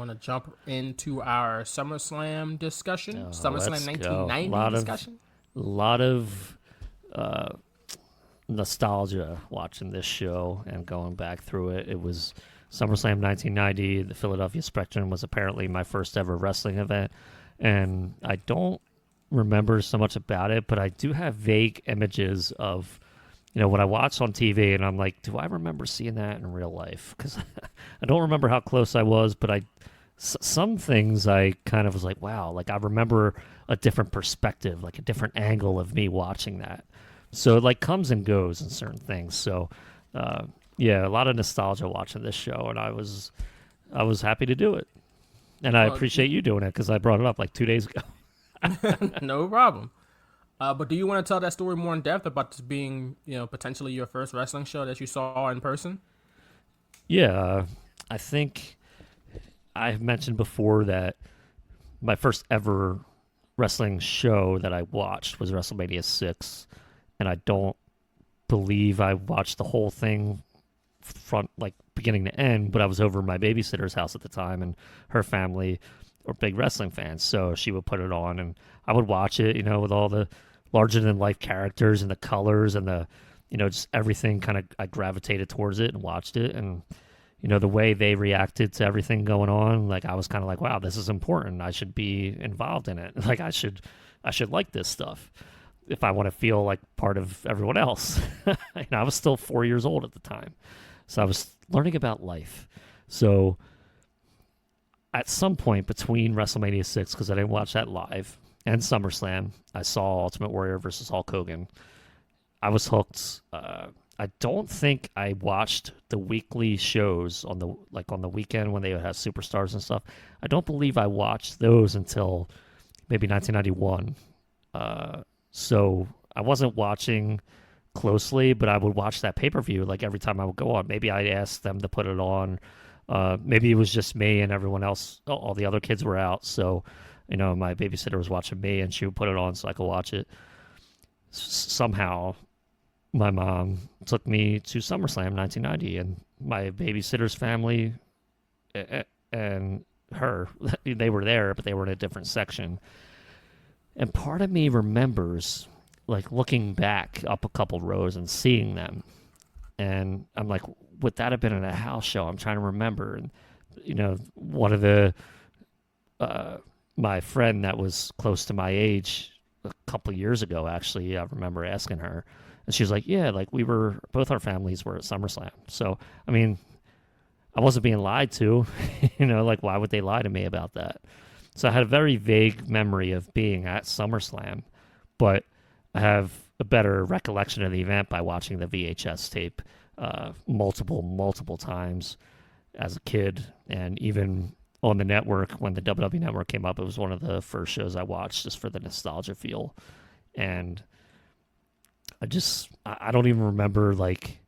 want to jump into our SummerSlam discussion? SummerSlam 1990 discussion? A lot of nostalgia watching this show and going back through it. It was SummerSlam 1990. The Philadelphia Spectrum was apparently my first ever wrestling event, and I don't remember so much about it, but I do have vague images of, when I watch on TV, and I'm like, do I remember seeing that in real life? Because I don't remember how close I was, but some things I kind of was like, wow, like I remember a different perspective, like a different angle of me watching that. So it like comes and goes in certain things. So yeah, a lot of nostalgia watching this show, and I was happy to do it. And I appreciate you doing it because I brought it up like 2 days ago. No problem. But do you want to tell that story more in depth about this being, potentially your first wrestling show that you saw in person? Yeah, I think I've mentioned before that my first ever wrestling show that I watched was WrestleMania 6, and I don't believe I watched the whole thing front, like beginning to end, but I was over at my babysitter's house at the time, and her family were big wrestling fans, so she would put it on, and I would watch it, with all the larger-than-life characters and the colors and the, just everything kind of, I gravitated towards it and watched it, and, the way they reacted to everything going on, like, I was kind of like, wow, this is important. I should be involved in it. Like, I should like this stuff if I want to feel like part of everyone else. I was still 4 years old at the time, so I was learning about life. So at some point between WrestleMania 6, because I didn't watch that live, and SummerSlam, I saw Ultimate Warrior versus Hulk Hogan. I was hooked. I don't think I watched the weekly shows on the weekend when they would have superstars and stuff. I don't believe I watched those until maybe 1991. So I wasn't watching closely, but I would watch that pay-per-view like every time I would go on. Maybe I'd ask them to put it on. Maybe it was just me and everyone else, all the other kids were out. So, my babysitter was watching me and she would put it on so I could watch it. Somehow, my mom took me to SummerSlam 1990, and my babysitter's family and her, they were there, but they were in a different section. And part of me remembers, like, looking back up a couple rows and seeing them. And I'm like, would that have been in a house show? I'm trying to remember. And, one of the, my friend that was close to my age a couple years ago, actually, I remember asking her. And she was like, yeah, like both our families were at SummerSlam. So, I mean, I wasn't being lied to, like, why would they lie to me about that? So I had a very vague memory of being at SummerSlam, but I have a better recollection of the event by watching the VHS tape multiple times as a kid. And even on the network, when the WWE Network came up, it was one of the first shows I watched just for the nostalgia feel. And I don't even remember, like,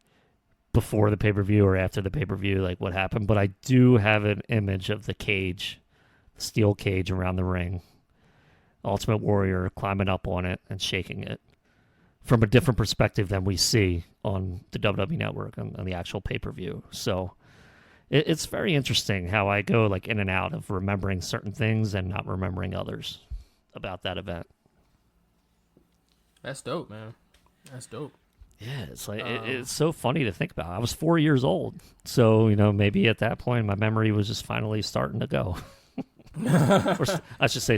before the pay-per-view or after the pay-per-view, like, what happened. But I do have an image of the cage, steel cage around the ring, Ultimate Warrior climbing up on it and shaking it from a different perspective than we see on the WWE Network on the actual pay-per-view. So it's very interesting how I go, like, in and out of remembering certain things and not remembering others about that event. That's dope, man. That's dope. Yeah, it's like it's so funny to think about. I was 4 years old, so maybe at that point my memory was just finally starting to go. Or I should say,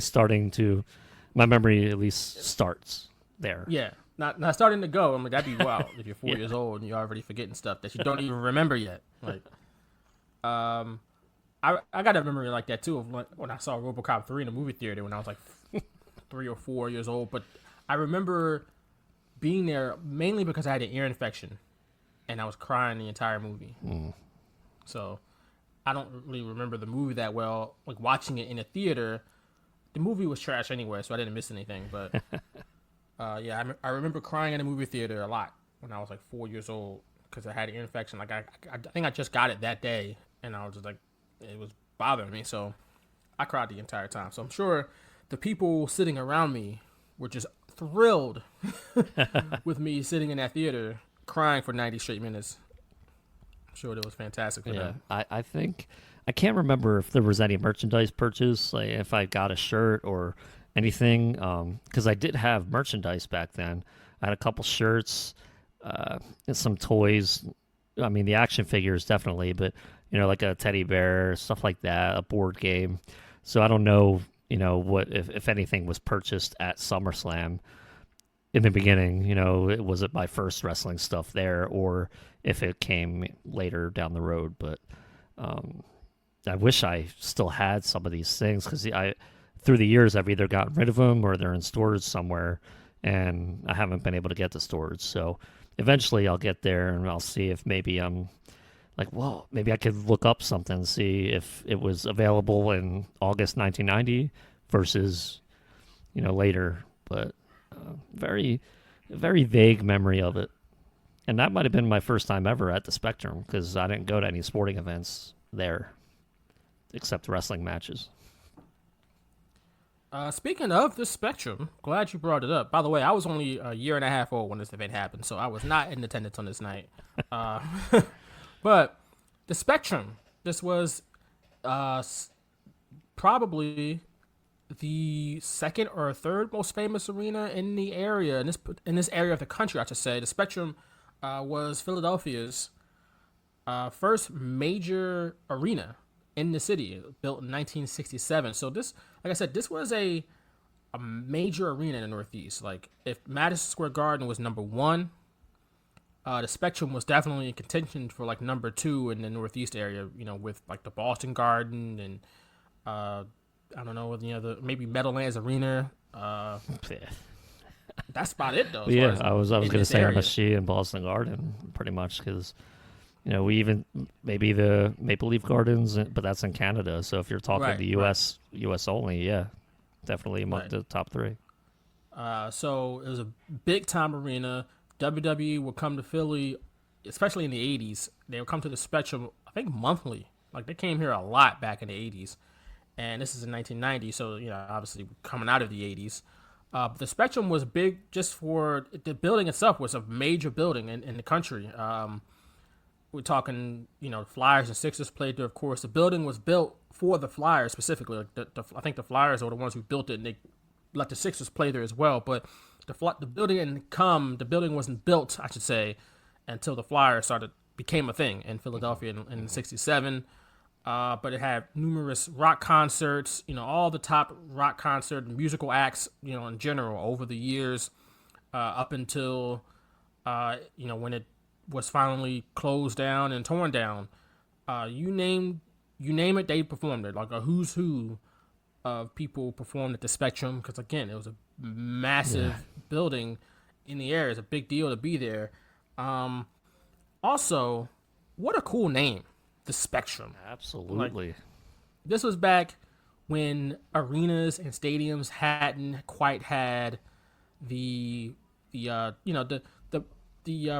my memory at least starts there. Yeah, not starting to go. I mean, that'd be wild if you're 4 years old and you're already forgetting stuff that you don't even remember yet. Like, I got a memory like that too of when I saw RoboCop 3 in the movie theater when I was like 3 or 4 years old. But I remember being there mainly because I had an ear infection and I was crying the entire movie. So I don't really remember the movie that well. Like, watching it in a theater, the movie was trash anyway, so I didn't miss anything. But yeah, I remember crying in the movie theater a lot when I was like 4 years old because I had an ear infection. Like, I think I just got it that day, and I was just like, it was bothering me. So I cried the entire time. So I'm sure the people sitting around me were just thrilled with me sitting in that theater crying for 90 straight minutes. sure it was fantastic for Yeah, them. I think I can't remember if there was any merchandise purchase, like if I got a shirt or anything, because I did have merchandise back then. I had a couple shirts, and some toys. I mean, the action figures definitely, but like a teddy bear, stuff like that, a board game. So I don't know, what if anything was purchased at SummerSlam in the beginning. Was it my first wrestling stuff there, or if it came later down the road? But I wish I still had some of these things because through the years I've either gotten rid of them or they're in storage somewhere, and I haven't been able to get the storage. So eventually I'll get there and I'll see if maybe I'm like, well, maybe I could look up something, see if it was available in August 1990 versus later. But very, very vague memory of it. And that might have been my first time ever at the Spectrum because I didn't go to any sporting events there except wrestling matches. Speaking of the Spectrum, glad you brought it up. By the way, I was only a year and a half old when this event happened, so I was not in attendance on this night. But the Spectrum, this was probably the second or third most famous arena in the area, in this area of the country, I should say. The Spectrum was Philadelphia's first major arena in the city, built in 1967. So this, like I said, this was a major arena in the Northeast. Like if Madison Square Garden was number one, the Spectrum was definitely in contention for like number two in the Northeast area. With like the Boston Garden and I don't know what the other, maybe Meadowlands Arena. That's about it though. Yeah, I was going to say MSG and Boston Garden pretty much because. We even maybe the Maple Leaf Gardens, but that's in Canada. So if you're talking the U.S. only, yeah, definitely among the top three. So it was a big time arena. WWE would come to Philly, especially in the 80s. They would come to the Spectrum, I think monthly. Like they came here a lot back in the 80s, and this is in 1990. So obviously coming out of the 80s. But the Spectrum was big just for the building itself was a major building in the country. We're talking, Flyers and Sixers played there, of course. The building was built for the Flyers specifically. Like I think the Flyers are the ones who built it, and they let the Sixers play there as well. But the building the building wasn't built, I should say, until the Flyers became a thing in Philadelphia in '67. But it had numerous rock concerts, all the top rock concert and musical acts, in general over the years, up until, when it was finally closed down and torn down. You name it, they performed it. Like a who's who of people performed at the Spectrum because again, it was a massive building in the air. It's a big deal to be there. Also, what a cool name, the Spectrum. Absolutely. Like, this was back when arenas and stadiums hadn't quite had the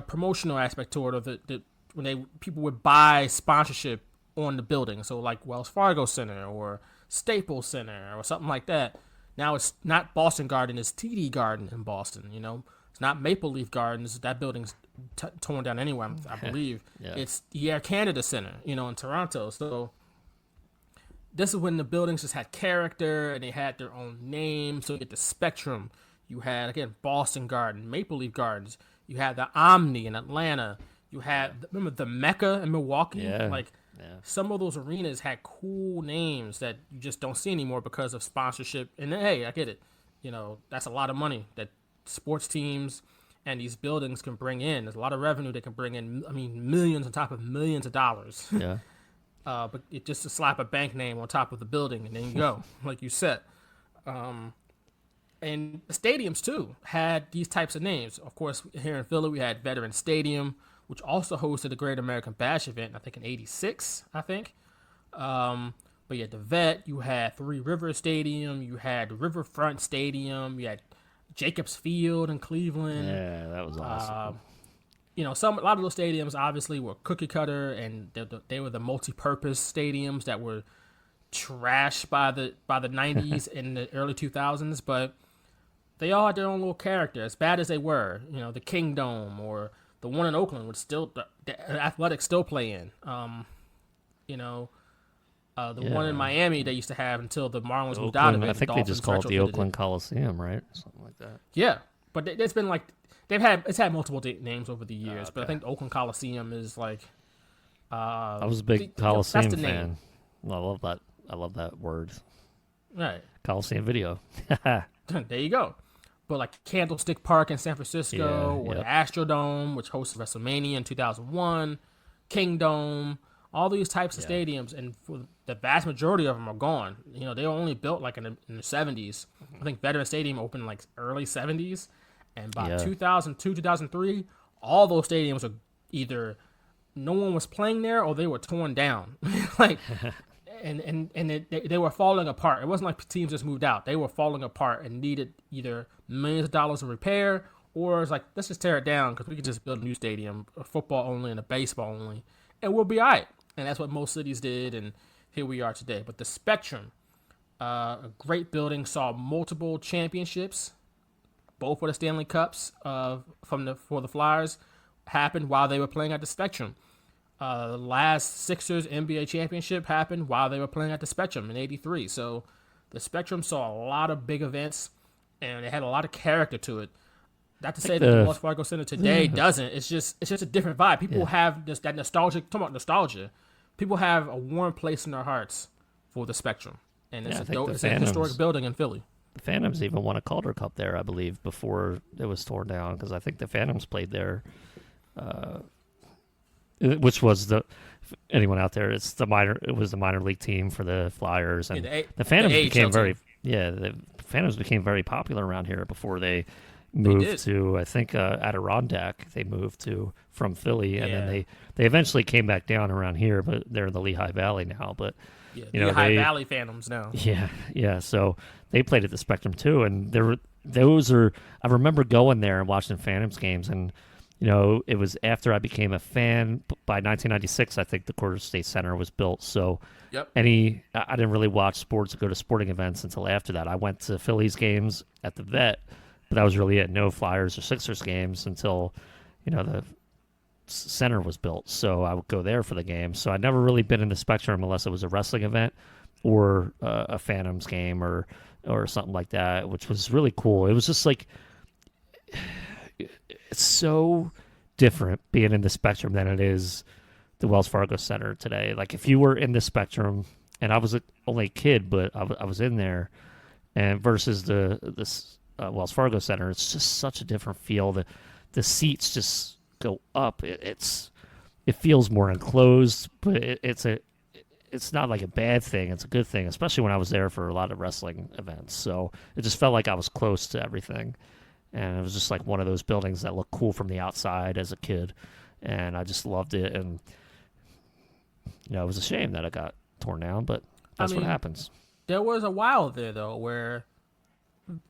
promotional aspect to it, or the when people would buy sponsorship on the building. So like Wells Fargo Center or Staples Center or something like that. Now it's not Boston Garden, it's TD Garden in Boston. It's not Maple Leaf Gardens. That building's torn down anyway, I believe. Yeah. It's the Air Canada Center, in Toronto. So this is when the buildings just had character and they had their own name. So you get the Spectrum. You had, again, Boston Garden, Maple Leaf Gardens. You had the Omni in Atlanta. You had, remember the Mecca in Milwaukee? Yeah. Some of those arenas had cool names that you just don't see anymore because of sponsorship. And hey, I get it. That's a lot of money that sports teams and these buildings can bring in. There's a lot of revenue they can bring in. I mean, millions on top of millions of dollars. Yeah. But it just to slap a bank name on top of the building and then you go, like you said. And the stadiums, too, had these types of names. Of course, here in Philly, we had Veterans Stadium, which also hosted the Great American Bash event, I think in 86, I think. But you had the Vet, you had Three Rivers Stadium, you had Riverfront Stadium, you had Jacobs Field in Cleveland. Yeah, that was awesome. A lot of those stadiums obviously were cookie cutter, and they were the multi-purpose stadiums that were trashed by the 90s and the early 2000s, but they all had their own little character, as bad as they were. The Kingdome or The one in Oakland would still the Athletics still play in. The one in Miami they used to have until the Marlins moved out of it. I think they just call it the Oakland Coliseum, right? Something like that. Yeah, but it's been like it's had multiple names over the years, but I think the Oakland Coliseum is like. I was a big Coliseum fan. I love that. I love that word. Right. Coliseum video. There you go. But like Candlestick Park in San Francisco, or the Astrodome, which hosted WrestleMania in 2001, Kingdome, all these types of stadiums, and for the vast majority of them are gone. They were only built like in the 70s. I think Veterans Stadium opened like early 70s, and by 2002, 2003, all those stadiums were either no one was playing there or they were torn down. They were falling apart. It wasn't like teams just moved out. They were falling apart and needed either millions of dollars of repair, or it's like, let's just tear it down because we can just build a new stadium, a football only and a baseball only, and we'll be all right. And that's what most cities did, and here we are today. But the Spectrum, a great building, saw multiple championships, both for the Stanley Cups for the Flyers, happened while they were playing at the Spectrum. The last Sixers NBA championship happened while they were playing at the Spectrum in '83. So the Spectrum saw a lot of big events, and it had a lot of character to it. Not to say that the Wells Fargo Center today doesn't. It's just a different vibe. People have that nostalgic. Talking about nostalgia, people have a warm place in their hearts for the Spectrum, and it's a historic building in Philly. The Phantoms even won a Calder Cup there, I believe, before it was torn down, because I think the Phantoms played there. Which was anyone out there? It was the minor league team for the Flyers, and the Phantoms became the Phantoms became very popular around here before they moved to, I think, Adirondack. They moved to from Philly, and then they eventually came back down around here, but they're in the Lehigh Valley now. But Lehigh Valley Phantoms now. Yeah. So they played at the Spectrum too, and I remember going there and watching Phantoms games, and it was after I became a fan. By 1996, I think the Quarter State Center was built. So I didn't really watch sports or go to sporting events until after that. I went to Phillies games at the Vet, but that was really it. No Flyers or Sixers games until, the center was built. So I would go there for the game. So I'd never really been in the Spectrum unless it was a wrestling event or a Phantoms game or something like that, which was really cool. It was just like... It's so different being in the Spectrum than it is the Wells Fargo Center today. Like, if you were in the Spectrum, and I was only a kid, but I was in there, and versus this Wells Fargo Center, it's just such a different feel. The seats just go up. It feels more enclosed, but it's not like a bad thing. It's a good thing, especially when I was there for a lot of wrestling events. So it just felt like I was close to everything. And it was just like one of those buildings that looked cool from the outside as a kid. And I just loved it. And, it was a shame that it got torn down, but that's what happens. There was a while there, though, where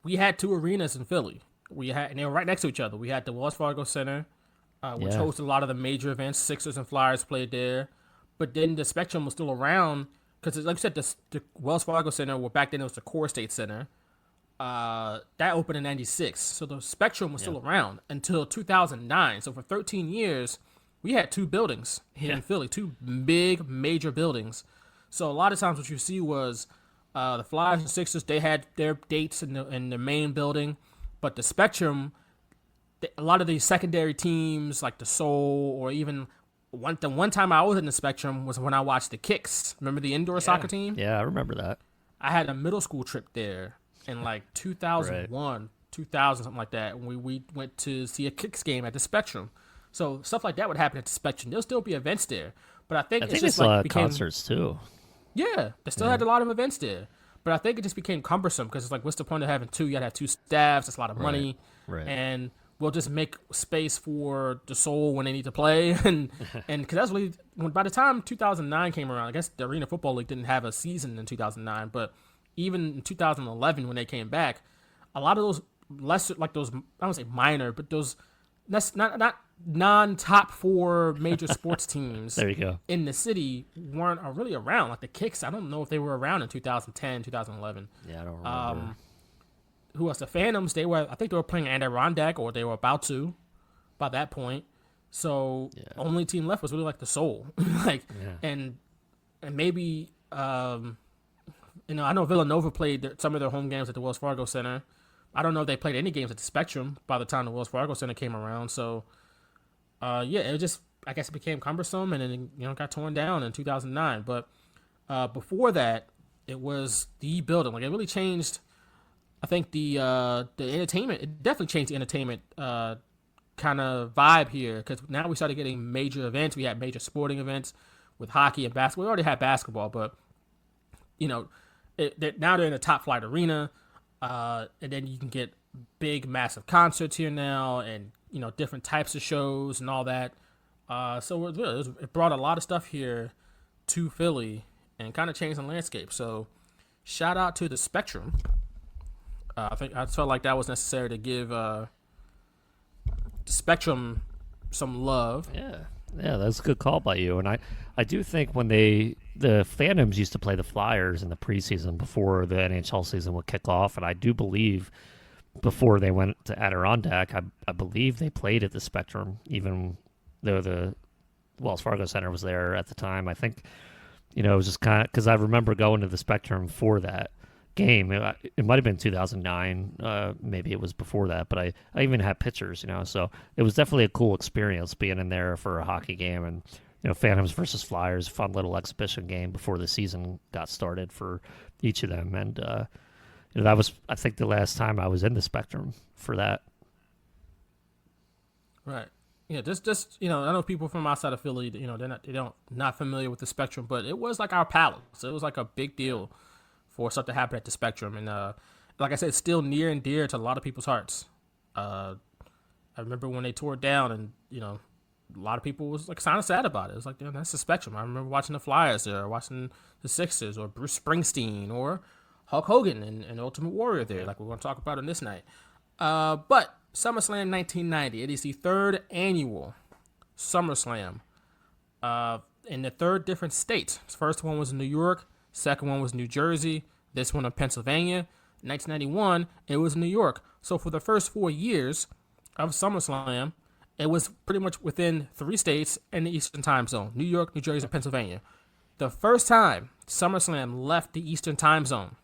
we had two arenas in Philly. And they were right next to each other. We had the Wells Fargo Center, which hosted a lot of the major events. Sixers and Flyers played there. But then the Spectrum was still around because, like you said, the Wells Fargo Center, back then it was the Core State Center. That opened in '96, so the Spectrum was still around until 2009. So for 13 years, we had two buildings here in Philly, two big major buildings. So a lot of times, what you see was the Flyers and Sixers, they had their dates in the main building, but the Spectrum, a lot of these secondary teams like the Soul, or even the one time I was in the Spectrum was when I watched the Kicks. Remember the indoor soccer team? Yeah, I remember that. I had a middle school trip there. In like 2001, 2000, something like that, when we went to see a Kicks game at the Spectrum. So stuff like that would happen at the Spectrum. There'll still be events there, but I think it's just like became concerts too. Yeah, they still had a lot of events there, but I think it just became cumbersome because it's like, what's the point of having two? You got to have two staffs. That's a lot of money, and we'll just make space for the Soul when they need to play, and because that's really by the time 2009 came around, I guess the Arena Football League didn't have a season in 2009, but even in 2011 when they came back, a lot of those lesser, like those, I don't say minor, but those not non-top four major sports teams there you go. In the city weren't really around. Like the Kicks, I don't know if they were around in 2010, 2011. Yeah, I don't remember. Who else? The Phantoms, I think they were playing Adirondack, or they were about to by that point. So Yeah. only team left was really like the Soul, like, Yeah. and maybe I know Villanova played some of their home games at the Wells Fargo Center. I don't know if they played any games at the Spectrum by the time the Wells Fargo Center came around. So it just, I guess, it became cumbersome, and then got torn down in 2009. But before that, it was the building. Like, it really changed. I think the entertainment. It definitely changed the entertainment kind of vibe here, because now we started getting major events. We had major sporting events with hockey and basketball. We already had basketball, but now they're in a top flight arena, and then you can get big, massive concerts here now, and different types of shows and all that. So it brought a lot of stuff here to Philly and kind of changed the landscape. So shout out to the Spectrum. I felt like that was necessary to give the Spectrum some love. Yeah, that's a good call by you. And I do think when the Phantoms used to play the Flyers in the preseason before the NHL season would kick off, and I do believe before they went to Adirondack, I believe they played at the Spectrum, even though the Wells Fargo Center was there at the time. I think, it was just kind of, because I remember going to the Spectrum for that game. It might have been 2009, maybe it was before that, but I even had pictures, so it was definitely a cool experience being in there for a hockey game. And Phantoms versus Flyers, fun little exhibition game before the season got started for each of them. And that was, I think, the last time I was in the Spectrum for that. Right. Yeah, just I know people from outside of Philly, they're not familiar with the Spectrum, but it was like our palace. It was like a big deal for stuff to happen at the Spectrum, and like I said, it's still near and dear to a lot of people's hearts. I remember when they tore it down, and a lot of people was like kind of sad about it. It was like, that's the Spectrum. I remember watching the Flyers there, or watching the Sixers, or Bruce Springsteen, or Hulk Hogan and Ultimate Warrior there, like we're going to talk about on this night. But SummerSlam 1990, it is the third annual SummerSlam in the third different states. The first one was New York, second one was New Jersey, this one in Pennsylvania. 1991, it was New York. So for the first 4 years of SummerSlam, it was pretty much within 3 states in the Eastern time zone: New York, New Jersey, and Pennsylvania. The first time SummerSlam left the Eastern time zone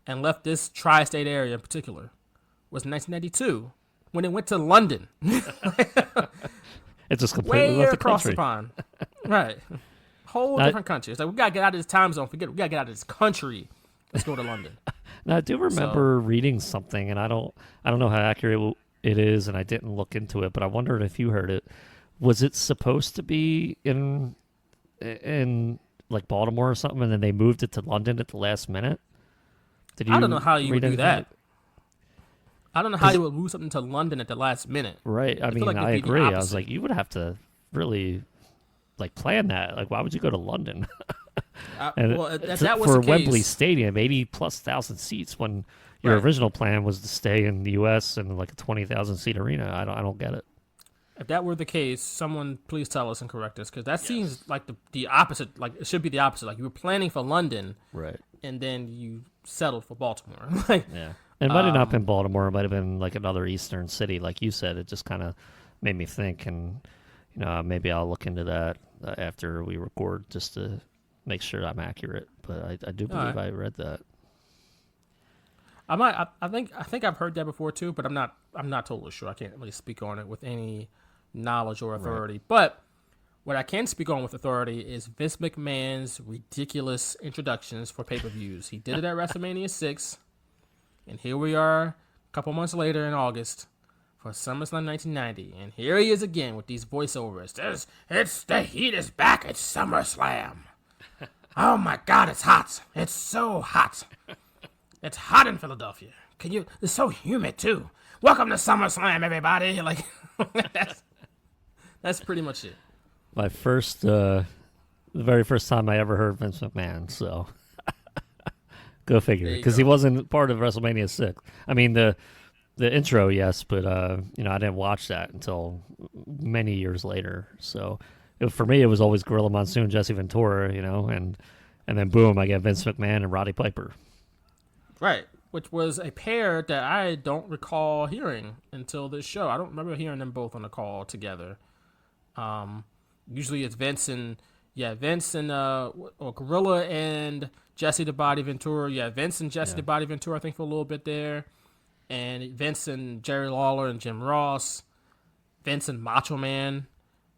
and left this tri-state area in particular was 1992, when it went to London. It just completely left the across country. the pond. Right. Whole different country. It's like, we got to get out of this time zone. We got to get out of this country. Let's go to London. Now, I do remember reading something, and I don't know how accurate it is, and I didn't look into it, but I wondered if you heard it. Was it supposed to be in like Baltimore or something, and then they moved it to London at the last minute? I don't know how you would do that. Like, I don't know how you would move something to London at the last minute. right. I mean, like I agree. I was like, you would have to really like plan that. Like, why would you go to London? That was for the case. Wembley Stadium, 80,000+ seats, when your original plan was to stay in the U.S. in like a 20,000 seat arena. I don't get it. If that were the case, someone please tell us and correct us, because that seems like the opposite. Like, it should be the opposite. Like, you were planning for London, right? And then you settled for Baltimore. Like, yeah. It might have not been Baltimore. It might have been like another eastern city, like you said. It just kind of made me think, and maybe I'll look into that after we record, just to make sure I'm accurate. But I do believe I read that. I think I've heard that before too, but I'm not totally sure. I can't really speak on it with any knowledge or authority. Right. But what I can speak on with authority is Vince McMahon's ridiculous introductions for pay-per-views. He did it at WrestleMania 6. And here we are a couple months later in August for SummerSlam 1990. And here he is again with these voiceovers. It's the heat is back at SummerSlam. Oh my God, it's hot. It's so hot. It's hot in Philadelphia. It's so humid too. Welcome to SummerSlam, everybody. Like, that's pretty much it. My first, the very first time I ever heard Vince McMahon, so... Go figure, because he wasn't part of WrestleMania 6. I mean, the intro, yes, but I didn't watch that until many years later. So for me, it was always Gorilla Monsoon, Jesse Ventura, and then boom, I get Vince McMahon and Roddy Piper. Right. which was a pair that I don't recall hearing until this show. I don't remember hearing them both on the call together. Usually it's Vince and or Gorilla and Jesse the Body Ventura. Yeah, Vince and Jesse the Body Ventura, I think, for a little bit there. And Vince and Jerry Lawler and Jim Ross. Vince and Macho Man.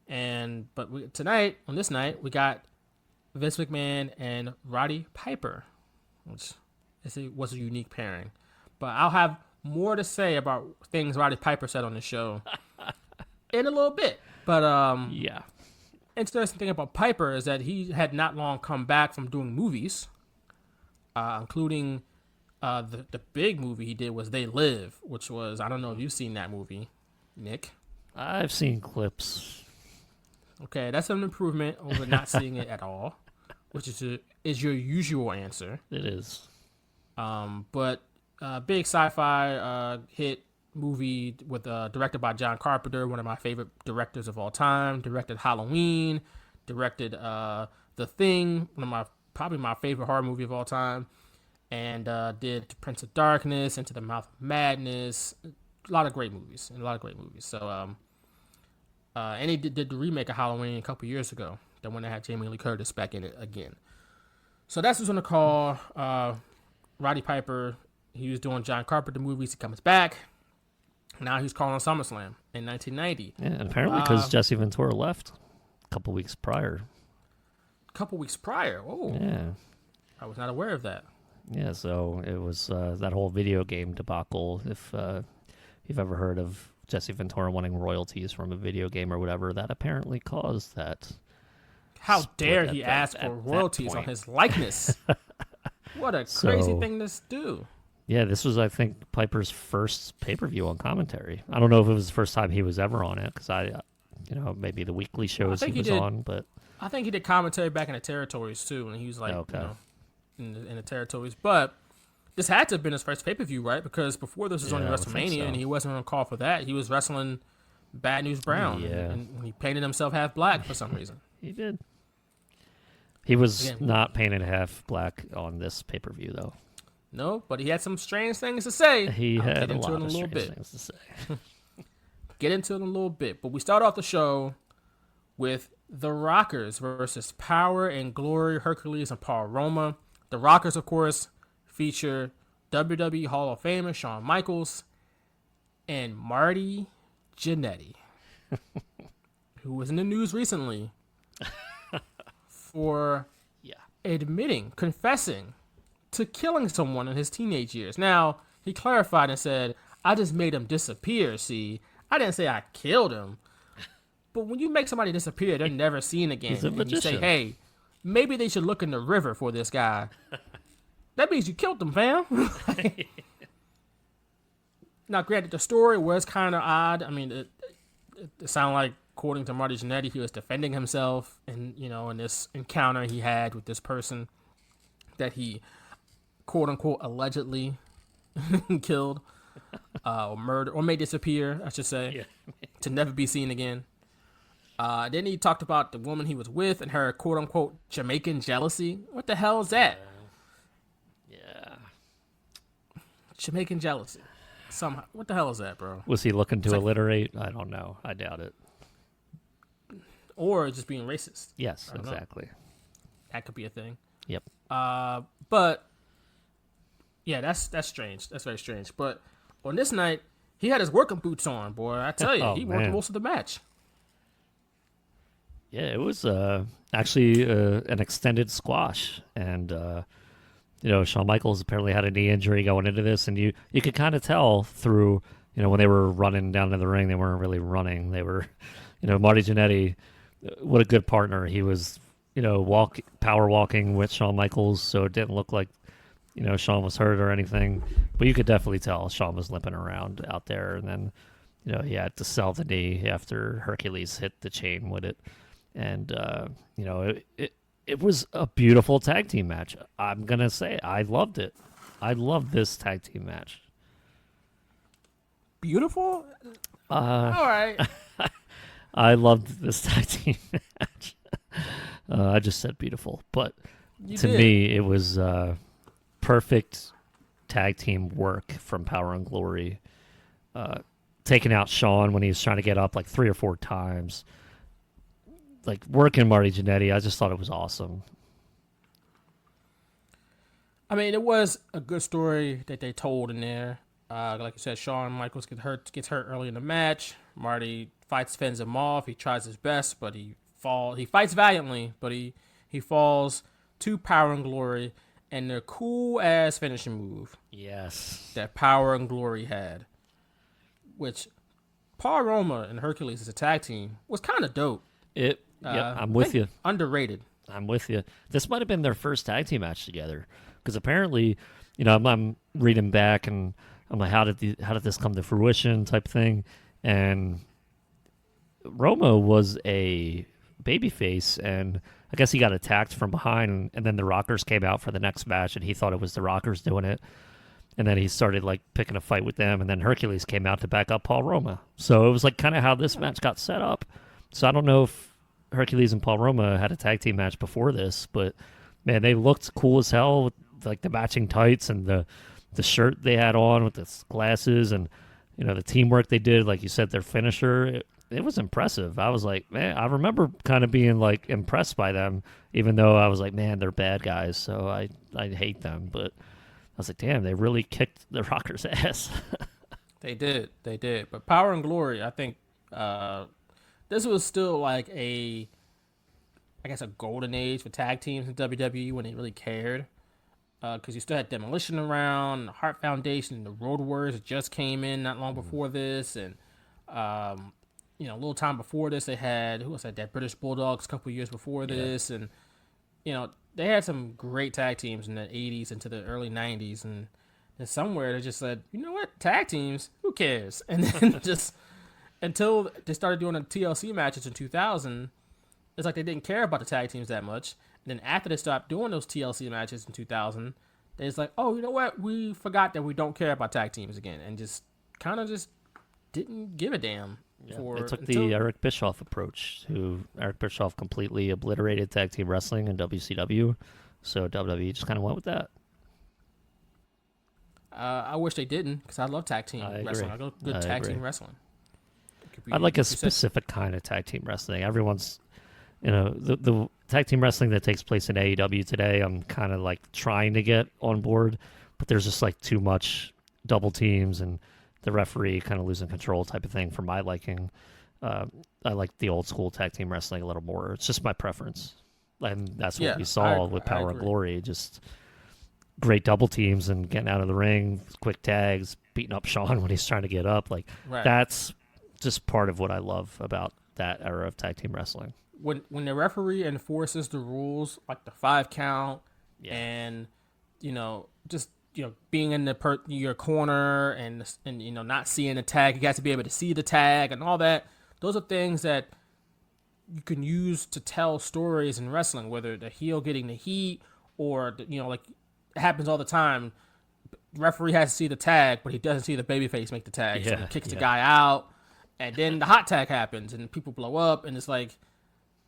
Tonight, on this night, we got Vince McMahon and Roddy Piper, which was a unique pairing. But I'll have more to say about things Roddy Piper said on the show in a little bit. But interesting thing about Piper is that he had not long come back from doing movies, including the big movie he did was They Live, which was, I don't know if you've seen that movie, Nick. I've seen clips. Okay, that's an improvement over not seeing it at all, which is your usual answer. It is. But big sci-fi hit movie with directed by John Carpenter, one of my favorite directors of all time. Directed Halloween, directed The Thing, probably my favorite horror movie of all time, and did Prince of Darkness, Into the Mouth of Madness, a lot of great movies. So and he did the remake of Halloween a couple years ago, the one that had Jamie Lee Curtis back in it again. So that's who's on the call. Roddy Piper, he was doing John Carpenter movies. He comes back. Now he's calling SummerSlam in 1990. Yeah, and apparently because Jesse Ventura left a couple weeks prior. Oh. Yeah. I was not aware of that. Yeah, so it was that whole video game debacle. If you've ever heard of Jesse Ventura wanting royalties from a video game or whatever, that apparently caused that. How dare he ask for royalties on his likeness? What a crazy thing to do. Yeah, this was, I think, Piper's first pay-per-view on commentary. I don't know if it was the first time he was ever on it, because maybe the weekly shows he was on, but I think he did commentary back in the territories too, and he was like, in the territories. But this had to have been his first pay-per-view, right? Because before this was on WrestleMania, and he wasn't on call for that. He was wrestling Bad News Brown, and he painted himself half black for some reason. He did. He was not painted half black on this pay-per-view, though. No, but he had some strange things to say. He had a lot of strange things to say. Get into it in a little bit. But we start off the show with the Rockers versus Power and Glory, Hercules and Paul Roma. The Rockers, of course, feature WWE Hall of Famer Shawn Michaels and Marty Jannetty, who was in the news recently for confessing to killing someone in his teenage years. Now, he clarified and said, I just made him disappear, see? I didn't say I killed him. But when you make somebody disappear, they're never seen again. He's a magician. And you say, hey, maybe they should look in the river for this guy. That means you killed him, fam. Now, granted, the story was kind of odd. I mean, it sounded like, according to Marty Jannetty, he was defending himself in this encounter he had with this person that he, quote-unquote, allegedly killed or murdered, or made disappear, I should say, to never be seen again. Then he talked about the woman he was with and her, quote-unquote, Jamaican jealousy. What the hell is that? Yeah. Jamaican jealousy. Somehow. What the hell is that, bro? Was he looking to alliterate? I don't know. I doubt it. Or just being racist. Yes, exactly. That could be a thing. Yep. But yeah, that's strange. That's very strange. But on this night, he had his working boots on, boy. I tell you, he worked most of the match. Yeah, it was actually an extended squash, and Shawn Michaels apparently had a knee injury going into this, and you could kind of tell through when they were running down to the ring, they weren't really running. They were, Marty Jannetty, what a good partner. He was, power walking with Shawn Michaels, so it didn't look like Shawn was hurt or anything, but you could definitely tell Shawn was limping around out there, and then he had to sell the knee after Hercules hit the chain with it. And, it was a beautiful tag team match. I'm going to say I loved it. I loved this tag team match. Beautiful? All right. I loved this tag team match. I just said beautiful. But me, it was perfect tag team work from Power and Glory. Taking out Shawn when he was trying to get up like 3 or 4 times. Like working Marty Jannetty, I just thought it was awesome. I mean, it was a good story that they told in there. Like you said, Shawn Michaels gets hurt early in the match. Marty fends him off. He tries his best, but he fights valiantly, but he falls to Power and Glory and their cool ass finishing move. Yes. That Power and Glory had, which Paul Roma and Hercules as a tag team was kind of dope. I'm with you. Underrated. I'm with you. This might have been their first tag team match together, because apparently, I'm reading back and I'm like, how did this come to fruition type thing, and Roma was a babyface, and I guess he got attacked from behind, and then the Rockers came out for the next match, and he thought it was the Rockers doing it, and then he started like picking a fight with them, and then Hercules came out to back up Paul Roma. So it was like kind of how this match got set up. So I don't know if Hercules and Paul Roma had a tag team match before this, but man, they looked cool as hell with like the matching tights and the shirt they had on with the glasses, and the teamwork they did. Like you said, their finisher, it was impressive. I was like, man, I remember kind of being like impressed by them, even though I was like, man, they're bad guys, so I hate them. But I was like, damn, they really kicked the Rockers' ass. They did. But Power and Glory, I think this was still like a golden age for tag teams in WWE when they really cared. Because you still had Demolition around, the Hart Foundation, the Road Warriors just came in not long before this, and a little time before this they had that British Bulldogs a couple years before this, and they had some great tag teams in the 80s into the early 90s, and then somewhere they just said, you know what, tag teams, who cares? And then just until they started doing the TLC matches in 2000, it's like they didn't care about the tag teams that much. And then after they stopped doing those TLC matches in 2000, they was like, oh, you know what? We forgot that we don't care about tag teams again, and just kind of just didn't give a damn. They took the Eric Bischoff approach. Eric Bischoff completely obliterated tag team wrestling in WCW, so WWE just kind of went with that. I wish they didn't, because I love tag team wrestling. I love good tag team wrestling. I'd like a specific kind of tag team wrestling. Everyone's, the tag team wrestling that takes place in AEW today, I'm kind of like trying to get on board, but there's just like too much double teams and the referee kind of losing control type of thing for my liking. I like the old school tag team wrestling a little more. It's just my preference. And that's what we saw with Power and Glory. Just great double teams and getting out of the ring, quick tags, beating up Shawn when he's trying to get up. Like that's just part of what I love about that era of tag team wrestling. When the referee enforces the rules, like the 5 count, and being in your corner and not seeing the tag, you got to be able to see the tag and all that. Those are things that you can use to tell stories in wrestling, whether the heel getting the heat or like it happens all the time. The referee has to see the tag, but he doesn't see the babyface make the tag, so he kicks the guy out, and then the hot tag happens and people blow up, and it's like.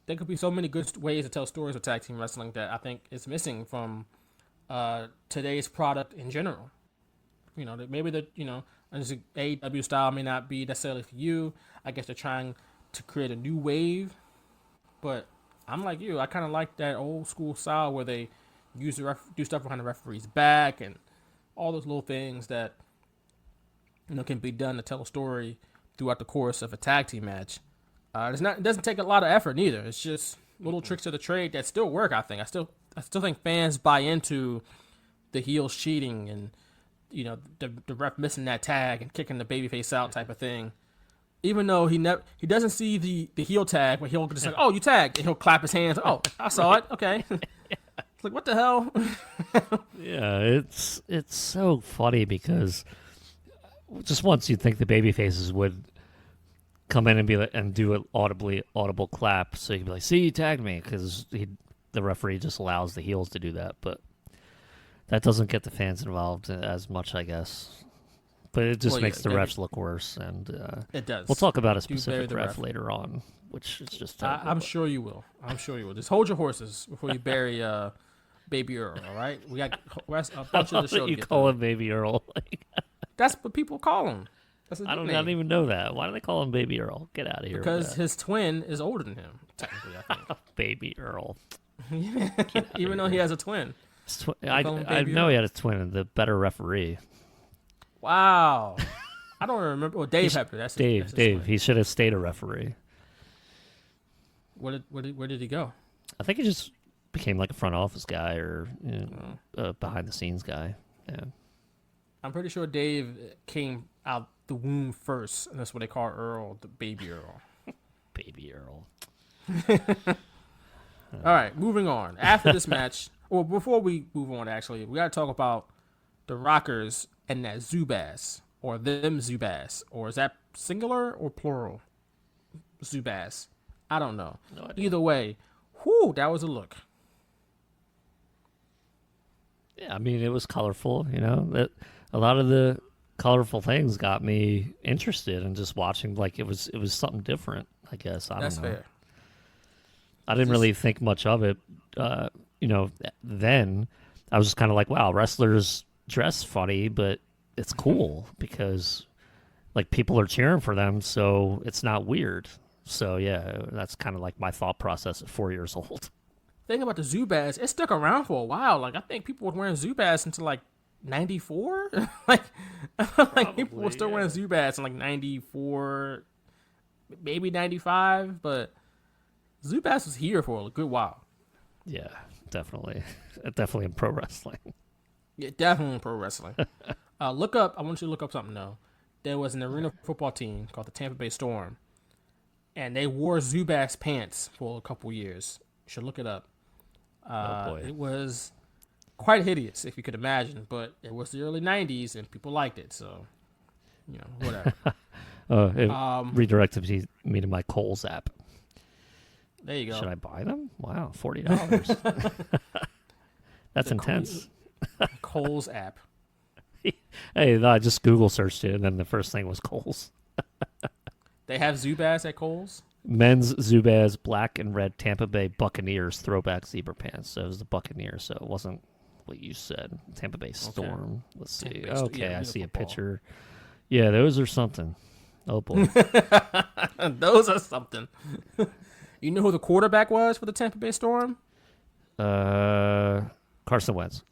There could be so many good ways to tell stories with tag team wrestling that I think is missing from today's product in general. Maybe AEW style may not be necessarily for you. I guess they're trying to create a new wave, but I'm like you. I kind of like that old school style where they do stuff behind the referee's back and all those little things that can be done to tell a story throughout the course of a tag team match. It doesn't take a lot of effort neither. It's just little tricks of the trade that still work. I think. I still think fans buy into the heels cheating and the ref missing that tag and kicking the babyface out type of thing. Even though he doesn't see the heel tag, but he'll just like, oh, you tagged, and he'll clap his hands. Oh, I saw it. Okay. It's like, what the hell? Yeah, it's so funny because just once you'd think the babyfaces would come in and be like, and do an audible clap, so you can be like, "See, you tagged me," because the referee just allows the heels to do that, but that doesn't get the fans involved as much, I guess. But it just makes the refs look worse, and it does. We'll talk about a specific ref later on, which is just. I'm sure you will. Just hold your horses before you bury Baby Earl. All right, we got a bunch of the show. You call him Baby Earl. That's what people call him. That's his I nickname. don't even know that. Why do they call him Baby Earl? Get out of here. Because his twin is older than him, technically, I think. Baby Earl. Even though he has a twin. I know he had a twin, the better referee. Wow. I don't remember. Well, Dave Hepner. That's Dave. Twin. He should have stayed a referee. Where did he go? I think he just became like a front office guy or behind the scenes guy. Yeah. I'm pretty sure Dave came out the womb first, and that's what they call Earl, the Baby Earl. Baby Earl. All right, moving on. After this match, or before we move on, actually, we got to talk about the Rockers and that Zubaz, or them Zubaz, or is that singular or plural? Zubaz. I don't know. No idea. Either way, whoo, that was a look. Yeah, I mean, it was colorful, that a lot of the colorful things got me interested in just watching. Like it was something different, I guess. I don't know. That's fair. I didn't really think much of it. Then I was just kind of like, wow, wrestlers dress funny, but it's cool because like people are cheering for them, so it's not weird. So yeah, that's kind of like my thought process at 4 years old. Thing about the Zubaz, it stuck around for a while. Like I think people were wearing Zubaz until like 94. like people were still wearing Zubaz in like 94, maybe 95, but Zubaz was here for a good while. Yeah, definitely. Definitely in pro wrestling. Yeah, definitely in pro wrestling. I want you to look up something though. There was an arena football team called the Tampa Bay Storm, and they wore Zubaz pants for a couple years. You should look it up. Oh boy. It was quite hideous, if you could imagine, but it was the early 90s and people liked it, so, whatever. It redirected me to my Kohl's app. There you go. Should I buy them? Wow, $40. That's intense. Kohl's app. Hey, no, I just Google searched it, and then the first thing was Kohl's. They have Zubaz at Kohl's? Men's Zubaz black and red Tampa Bay Buccaneers throwback zebra pants. So it was the Buccaneers, so it wasn't what you said. Tampa Bay Storm. Okay. Let's see. Okay, I see a picture. Yeah, those are something. Oh, boy. Those are something. You know who the quarterback was for the Tampa Bay Storm? Carson Wentz.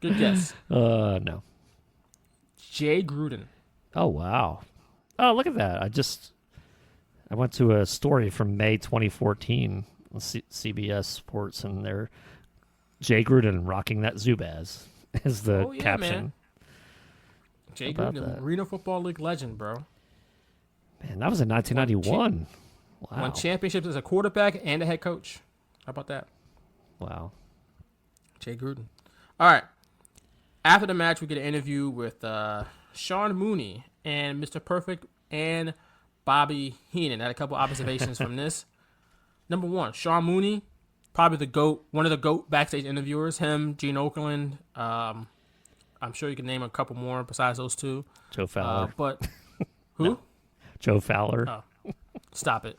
Good guess. No. Jay Gruden. Oh, wow. Oh, look at that. I went to a story from May 2014 on CBS Sports, and they're Jay Gruden rocking that Zubaz is the caption. Man. Jay Gruden, Arena Football League legend, bro. Man, that was in 1991. Wow. Won championships as a quarterback and a head coach. How about that? Wow. Jay Gruden. All right. After the match, we get an interview with Sean Mooney and Mr. Perfect and Bobby Heenan. I had a couple observations from this. Number one, Sean Mooney, probably the GOAT, one of the GOAT backstage interviewers. Him, Gene Okerlund. I'm sure you can name a couple more besides those two. Joe Fowler. But who? No. Joe Fowler. Oh, stop it.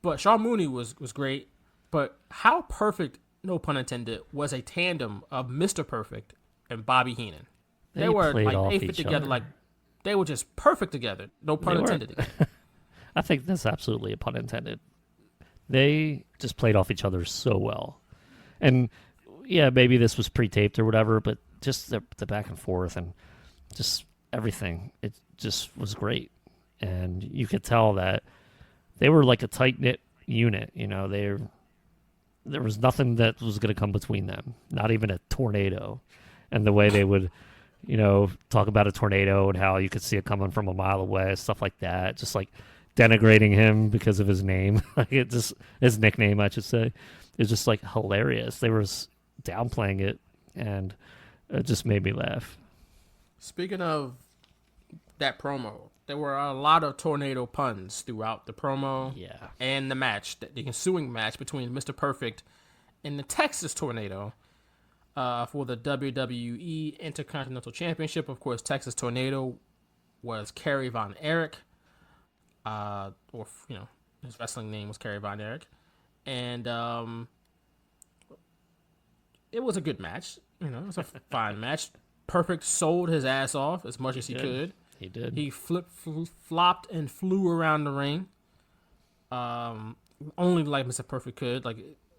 But Sean Mooney was great. But how perfect, no pun intended, was a tandem of Mr. Perfect and Bobby Heenan. They were like they fit together like they were just perfect together. No pun intended. I think that's absolutely a pun intended. They just played off each other so well. And yeah, maybe this was pre-taped or whatever, but just the back and forth and just everything, it just was great. And you could tell that they were like a tight-knit unit. There was nothing that was going to come between them, not even a tornado. And the way they would, talk about a tornado and how you could see it coming from a mile away, stuff like that, just like denigrating him because of his name, his nickname, I should say. It's just like hilarious. They were downplaying it, and it just made me laugh. Speaking of that promo, there were a lot of tornado puns throughout the promo and the match, the ensuing match between Mr. Perfect and the Texas Tornado for the WWE Intercontinental Championship. Of course, Texas Tornado was Kerry Von Erich, his wrestling name was Kerry Von Erich. And it was a good match. It was a fine match. Perfect sold his ass off as much as he could. He did. He flopped and flew around the ring. Only like Mr. Perfect could. Like,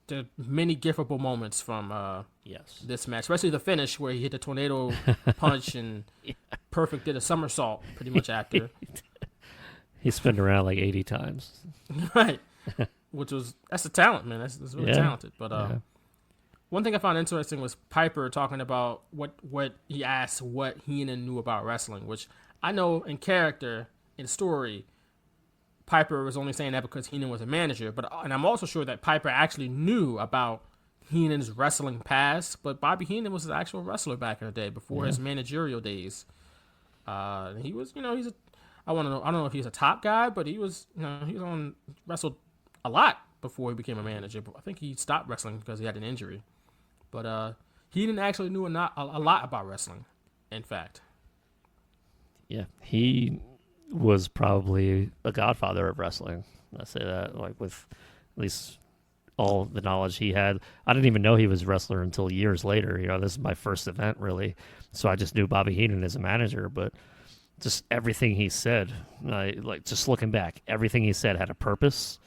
there are many giftable moments from this match, especially the finish where he hit the tornado punch and Perfect did a somersault pretty much after. He spun around like 80 times. Right. That's a talent, man. That's really talented. But one thing I found interesting was Piper talking about what he asked what Heenan knew about wrestling, which I know in character, in story, Piper was only saying that because Heenan was a manager. And I'm also sure that Piper actually knew about Heenan's wrestling past, but Bobby Heenan was an actual wrestler back in the day before his managerial days. He was, I don't know if he's a top guy, but he was, wrestled a lot before he became a manager. But I think he stopped wrestling because he had an injury. But Heenan actually knew a lot about wrestling, in fact. Yeah, he was probably a godfather of wrestling. I say that, like, with at least all the knowledge he had. I didn't even know he was a wrestler until years later. This is my first event, really. So I just knew Bobby Heenan as a manager, but just everything he said, just looking back, everything he said had a purpose.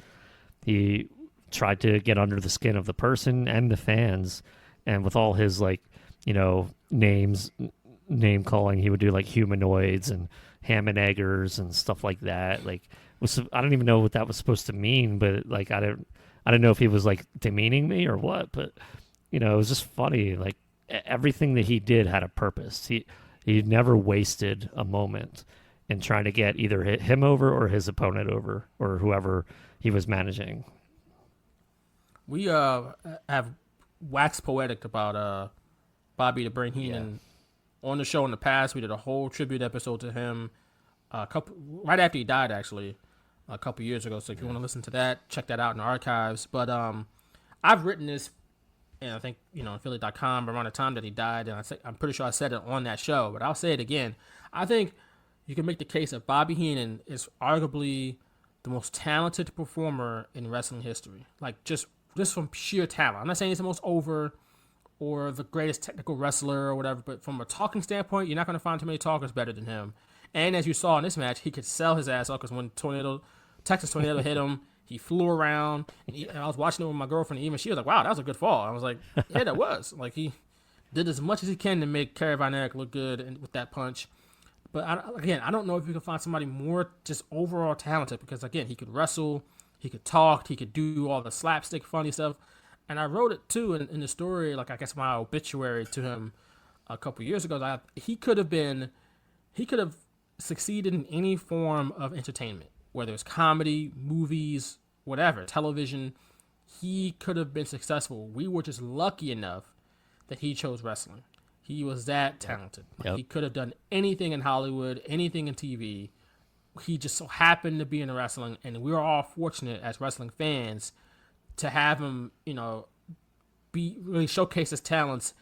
He tried to get under the skin of the person and the fans, and with all his, name calling, he would do, like, humanoids and ham and eggers and stuff like that. Like, I don't even know what that was supposed to mean, but, like, I didn't know if he was, like, demeaning me or what, but, it was just funny. Like, everything that he did had a purpose. He never wasted a moment in trying to get either him over or his opponent over or whoever he was managing. We have waxed poetic about Bobby the Brain Heenan on the show in the past. We did a whole tribute episode to him right after he died, actually, a couple years ago. So if you want to listen to that, check that out in the archives. But I've written this, and I think, on Philly.com around the time that he died, and I'm pretty sure I said it on that show, but I'll say it again. I think you can make the case that Bobby Heenan is arguably the most talented performer in wrestling history. Like, just from sheer talent. I'm not saying he's the most over or the greatest technical wrestler or whatever, but from a talking standpoint, you're not going to find too many talkers better than him. And as you saw in this match, he could sell his ass off because when Texas Tornado hit him, he flew around. And I was watching it with my girlfriend, even she was like, wow, that was a good fall. I was like, yeah, that was. Like, he did as much as he can to make Kerry Von Erich look good with that punch. But, I don't know if you can find somebody more just overall talented because, again, he could wrestle, he could talk, he could do all the slapstick funny stuff. And I wrote it, too, in the story, like, I guess my obituary to him a couple years ago. He could have succeeded in any form of entertainment, whether it's comedy, movies, whatever, television. He could have been successful. We were just lucky enough that he chose wrestling. He was that talented. Yep. He could have done anything in Hollywood, anything in TV. He just so happened to be in wrestling, and we were all fortunate as wrestling fans to have him, really showcase his talents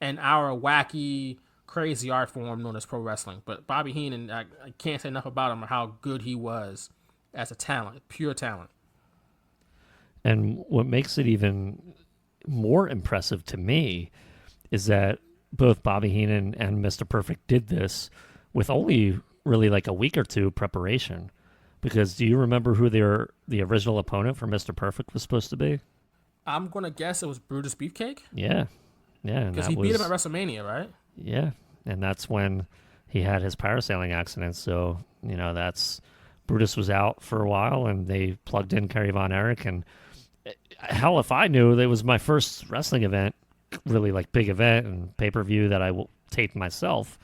in our wacky, crazy art form known as pro wrestling. But Bobby Heenan, I can't say enough about him or how good he was as a talent, pure talent. And what makes it even more impressive to me is that both Bobby Heenan and Mr. Perfect did this with only really like a week or two preparation. Because do you remember who the original opponent for Mr. Perfect was supposed to be? I'm going to guess it was Brutus Beefcake. Yeah. Because he beat him at WrestleMania, right? Yeah. And that's when he had his parasailing accident. So, that's Brutus was out for a while and they plugged in Kerry Von Erich. And hell, if I knew, it was my first wrestling event, really like big event and pay-per-view that I taped myself.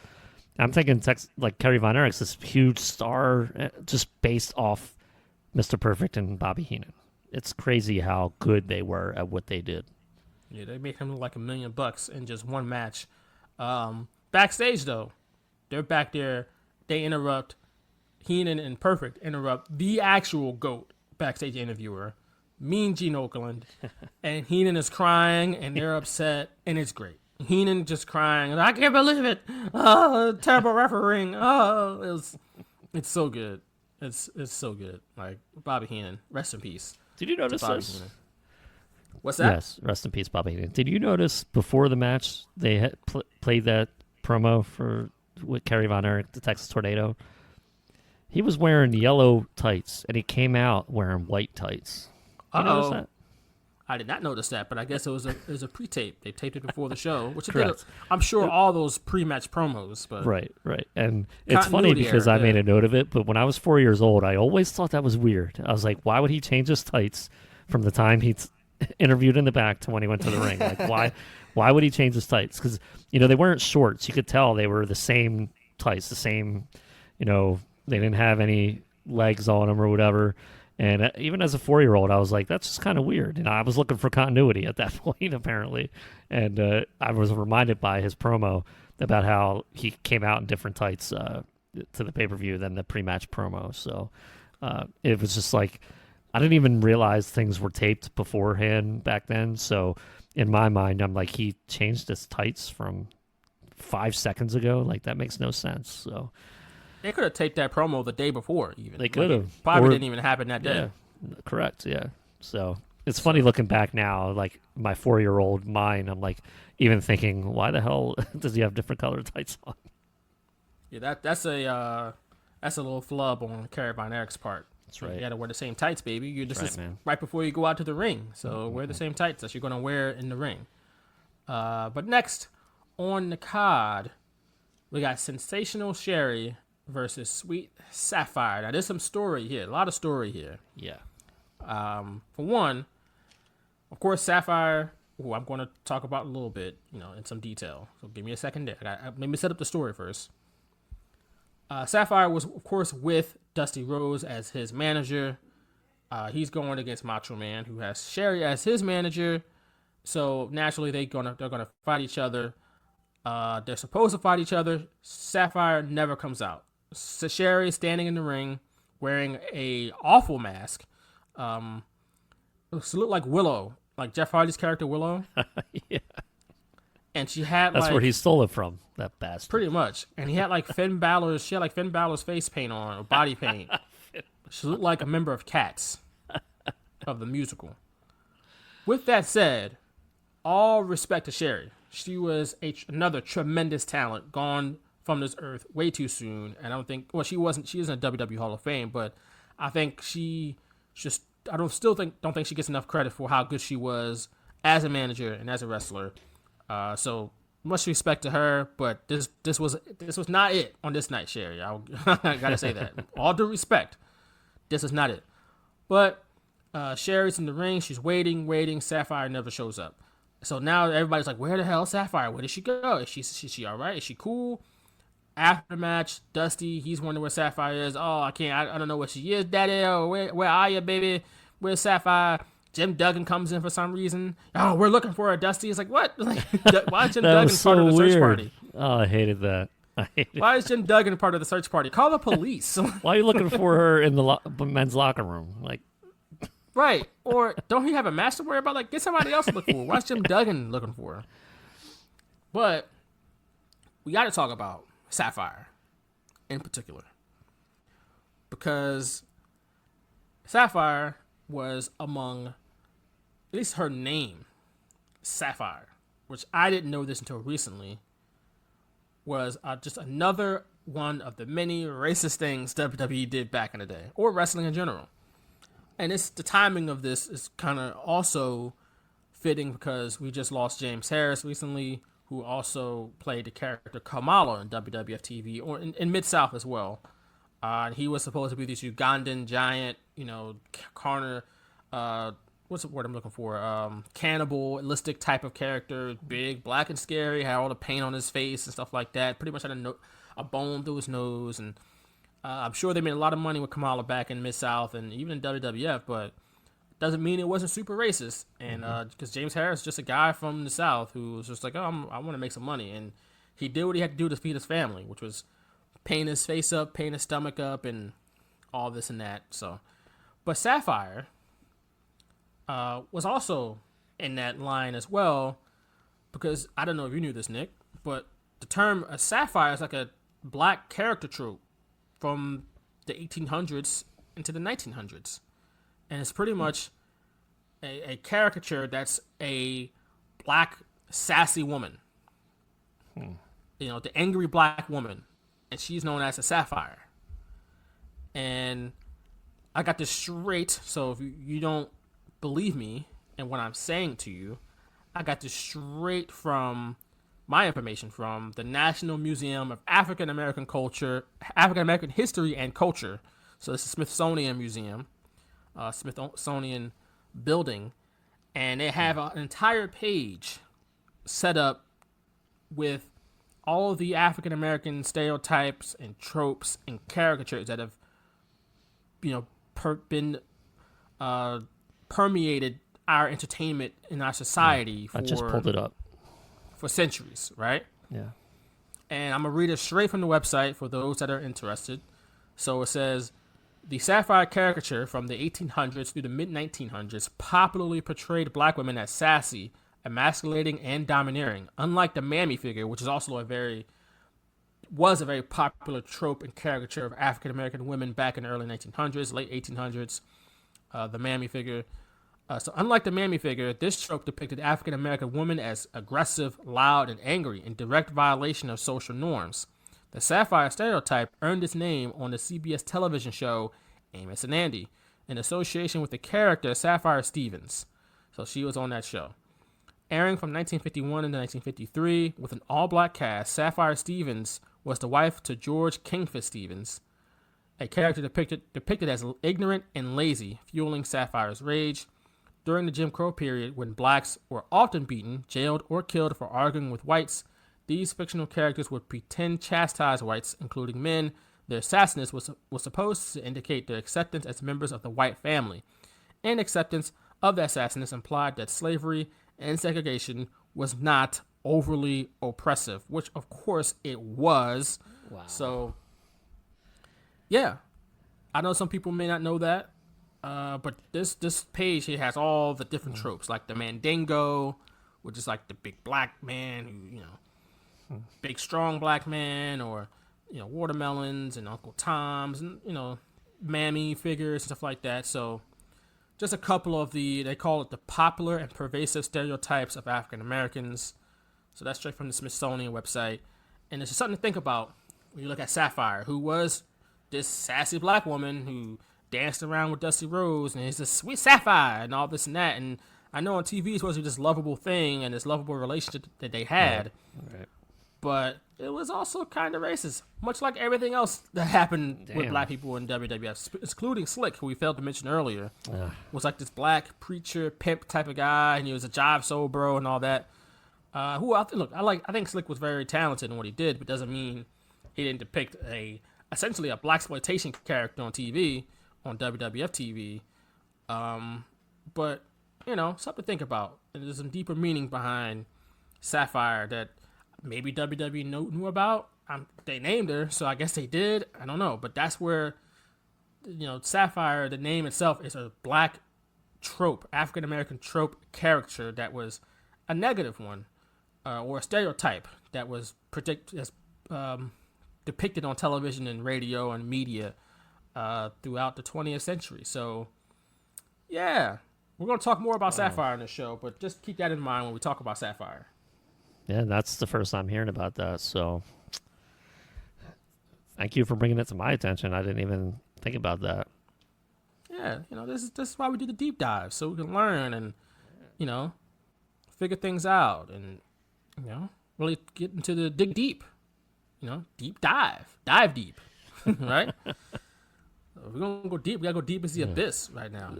I'm thinking like Kerry Von Erich's this huge star just based off Mr. Perfect and Bobby Heenan. It's crazy how good they were at what they did. Yeah, they made him look like $1 million in just one match. Backstage, though, they're back there. They interrupt. Heenan and Perfect interrupt the actual GOAT backstage interviewer, Mean Gene Okerlund. And Heenan is crying, and they're upset, and it's great. Heenan just crying. I can't believe it. Oh, terrible refereeing. Oh, it's so good. It's so good. Like, Bobby Heenan, rest in peace. Did you notice this? Heenan. What's that? Yes, rest in peace, Bobby Heenan. Did you notice before the match they had played that promo for with Kerry Von Erich, the Texas Tornado? He was wearing yellow tights, and he came out wearing white tights. You notice that? I did not notice that, but I guess it was a pre-tape. They taped it before the show, which Correct. I'm sure all those pre-match promos. But right. And it's funny because I made a note of it, but when I was 4 years old, I always thought that was weird. I was like, why would he change his tights from the time he interviewed in the back to when he went to the ring? Like, why would he change his tights? Because, they weren't shorts. You could tell they were the same tights, the same, they didn't have any legs on them or whatever. And even as a 4-year-old, I was like, that's just kind of weird. And I was looking for continuity at that point, apparently. And I was reminded by his promo about how he came out in different tights to the pay-per-view than the pre-match promo. So it was just like, I didn't even realize things were taped beforehand back then. So in my mind, I'm like, he changed his tights from 5 seconds ago. Like, that makes no sense. So they could have taped that promo the day before, even. They could have. Probably didn't even happen that day. Yeah, correct, yeah. So it's funny looking back now, like my 4-year-old mind, I'm like even thinking, why the hell does he have different colored tights on? Yeah, that's a little flub on Kerry Von Erich's part. That's right. You got to wear the same tights, baby. This is man. right before you go out to the ring. So wear the same tights that you're going to wear in the ring. But next on the card, we got Sensational Sherry versus Sweet Sapphire. Now, there's some story here. A lot of story here. Yeah. For one, of course, Sapphire, who I'm going to talk about a little bit, in some detail. So give me a second there. Let me set up the story first. Sapphire was, of course, with Dusty Rhodes as his manager. He's going against Macho Man, who has Sherry as his manager. So naturally, they're gonna fight each other. They're supposed to fight each other. Sapphire never comes out. So Sherry is standing in the ring wearing a awful mask. She looked like Willow, like Jeff Hardy's character Willow. Yeah. And she had That's where he stole it from, that bastard. Pretty much. And he had like Finn Balor's face paint on, or body paint. She looked like a member of Cats, of the musical. With that said, all respect to Sherry. She was another tremendous talent, gone from this earth way too soon. And I don't think, she isn't a WWE Hall of Fame, but I think I don't think she gets enough credit for how good she was as a manager and as a wrestler. So much respect to her, but this was not it on this night, Sherry. I gotta say that. All due respect, this is not it. But Sherry's in the ring. She's waiting. Sapphire never shows up. So now everybody's like, where the hell is Sapphire? Where did she go? Is she all right? Is she cool? After the match, Dusty, he's wondering where Sapphire is. Oh, I don't know where she is, Daddy. Oh, where are you, baby? Where's Sapphire? Jim Duggan comes in for some reason. Oh, we're looking for her, Dusty. It's like, what? Why is Jim Duggan part of the search party? Oh, I hated that. Why is Jim Duggan part of the search party? Call the police. Why are you looking for her in the men's locker room? Like, right. Or don't he have a match to worry about? Like, get somebody else to look for her. Why is Jim Duggan looking for her? But we got to talk about Sapphire in particular. Because Sapphire was among, at least her name, Sapphire, which I didn't know this until recently, was just another one of the many racist things WWE did back in the day, or wrestling in general. And the timing of this is kind of also fitting because we just lost James Harris recently, who also played the character Kamala in WWF TV, or in Mid-South as well. And he was supposed to be this Ugandan giant, carnivore, what's the word I'm looking for? Cannibalistic type of character, big, black and scary, had all the paint on his face and stuff like that. Pretty much had a bone through his nose, and I'm sure they made a lot of money with Kamala back in Mid-South and even in WWF, but doesn't mean it wasn't super racist. And because James Harris is just a guy from the South who was just like, oh, I want to make some money, and he did what he had to do to feed his family, which was paint his face up, paint his stomach up, and all this and that. So, but Sapphire was also in that line as well, because I don't know if you knew this, Nick, but the term a sapphire is like a black character trope from the 1800s into the 1900s, and it's pretty much a caricature that's a black sassy woman. You know, the angry black woman, and she's known as a Sapphire. And I got this straight, so if you don't believe me and what I'm saying to you, I got this straight from my information from the National Museum of African American History and Culture. So it's the Smithsonian Museum, Smithsonian building, and they have an entire page set up with all of the African American stereotypes and tropes and caricatures that have, been permeated our entertainment in our society. I just pulled it up. For centuries, right? Yeah. And I'm going to read it straight from the website for those that are interested. So it says, the Sapphire caricature from the 1800s through the mid-1900s popularly portrayed black women as sassy, emasculating, and domineering, unlike the mammy figure, which is also was a very popular trope and caricature of African-American women back in the early 1900s, late 1800s, the mammy figure. So unlike the mammy figure, this trope depicted African-American women as aggressive, loud, and angry in direct violation of social norms. The Sapphire stereotype earned its name on the CBS television show Amos and Andy, in association with the character Sapphire Stevens. So she was on that show. Airing from 1951 to 1953 with an all-black cast, Sapphire Stevens was the wife to George Kingfish Stevens, a character depicted as ignorant and lazy, fueling Sapphire's rage. During the Jim Crow period, when blacks were often beaten, jailed, or killed for arguing with whites, these fictional characters would pretend chastise whites, including men. Their sassiness was supposed to indicate their acceptance as members of the white family, and acceptance of that sassiness implied that slavery and segregation was not overly oppressive, which of course it was. Wow. So, yeah, I know some people may not know that. But this page here has all the different tropes, like the Mandingo, which is like the big black man who, big strong black man, or, watermelons and Uncle Toms and, mammy figures and stuff like that. So just a couple of they call it the popular and pervasive stereotypes of African Americans. So that's straight from the Smithsonian website. And it's just something to think about when you look at Sapphire, who was this sassy black woman who danced around with Dusty Rhodes, and he's a sweet Sapphire and all this and that. And I know on TV it's supposed to be this lovable thing and this lovable relationship that they had, right. But it was also kind of racist, much like everything else that happened with black people in WWF, including Slick, who we failed to mention earlier. Was like this black preacher pimp type of guy, and he was a jive soul bro and all that. I think Slick was very talented in what he did, but doesn't mean he didn't depict essentially a blaxploitation character on TV. On WWF TV, but something to think about. And there's some deeper meaning behind Sapphire that maybe WWE knew about. They named her, so I guess they did. I don't know, but that's where Sapphire, the name itself, is a black trope, African American trope character that was a negative one, or a stereotype that was depicted on television and radio and media throughout the 20th century. So, yeah, we're going to talk more about Sapphire in the show, but just keep that in mind when we talk about Sapphire. Yeah, that's the first time hearing about that, so thank you for bringing it to my attention. I didn't even think about that. Yeah, this is why we do the deep dive, so we can learn and, figure things out and, really get into the dig deep, deep dive deep, right? We're going to go deep. We got to go deep as the abyss right now.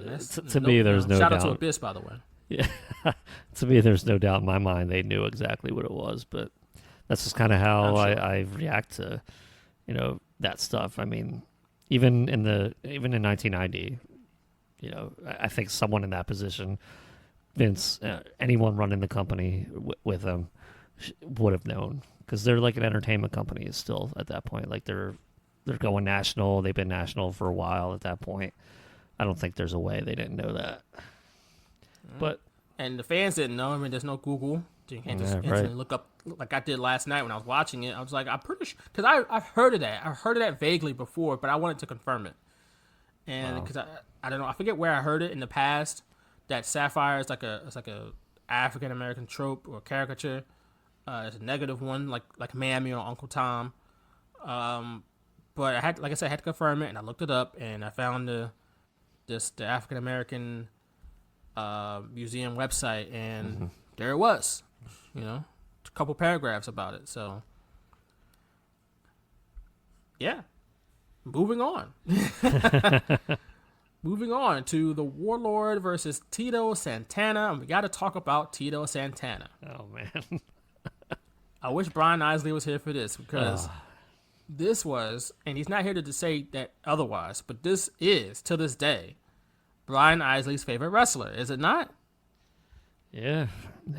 To me, there's no doubt. Shout out to Abyss, by the way. Yeah. To me, there's no doubt in my mind they knew exactly what it was, but that's just kind of how I react to, that stuff. I mean, even in 1990, I think someone in that position, Vince, anyone running the company with them would have known, because they're like an entertainment company still at that point. Like they're going national. They've been national for a while at that point. I don't think there's a way they didn't know that. But and the fans didn't know. I mean, there's no Google. You can't just instantly look up like I did last night when I was watching it. I was like, I'm pretty sure, because I've heard of that. I've heard of that vaguely before, but I wanted to confirm it. And because I don't know, I forget where I heard it in the past, that Sapphire is like a African American trope or caricature. It's a negative one, like Mammy or Uncle Tom. But I had to confirm it, and I looked it up, and I found the African American museum website, and there it was. A couple paragraphs about it. So, yeah. Moving on. Moving on to the Warlord versus Tito Santana, and we got to talk about Tito Santana. Oh man. I wish Brian Isley was here for this, because this was, and he's not here to say that otherwise, but this is, to this day, Brian Isley's favorite wrestler, is it not? Yeah.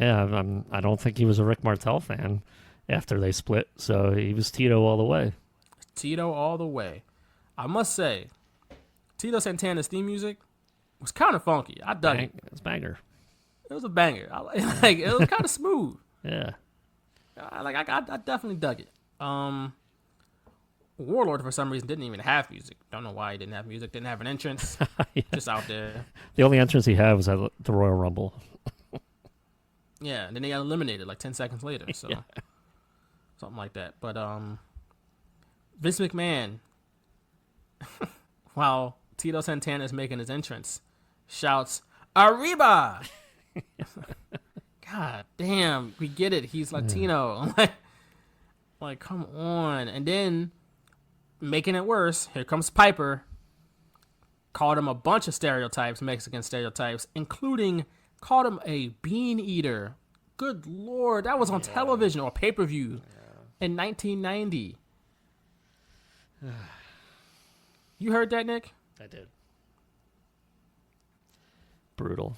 I don't think he was a Rick Martel fan after they split, so he was Tito all the way. Tito all the way. I must say, Tito Santana's theme music was kind of funky. I dug it. It was a banger. It was a banger. It was kind of smooth. Yeah. I definitely dug it. Warlord for some reason didn't even have music. Don't know why he didn't have music. Didn't have an entrance. Yeah. Just out there. The only entrance he had was at the Royal Rumble. Yeah, and then they got eliminated like 10 seconds later. So Yeah. something like that. But Vince McMahon, while Tito Santana is making his entrance, shouts, "Arriba!" God damn, we get it. He's Latino. Like, come on. And then, making it worse, here comes Piper. Called him a bunch of stereotypes, Mexican stereotypes, including called him a bean eater. Good Lord, that was on television or pay-per-view in 1990. You heard that, Nick? I did. Brutal.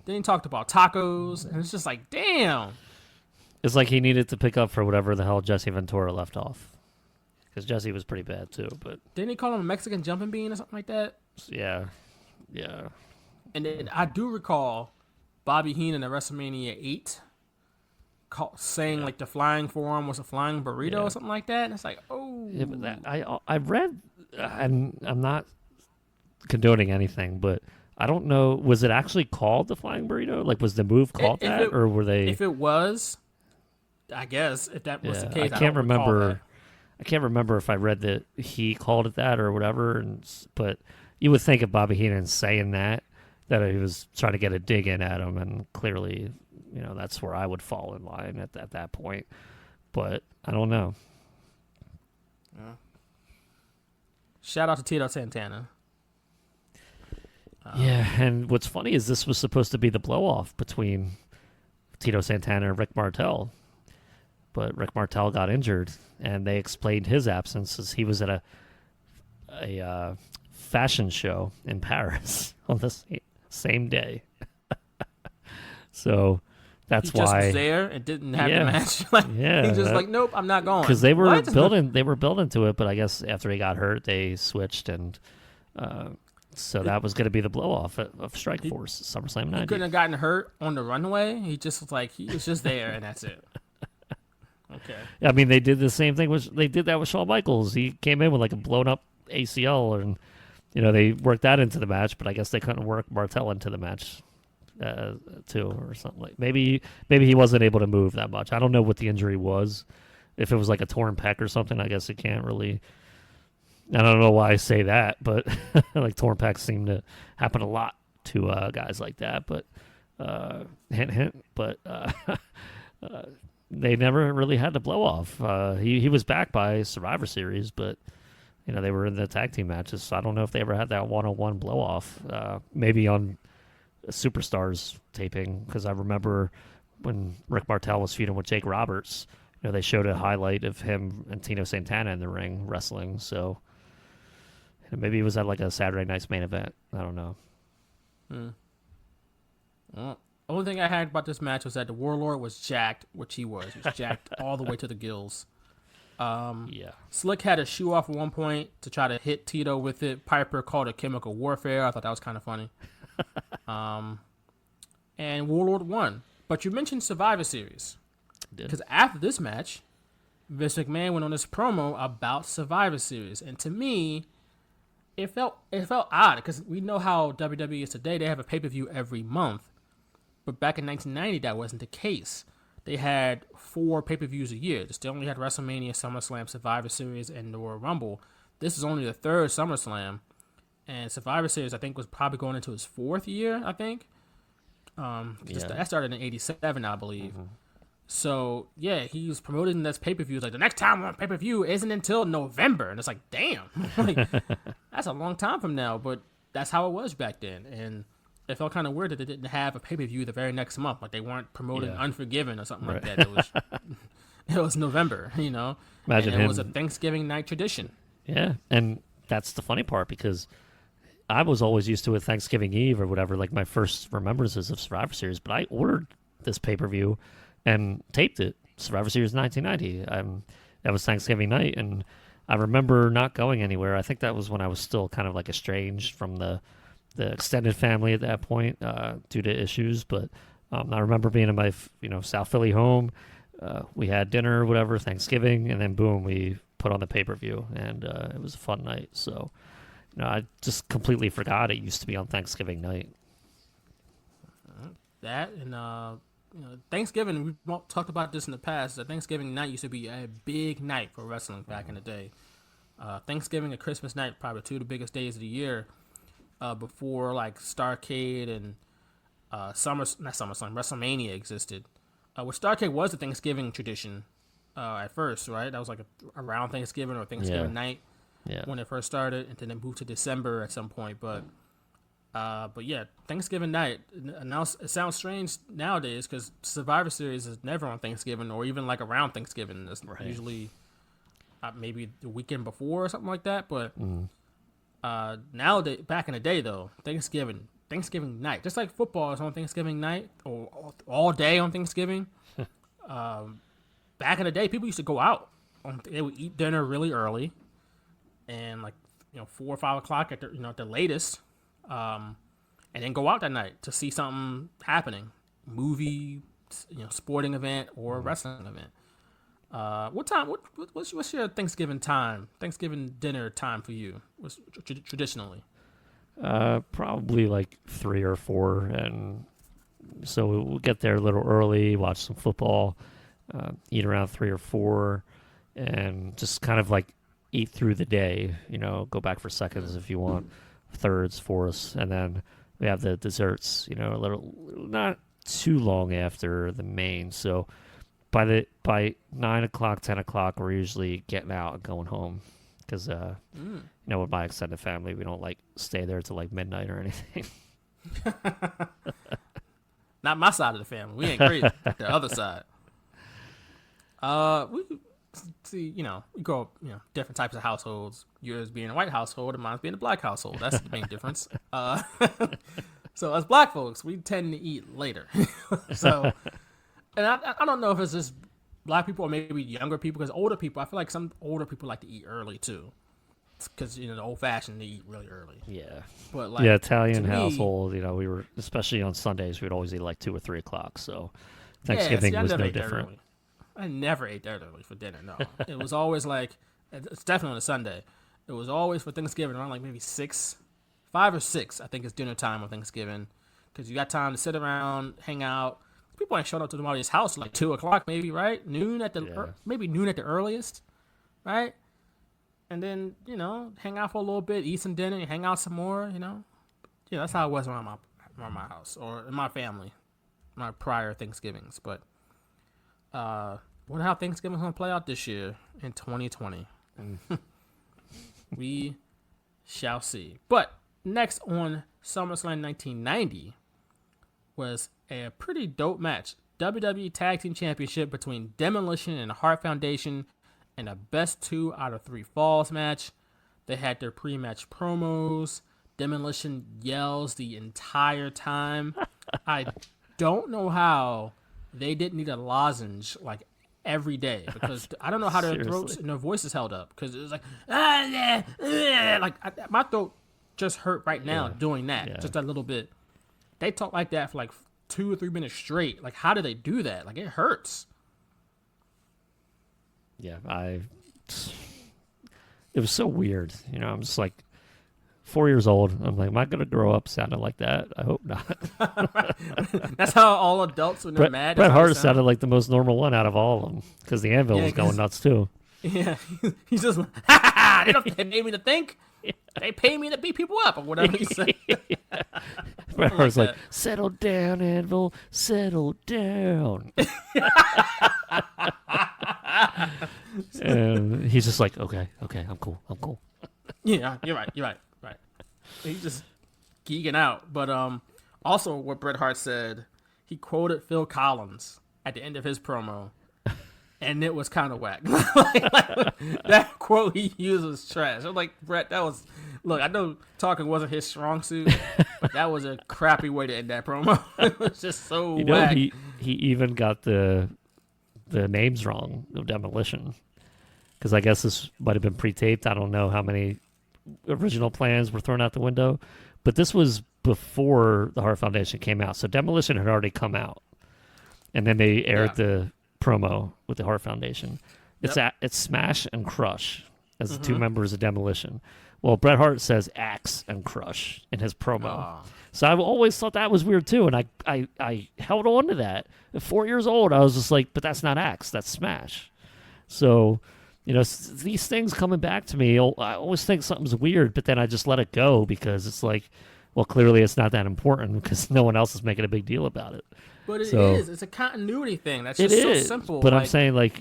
Then he talked about tacos, and it's just like, damn. It's like he needed to pick up for whatever the hell Jesse Ventura left off. Because Jesse was pretty bad too, but... Didn't he call him a Mexican jumping bean or something like that? Yeah. And then I do recall Bobby Heenan at WrestleMania 8 saying like the flying forearm was a flying burrito or something like that. And it's like, oh. Yeah, but that, I read, I'm not condoning anything, but I don't know, was it actually called the flying burrito? Like, was the move called that, or were they... If it was, I guess, if that was the case, I can't remember. I can't remember if I read that he called it that or whatever, but you would think of Bobby Heenan saying that he was trying to get a dig in at him, and clearly, that's where I would fall in line at that point. But I don't know. Shout out to Tito Santana. Yeah, and what's funny is this was supposed to be the blow-off between Tito Santana and Rick Martel. But Rick Martel got injured, and they explained his absence as he was at a fashion show in Paris on the same day. So that's why... He just was there and didn't have the match. He's just like, nope, I'm not going. Because they were building to it, but I guess after he got hurt, they switched, and... So that was going to be the blow-off of Strikeforce, SummerSlam 90. He couldn't have gotten hurt on the runway. He was just there, and that's it. Okay. I mean, they did the same thing. They did that with Shawn Michaels. He came in with like a blown-up ACL, and they worked that into the match. But I guess they couldn't work Martel into the match too, or something like. Maybe he wasn't able to move that much. I don't know what the injury was. If it was like a torn pec or something, I guess it can't really. I don't know why I say that, but like torn pecs seem to happen a lot to guys like that. But hint, hint. But they never really had the blow off. He was back by Survivor Series, but they were in the tag team matches. So I don't know if they ever had that one-on-one blow off. Maybe on Superstars taping, because I remember when Rick Martel was feuding with Jake Roberts. They showed a highlight of him and Tito Santana in the ring wrestling. So maybe it was at like a Saturday Night's Main Event. I don't know. Well, the only thing I had about this match was that the Warlord was jacked, which he was. He was jacked all the way to the gills. Slick had a shoe off at one point to try to hit Tito with it. Piper called it chemical warfare. I thought that was kind of funny. And Warlord won. But you mentioned Survivor Series. Because after this match, Vince McMahon went on this promo about Survivor Series. And to me, it felt odd because we know how WWE is today. They have a pay-per-view every month, but back in 1990 that wasn't the case. They had 4 pay-per-views a year. They only had WrestleMania, SummerSlam, Survivor Series, and the Royal Rumble. This is only the 3rd SummerSlam, and Survivor Series I think was probably going into his 4th year. I think that started in '87, I believe. Mm-hmm. So yeah, he was promoting this pay-per-view. Like the next time on pay-per-view isn't until November, and it's like, damn, like that's a long time from now. But that's how it was back then, and it felt kind of weird that they didn't have a pay-per-view the very next month. Like they weren't promoting Unforgiven or something like that. It was November, Imagine and it was a Thanksgiving night tradition. Yeah, and that's the funny part because I was always used to it Thanksgiving Eve or whatever, like my first remembrances of Survivor Series. But I ordered this pay-per-view and taped it, Survivor Series 1990. That was Thanksgiving night, and I remember not going anywhere. I think that was when I was still kind of like estranged from the extended family at that point due to issues. But I remember being in my South Philly home. We had dinner or whatever, Thanksgiving, and then boom, we put on the pay-per-view, and it was a fun night. So I just completely forgot it used to be on Thanksgiving night. That and Thanksgiving, we've talked about this in the past. Thanksgiving night used to be a big night for wrestling back in the day. Thanksgiving and Christmas night, probably 2 of the biggest days of the year. Before like Starrcade and WrestleMania existed. Which Starrcade was a Thanksgiving tradition at first, right? That was like around Thanksgiving or Thanksgiving night when it first started, and then it moved to December at some point. But yeah, Thanksgiving night. Now it sounds strange nowadays because Survivor Series is never on Thanksgiving or even like around Thanksgiving. It's usually maybe the weekend before or something like that. But nowadays, back in the day though, Thanksgiving night, just like football is on Thanksgiving night or all day on Thanksgiving. Back in the day, people used to go out. They would eat dinner really early, and 4 or 5 o'clock at the latest. And then go out that night to see something happening, movie, sporting event or wrestling event. What's your Thanksgiving time? Thanksgiving dinner time for you? What's traditionally? Probably like 3 or 4, and so we'll get there a little early, watch some football, eat around 3 or 4, and just kind of like eat through the day. Go back for seconds if you want. Thirds, fourths, and then we have the desserts, a little, not too long after the main. So by 9 o'clock, 10 o'clock, we're usually getting out and going home because, with my extended family, we don't like stay there till like midnight or anything. Not my side of the family. We ain't crazy. The other side. We see, we grow up, different types of households. Yours being a white household and mine's being a black household. That's the main difference. So as black folks, we tend to eat later. So, and I don't know if it's just black people or maybe younger people, because older people, I feel like some older people like to eat early too. Because, the old fashioned, they eat really early. Yeah. But Italian household, we were, especially on Sundays, we'd always eat like 2 or 3 o'clock. So Thanksgiving was no different. I never ate that early for dinner, no. It was always it's definitely on a Sunday. It was always for Thanksgiving around maybe 5 or 6, I think is dinner time on Thanksgiving. Because you got time to sit around, hang out. People ain't showing up to nobody's house 2 o'clock maybe, right? Maybe noon at the earliest, right? And then, hang out for a little bit, eat some dinner, hang out some more, that's how it was around my house or in my family, my prior Thanksgivings. But wonder how Thanksgiving's gonna play out this year in 2020. We shall see. But next on SummerSlam 1990 was a pretty dope match. WWE Tag Team Championship between Demolition and the Hart Foundation in a best 2 out of 3 falls match. They had their pre-match promos. Demolition yells the entire time. I don't know how they didn't need a lozenge every day, because I don't know how their throats and their voices held up, because it was my throat just hurt right now doing that, just a little bit. They talk like that for 2 or 3 minutes straight. How do they do that? It hurts. Yeah, it was so weird. I'm just 4 years old. I'm like, am I gonna grow up sounding like that? I hope not. That's how all adults when they're mad. Bret Hart sounded like the most normal one out of all of them because the Anvil was going nuts too. Yeah, he's just like, ha ha ha! They pay me to think. They pay me to beat people up or whatever he said. Bret Hart's like, settle down, Anvil, settle down. And he's just like, okay, I'm cool. Yeah, you're right. He's just geeking out. But also what Bret Hart said, he quoted Phil Collins at the end of his promo, and it was kind of whack. That quote he used was trash. I'm like, Bret, that was... Look, I know talking wasn't his strong suit, but that was a crappy way to end that promo. It was just so whack. He even got the names wrong of Demolition. Because I guess this might have been pre-taped. I don't know how many original plans were thrown out the window. But this was before the Hart Foundation came out. So Demolition had already come out. And then they aired the promo with the Hart Foundation. It's Smash and Crush as the two members of Demolition. Well, Bret Hart says Axe and Crush in his promo. Oh. So I've always thought that was weird too. And I held on to that. At 4 years old, I was just like, but that's not Axe, that's Smash. So... these things coming back to me, I always think something's weird, but then I just let it go because it's like, well, clearly it's not that important because no one else is making a big deal about it. But it is. It's a continuity thing. That's just so simple. But I'm saying, like,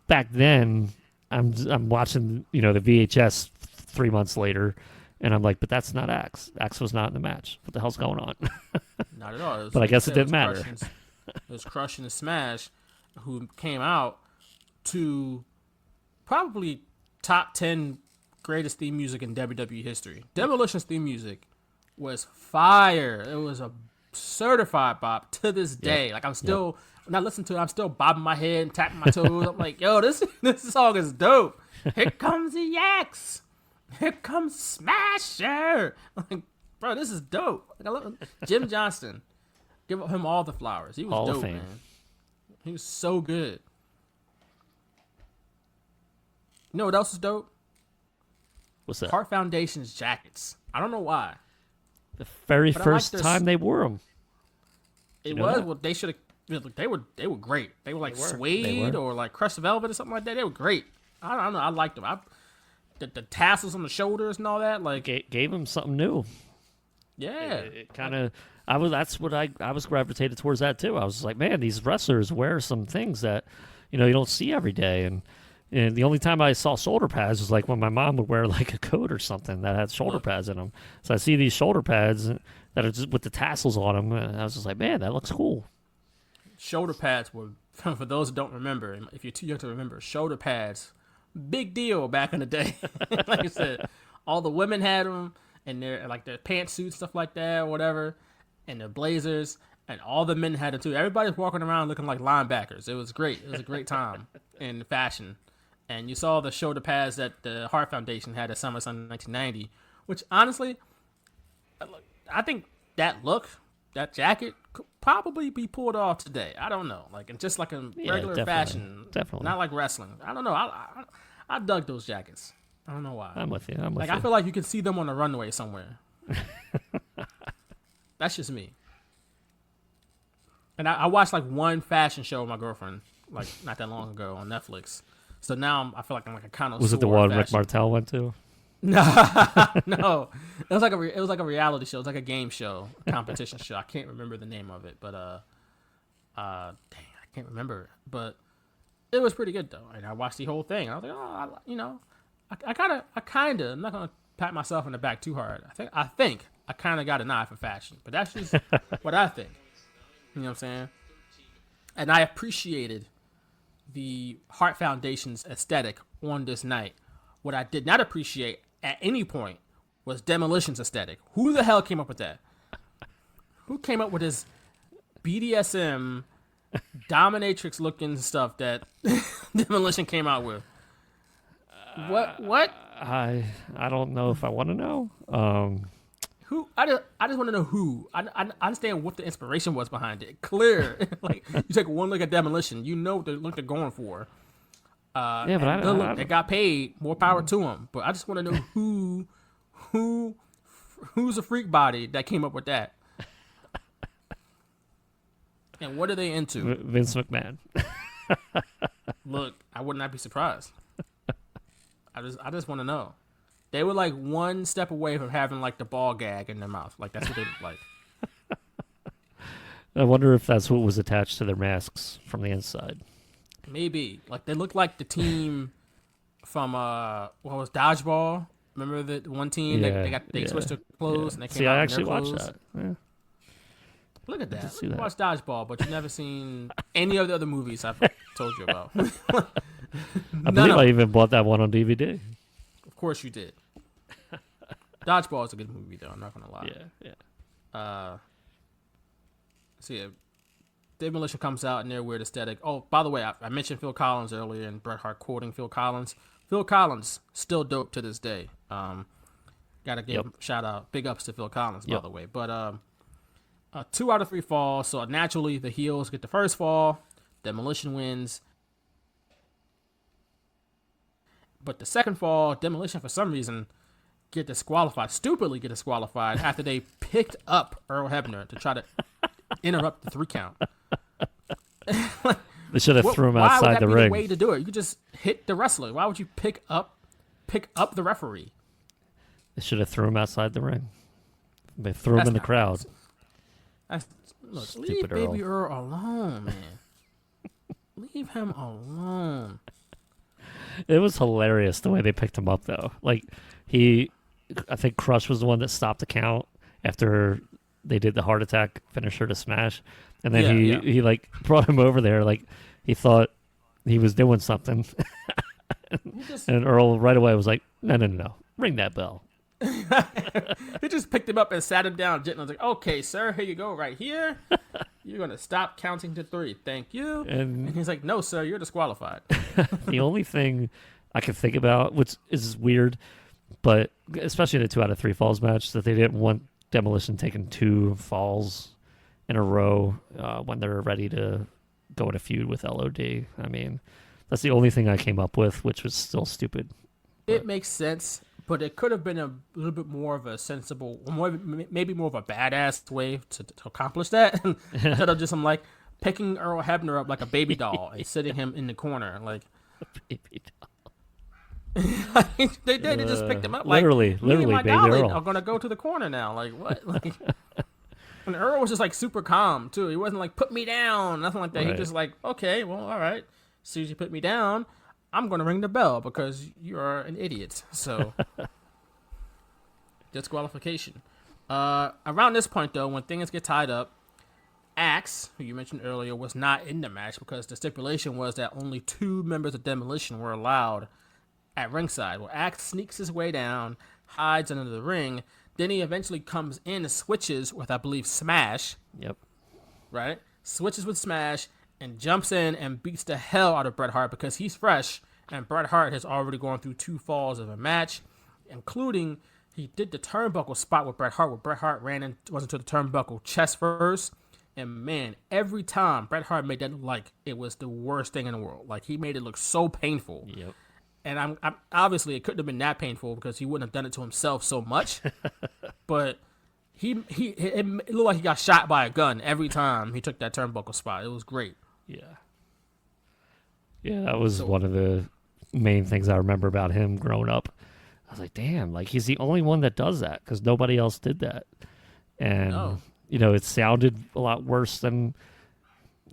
back then, I'm watching, the VHS 3 months later, and I'm like, but that's not Axe. Axe was not in the match. What the hell's going on? Not at all. But I guess it didn't matter. It was Crush and Smash who came out to... probably top 10 greatest theme music in WWE history. Demolition's theme music was fire. It was a certified bop to this day. Like, I'm still, when I listen to it, I'm still bobbing my head and tapping my toes. I'm like, yo, this song is dope. Here comes the Axe. Here comes Smasher. Like, bro, this is dope. Like, I love Jim Johnston. Give him all the flowers. He was Hall dope, of Fame. man. He was so good. You know what else is dope? What's that? Hart Foundation's jackets. I don't know why. The very first time they wore them. It was. Well, they should have. They were great. They were like suede or like crushed velvet or something like that. They were great. I don't know. I liked them. The tassels on the shoulders and all that. Like, gave them something new. Yeah. It kind of. That's what I was gravitated towards that too. I was like, man, these wrestlers wear some things that, you don't see every day. And the only time I saw shoulder pads was like when my mom would wear like a coat or something that had shoulder pads in them. So I see these shoulder pads that are just with the tassels on them, and I was just like, man, that looks cool. Shoulder pads were, for those who don't remember, if you're too young to remember, shoulder pads, big deal back in the day. Like I said, all the women had them, and their pantsuits, stuff like that, or whatever, and their blazers, and all the men had them too. Everybody's walking around looking like linebackers. It was great. It was a great time in fashion. And you saw the shoulder pads that the Hart Foundation had at SummerSlam 1990, which honestly, I think that jacket could probably be pulled off today. I don't know, like in just like a regular fashion, not like wrestling. I don't know. I dug those jackets. I don't know why. I'm with you. I feel like you can see them on the runway somewhere. That's just me. And I watched like one fashion show with my girlfriend, like not that long ago on Netflix. So now I feel like I'm like a connoisseur. Was it the one Rick Martel went to? No. It was like a reality show. It was like a game show, a competition show. I can't remember the name of it, but dang, I can't remember. But it was pretty good though, and I watched the whole thing. I was like, I kind of. I'm not gonna pat myself in the back too hard. I think I kind of got an eye for fashion, but that's just what I think. You know what I'm saying? And I appreciated the Hart Foundation's aesthetic on this night. What I did not appreciate at any point was Demolition's aesthetic. Who the hell came up with that? Who came up with this BDSM dominatrix looking stuff that Demolition came out with? What? I don't know if I want to know. Who? I just want to know who. I understand what the inspiration was behind it. Clear. Like, you take one look at Demolition, you know what the look they're going for. But they got paid. More power to them. But I just want to know who's a freak body that came up with that? And what are they into? Vince McMahon. Look, I would not be surprised. I just want to know. They were like one step away from having like the ball gag in their mouth. Like that's what they look like. I wonder if that's what was attached to their masks from the inside. Maybe. Like they look like the team from what was Dodgeball? Remember the one team they switched their clothes and they came out I in actually their watched clothes? that. Yeah. Look at that. See You that. watched Dodgeball, but you've never seen any of the other movies I've told you about. I believe I even bought that one on DVD. Of course you did. Dodgeball is a good movie, though. I'm not gonna lie. Yeah. So yeah, Demolition comes out in their weird aesthetic. Oh, by the way, I mentioned Phil Collins earlier, and Bret Hart quoting Phil Collins. Phil Collins still dope to this day. Gotta give shout out, big ups to Phil Collins, by the way. But 2 out of 3 falls, so naturally the heels get the first fall. Demolition wins. But the second fall, Demolition for some reason stupidly get disqualified after they picked up Earl Hebner to try to interrupt the 3 count. They should have threw him outside the ring. Why would that be ring. the way to do it? You could just hit the wrestler. Why would you pick up the referee? They should have threw him outside the ring. They threw him in the crowd. Leave Baby Earl alone, man. Leave him alone. It was hilarious the way they picked him up, though. Like, I think Crush was the one that stopped the count after they did the heart attack finisher to smash. And then he like brought him over there. Like, he thought he was doing something. And Earl right away was like, no. Ring that bell. He just picked him up and sat him down. Gently was like, okay, sir, here you go right here. You're going to stop counting to 3. Thank you. And he's like, no, sir, you're disqualified. The only thing I could think about, which is weird, but especially in a 2 out of 3 falls match, that they didn't want Demolition taking 2 falls in a row when they're ready to go in a feud with LOD. I mean, that's the only thing I came up with, which was still stupid. It makes sense. But it could have been a little bit more of a sensible, maybe more of a badass way to accomplish that. Instead of just like picking Earl Hebner up like a baby doll and sitting him in the corner. Like, baby doll. They did. They just picked him up. Literally, me and my baby dolly Earl are going to go to the corner now. Like, what? Like, and Earl was just like super calm, too. He wasn't like, put me down, nothing like that. Right. He just like, okay, well, all right. As soon as you put me down, I'm going to ring the bell because you're an idiot. So, disqualification. Around this point, though, when things get tied up, Axe, who you mentioned earlier, was not in the match because the stipulation was that only 2 members of Demolition were allowed at ringside. Well, Axe sneaks his way down, hides under the ring. Then he eventually comes in and switches with, I believe, Smash. Yep. Right? Switches with Smash and jumps in and beats the hell out of Bret Hart because he's fresh, and Bret Hart has already gone through 2 falls of a match, including he did the turnbuckle spot with Bret Hart, where Bret Hart was into the turnbuckle chest first, and man, every time Bret Hart made that look like it was the worst thing in the world. Like, he made it look so painful. Yep. And I'm obviously it couldn't have been that painful because he wouldn't have done it to himself so much, but it looked like he got shot by a gun every time he took that turnbuckle spot. It was great. Yeah. Yeah, that was one of the main things I remember about him growing up. I was like, damn, like he's the only one that does that because nobody else did that. And, it sounded a lot worse than,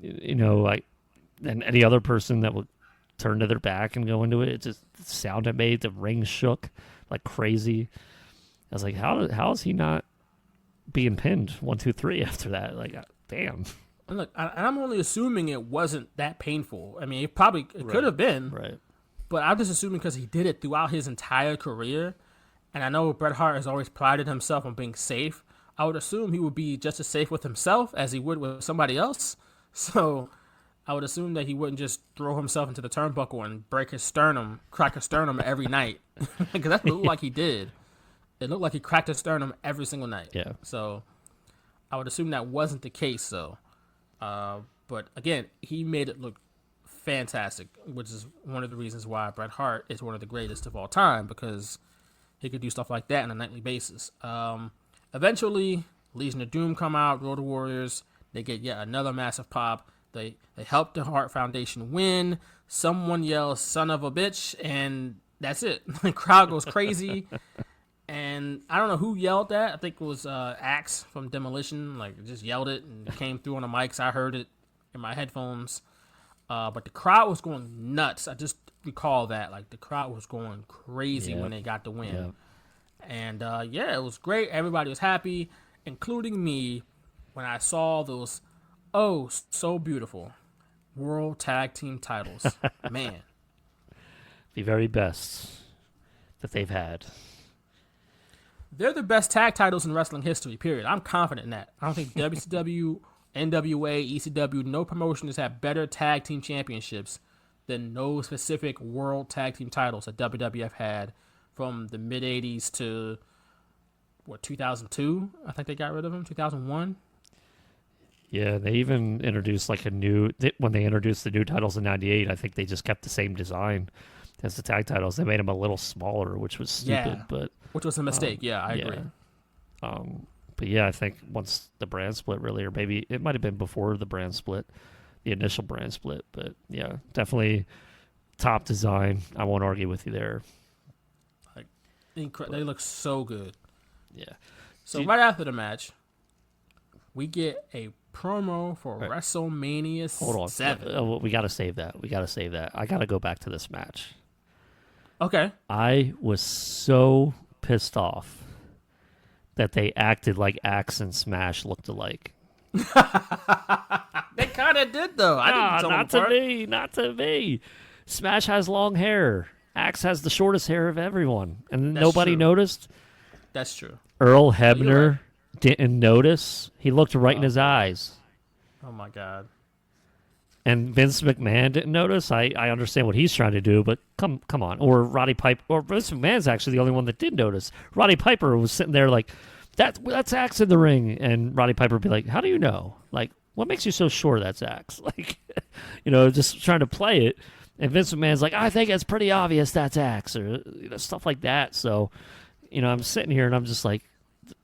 than any other person that would turn to their back and go into it. It just sounded made the ring shook like crazy. I was like, how is he not being pinned 1, 2, 3 after that? Like, damn. And look, I'm only assuming it wasn't that painful. I mean, it could have been. Right. But I'm just assuming because he did it throughout his entire career. And I know Bret Hart has always prided himself on being safe. I would assume he would be just as safe with himself as he would with somebody else. So I would assume that he wouldn't just throw himself into the turnbuckle and crack his sternum every night. Because that's what it looked like he did. It looked like he cracked his sternum every single night. Yeah. So I would assume that wasn't the case, though. But again, he made it look fantastic, which is one of the reasons why Bret Hart is one of the greatest of all time, because he could do stuff like that on a nightly basis. Eventually, Legion of Doom come out, Road Warriors. They get yet another massive pop. They help the Hart Foundation win. Someone yells "son of a bitch," and that's it. The crowd goes crazy. And I don't know who yelled that. I think it was Axe from Demolition. Like, just yelled it and it came through on the mics. I heard it in my headphones. But the crowd was going nuts. I just recall that. Like, the crowd was going crazy when they got the win. Yep. And, it was great. Everybody was happy, including me, when I saw those, so beautiful World Tag Team titles. Man. The very best that they've had. They're the best tag titles in wrestling history, period. I'm confident in that. I don't think WCW, NWA, ECW, no promotion has had better tag team championships than no specific world tag team titles that WWF had from the mid-'80s to, 2002? I think they got rid of them, 2001? Yeah, they even introduced when they introduced the new titles in 98, I think they just kept the same design as the tag titles. They made them a little smaller, which was stupid, which was a mistake. I agree. But yeah, I think once the brand split really, or maybe it might have been before the brand split, the initial brand split, but yeah, definitely top design. I won't argue with you there. They look so good. Yeah. So right after the match, we get a promo for WrestleMania 7. We got to save that. I got to go back to this match. Okay. I was so pissed off that they acted like Axe and Smash looked alike. They kind of did, though. Not to me. Smash has long hair. Axe has the shortest hair of everyone. And nobody noticed. That's true. Earl Hebner didn't notice. He looked right in his eyes. Oh, my God. And Vince McMahon didn't notice. I understand what he's trying to do, but come on. Or Roddy Piper. Or Vince McMahon's actually the only one that did notice. Roddy Piper was sitting there like, that's Axe in the ring. And Roddy Piper would be like, how do you know? Like, what makes you so sure that's Axe? Like, just trying to play it. And Vince McMahon's like, I think it's pretty obvious that's Axe. Or stuff like that. So, I'm sitting here and I'm just like,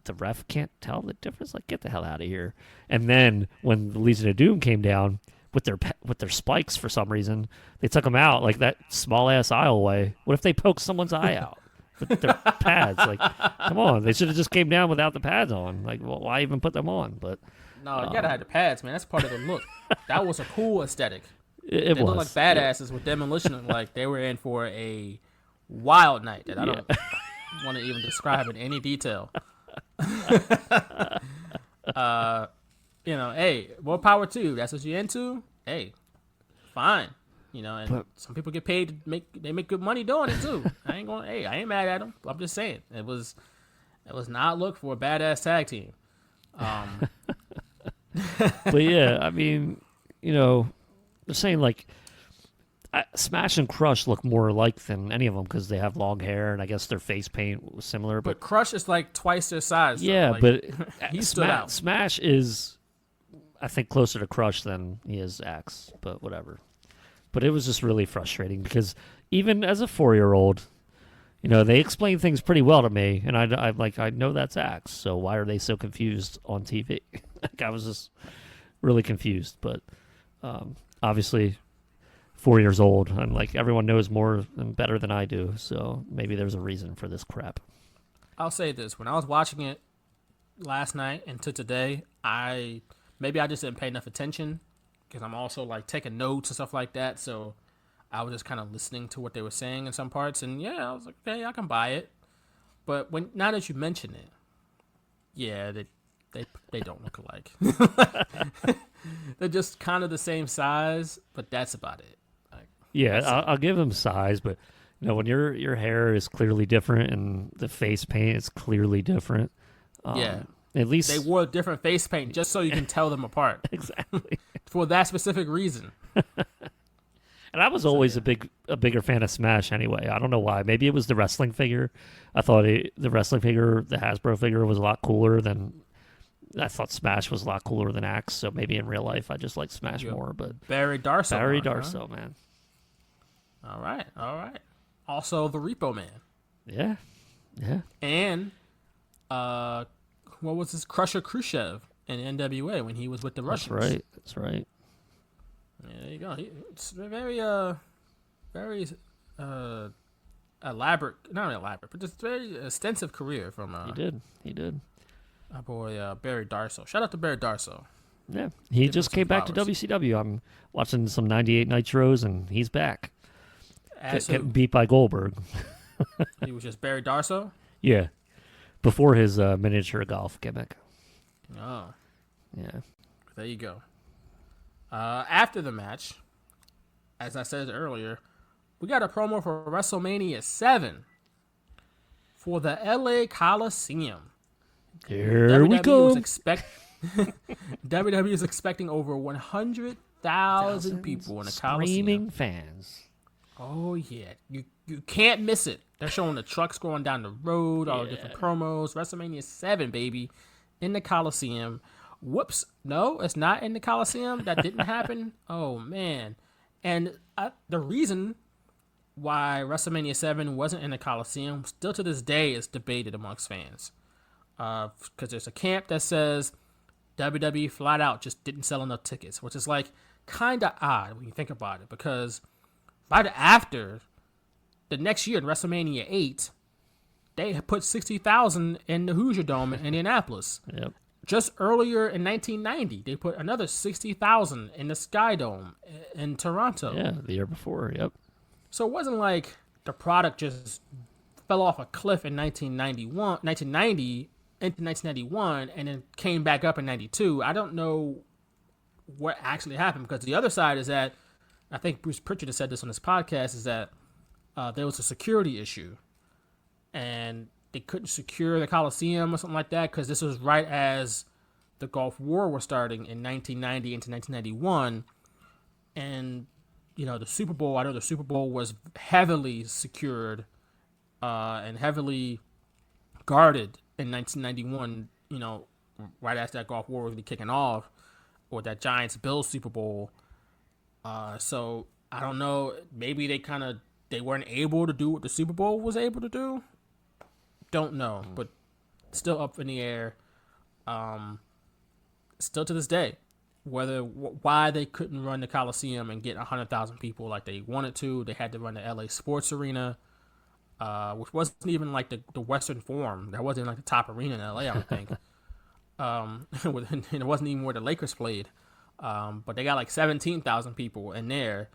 the ref can't tell the difference? Like, get the hell out of here. And then when the Legion of Doom came down with their spikes for some reason, they took them out like that small ass aisleway. What if they poked someone's eye out with their pads? Like, come on, they should have just came down without the pads on. Like, well, why even put them on? But no, you gotta have the pads, man. That's part of the look. That was a cool aesthetic. They looked like badasses with Demolition. Like they were in for a wild night that I don't want to even describe in any detail. Hey, more power to you. That's what you're into. Hey, fine. And some people get paid to make good money doing it too. I ain't mad at them. I'm just saying it was not look for a badass tag team. But yeah, I mean, they're saying like Smash and Crush look more alike than any of them because they have long hair and I guess their face paint was similar. But Crush is like twice their size. Yeah, like, but he stood out. Smash is, I think, closer to Crush than he is Axe, but whatever. But it was just really frustrating because even as a 4-year-old, they explain things pretty well to me, and I'm like, I know that's Axe, so why are they so confused on TV? Like, I was just really confused, but obviously 4 years old, I'm like, everyone knows more and better than I do, so maybe there's a reason for this crap. I'll say this. When I was watching it last night and to today, I just didn't pay enough attention because I'm also like taking notes and stuff like that, so I was just kind of listening to what they were saying in some parts, and I was like, okay, I can buy it. But now that you mention it, yeah, they don't look alike. They're just kind of the same size, but that's about it. I'll give them size, but when your hair is clearly different and the face paint is clearly different. At least they wore different face paint just so you can tell them apart. Exactly. For that specific reason. And I was always a bigger fan of Smash anyway. I don't know why. Maybe it was the wrestling figure. I thought the wrestling figure, the Hasbro figure, was a lot cooler than. I thought Smash was a lot cooler than Axe. So maybe in real life I just like Smash more. But Barry Darsow, man. All right. Also the Repo Man. Yeah. Yeah. And what was this? Crusher Khrushchev in NWA when he was with the Russians. That's right. Yeah, there you go. It's very elaborate, not elaborate, but just very extensive career from He did. Our boy Barry Darsow. Shout out to Barry Darsow. Yeah, he just came back to WCW. I'm watching some 98 Nitros, and he's back. Getting beat by Goldberg. He was just Barry Darsow? Yeah, before his miniature golf gimmick. Oh. Yeah. There you go. After the match, as I said earlier, we got a promo for WrestleMania 7 for the LA Coliseum. Here we go. WWE is expecting over 100,000 people in the Coliseum. Screaming fans. Oh, yeah. You can't miss it. They're showing the trucks going down the road, all the different promos. WrestleMania 7, baby, in the Coliseum. Whoops. No, it's not in the Coliseum. That didn't happen. Oh, man. And the reason why WrestleMania 7 wasn't in the Coliseum still to this day is debated amongst fans. Because there's a camp that says WWE flat out just didn't sell enough tickets, which is like kind of odd when you think about it, because right after the next year in WrestleMania 8, they put 60,000 in the Hoosier Dome in Indianapolis. Yep. Just earlier in 1990, they put another 60,000 in the Sky Dome in Toronto. Yeah, the year before, yep. So it wasn't like the product just fell off a cliff in 1990 into 1991 and then came back up in 92. I don't know what actually happened, because the other side is that, I think Bruce Pritchard has said this on his podcast, is that there was a security issue and they couldn't secure the Coliseum or something like that, because this was right as the Gulf War was starting in 1990 into 1991. And, the Super Bowl, I know the Super Bowl was heavily secured and heavily guarded in 1991, right as that Gulf War was really kicking off, or that Giants-Bills Super Bowl. So I don't know, maybe they weren't able to do what the Super Bowl was able to do. Don't know, but still up in the air. Still to this day, why they couldn't run the Coliseum and get 100,000 people like they wanted to. They had to run the LA Sports Arena, which wasn't even like the Western Forum. That wasn't like the top arena in LA, I don't think. And it wasn't even where the Lakers played. But they got like 17,000 people in there,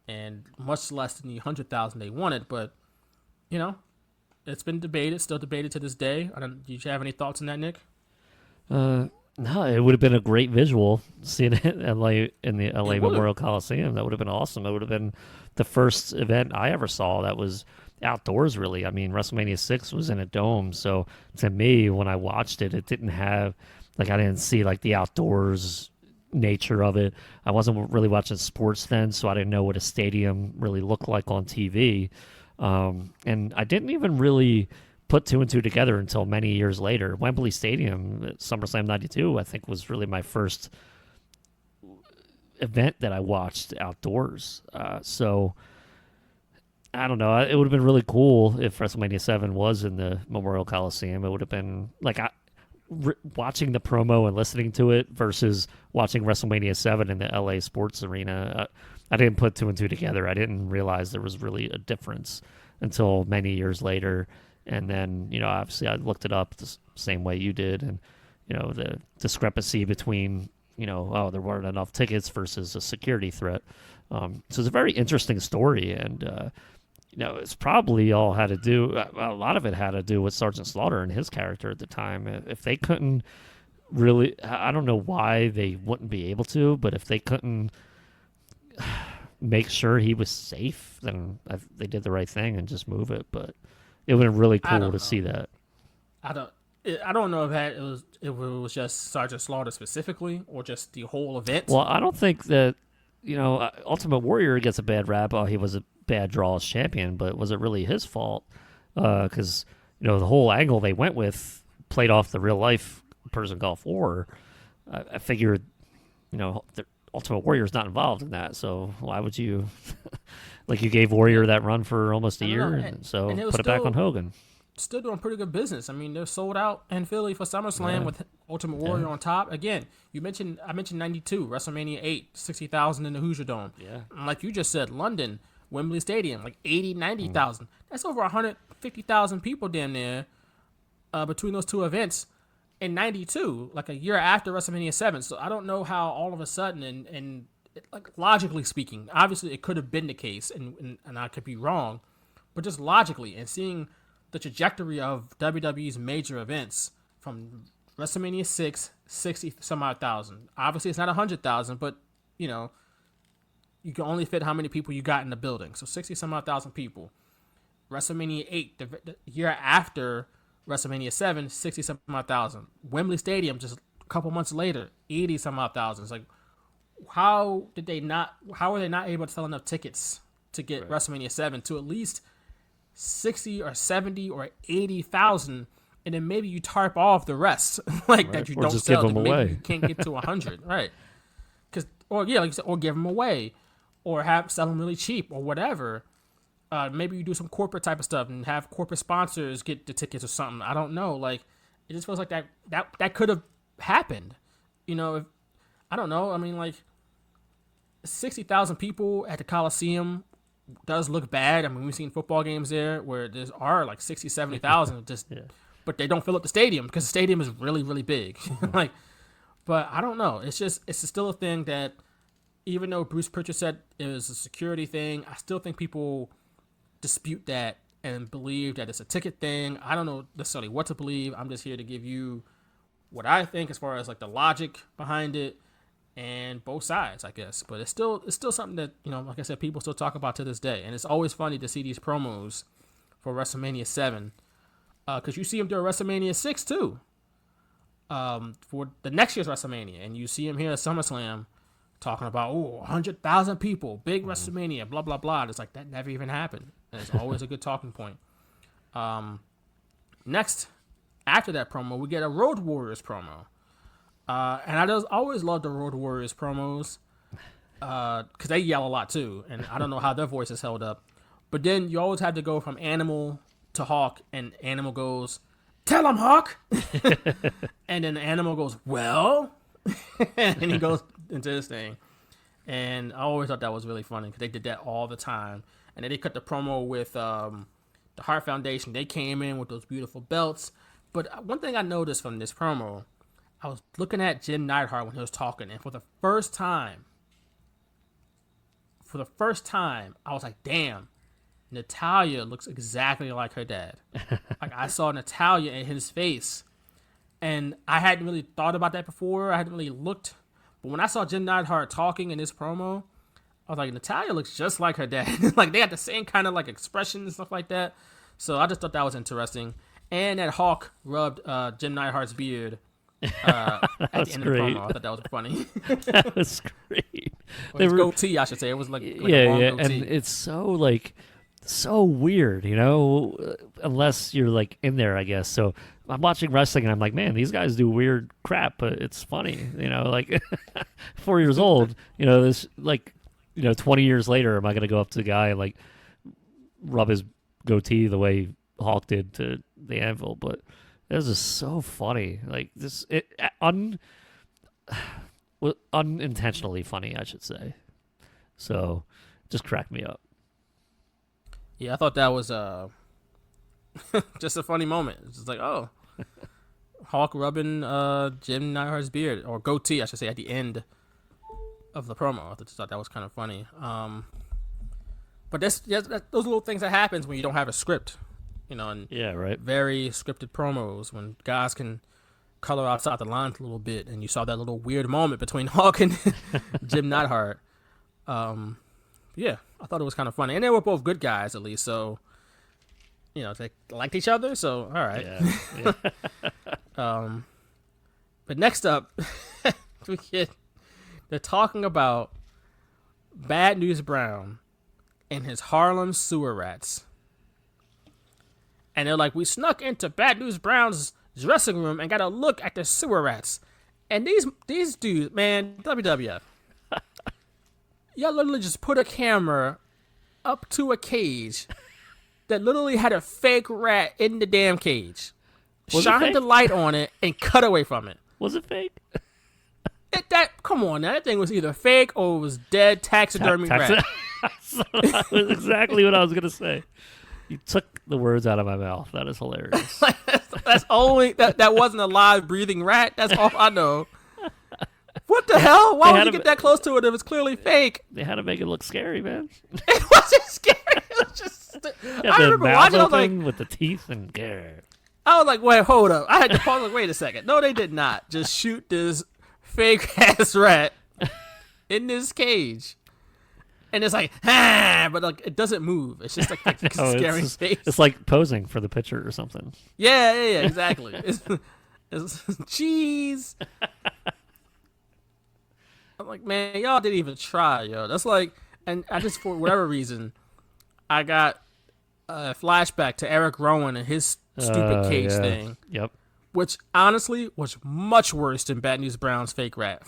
and much less than the 100,000 they wanted. But, it's been debated, still debated to this day. Do you have any thoughts on that, Nick? No, it would have been a great visual seeing it in the LA Memorial Coliseum. That would have been awesome. It would have been the first event I ever saw that was outdoors, really. I mean, WrestleMania 6 was in a dome, so to me, when I watched it, it didn't have, I didn't see the outdoors nature of it. I wasn't really watching sports then, so I didn't know what a stadium really looked like on TV. And I didn't even really put two and two together until many years later. Wembley Stadium, SummerSlam 92, I think was really my first event that I watched outdoors. So I don't know. It would have been really cool if WrestleMania 7 was in the Memorial Coliseum. It would have been watching the promo and listening to it versus watching WrestleMania 7 in the LA Sports Arena. I didn't put two and two together. I didn't realize there was really a difference until many years later. And then, obviously I looked it up the same way you did. And, the discrepancy between, there weren't enough tickets versus a security threat. So it's a very interesting story. And, it's probably all had to do, a lot of it had to do with Sergeant Slaughter and his character at the time. If they couldn't really, I don't know why they wouldn't be able to, but if they couldn't make sure he was safe, then they did the right thing and just move it. But it would have been really cool to see that. I don't know if it was just Sergeant Slaughter specifically or just the whole event. Well, I don't think that, Ultimate Warrior gets a bad rap. Oh, he was a bad draw as champion, but was it really his fault? Because, the whole angle they went with played off the real life Persian Gulf War. I figured, the Ultimate Warrior's not involved in that, so why would you... you gave Warrior that run for almost a year, and put it back on Hogan. still doing pretty good business. I mean, they're sold out in Philly for SummerSlam with Ultimate Warrior on top. Again, I mentioned 92, WrestleMania 8, 60,000 in the Hoosier Dome. Yeah. And like you just said, London, Wembley Stadium, like 80, 90,000. That's over 150,000 people damn near between those two events in 92, like a year after WrestleMania 7. So I don't know how all of a sudden, and like logically speaking, obviously it could have been the case, and I could be wrong, but just logically and seeing the trajectory of WWE's major events from WrestleMania 6, 60 some odd thousand. Obviously it's not 100,000, but you know, you can only fit how many people you got in the building. So 60 some odd thousand people. WrestleMania 8, the year after WrestleMania 7, 60 some odd thousand. Wembley Stadium just a couple months later, 80 some odd thousand. It's like, how were they not able to sell enough tickets to get WrestleMania 7 to at least 60 or 70 or 80,000, and then maybe you tarp off the rest, like that you or don't just sell. give them Maybe away. you can't get to 100, right? Or like you said, or give them away, or sell them really cheap, or whatever. Maybe you do some corporate type of stuff and have corporate sponsors get the tickets or something. I don't know. Like, it just feels like that could have happened. You know, I don't know. I mean, like 60,000 people at the Coliseum does look bad. I mean, we've seen football games there where there are like 60, 70,000 just, but they don't fill up the stadium because the stadium is really, really big. Like, but I don't know. It's still a thing that, even though Bruce Pritchard said it was a security thing, I still think people dispute that and believe that it's a ticket thing. I don't know necessarily what to believe. I'm just here to give you what I think as far as like the logic behind it and both sides, I guess. But it's still something that, you know, like I said, people still talk about to this day. And it's always funny to see these promos for WrestleMania 7 because you see them during WrestleMania 6 too, for the next year's WrestleMania. And you see them here at SummerSlam talking about, 100,000 people, big WrestleMania, blah, blah, blah. It's like, that never even happened. And it's always a good talking point. Next, after that promo, we get a Road Warriors promo. And I just always love the Road Warriors promos because they yell a lot too. And I don't know how their voices held up. But then you always have to go from Animal to Hawk, and Animal goes, "Tell him, Hawk!" And then Animal goes, "Well?" And he goes into this thing. And I always thought that was really funny because they did that all the time. And then they cut the promo with the Hart Foundation. They came in with those beautiful belts. But one thing I noticed from this promo, I was looking at Jim Neidhart when he was talking, and for the first time, I was like, damn, Natalya looks exactly like her dad. Like, I saw Natalya in his face, and I hadn't really thought about that before. I hadn't really looked. But when I saw Jim Neidhart talking in this promo, I was like, Natalya looks just like her dad. Like, they had the same kind of, like, expression and stuff like that. So I just thought that was interesting. And that Hawk rubbed Jim Neidhart's beard at the end of the promo. I thought that was funny. That was great. Well, goatee, I should say. It was like a long goatee. And it's so weird, you know, unless you're like in there, I guess. So I'm watching wrestling and I'm like, man, these guys do weird crap, but it's funny, you know, like 4 years old, you know, this, like, you know, 20 years later, am I going to go up to the guy and like rub his goatee the way Hawk did to the Anvil? But it was just so funny. Like, this, unintentionally funny, I should say. So just cracked me up. Yeah, I thought that was just a funny moment. It's just like, oh, Hawk rubbing Jim Neidhart's beard, or goatee, I should say, at the end of the promo. I just thought that was kind of funny. But those little things that happens when you don't have a script, you know, and very scripted promos when guys can color outside the lines a little bit, and you saw that little weird moment between Hawk and Jim Neidhart. Yeah, I thought it was kind of funny, and they were both good guys at least, so you know, they liked each other. So all right. Yeah. But next up, they're talking about Bad News Brown and his Harlem sewer rats. And they're like, we snuck into Bad News Brown's dressing room and got a look at the sewer rats. And these dudes, man, WWF, y'all literally just put a camera up to a cage that literally had a fake rat in the damn cage. Was it Shined fake? the light on it and cut away from it. Was it fake? Come on, now, that thing was either fake or it was dead taxidermy rat. That was exactly what I was gonna say. You took the words out of my mouth. That is hilarious. That's only that wasn't a live breathing rat. That's all I know. What the hell? Why would you get that close to it if it's clearly fake? They had to make it look scary, man. It wasn't scary. It was just. I remember watching. I was like, with the teeth and grr. I was like, wait, hold up. I had to pause. Like, wait a second. No, they did not. Just shoot this fake ass rat in this cage. And it's like, but like it doesn't move. It's just like a scary face. It's like posing for the picture or something. Yeah, exactly. It's cheese. I'm like, man, y'all didn't even try, yo. That's like, and I just, for whatever reason, I got a flashback to Eric Rowan and his stupid cage thing. Yep. Which honestly was much worse than Bad News Brown's fake rat.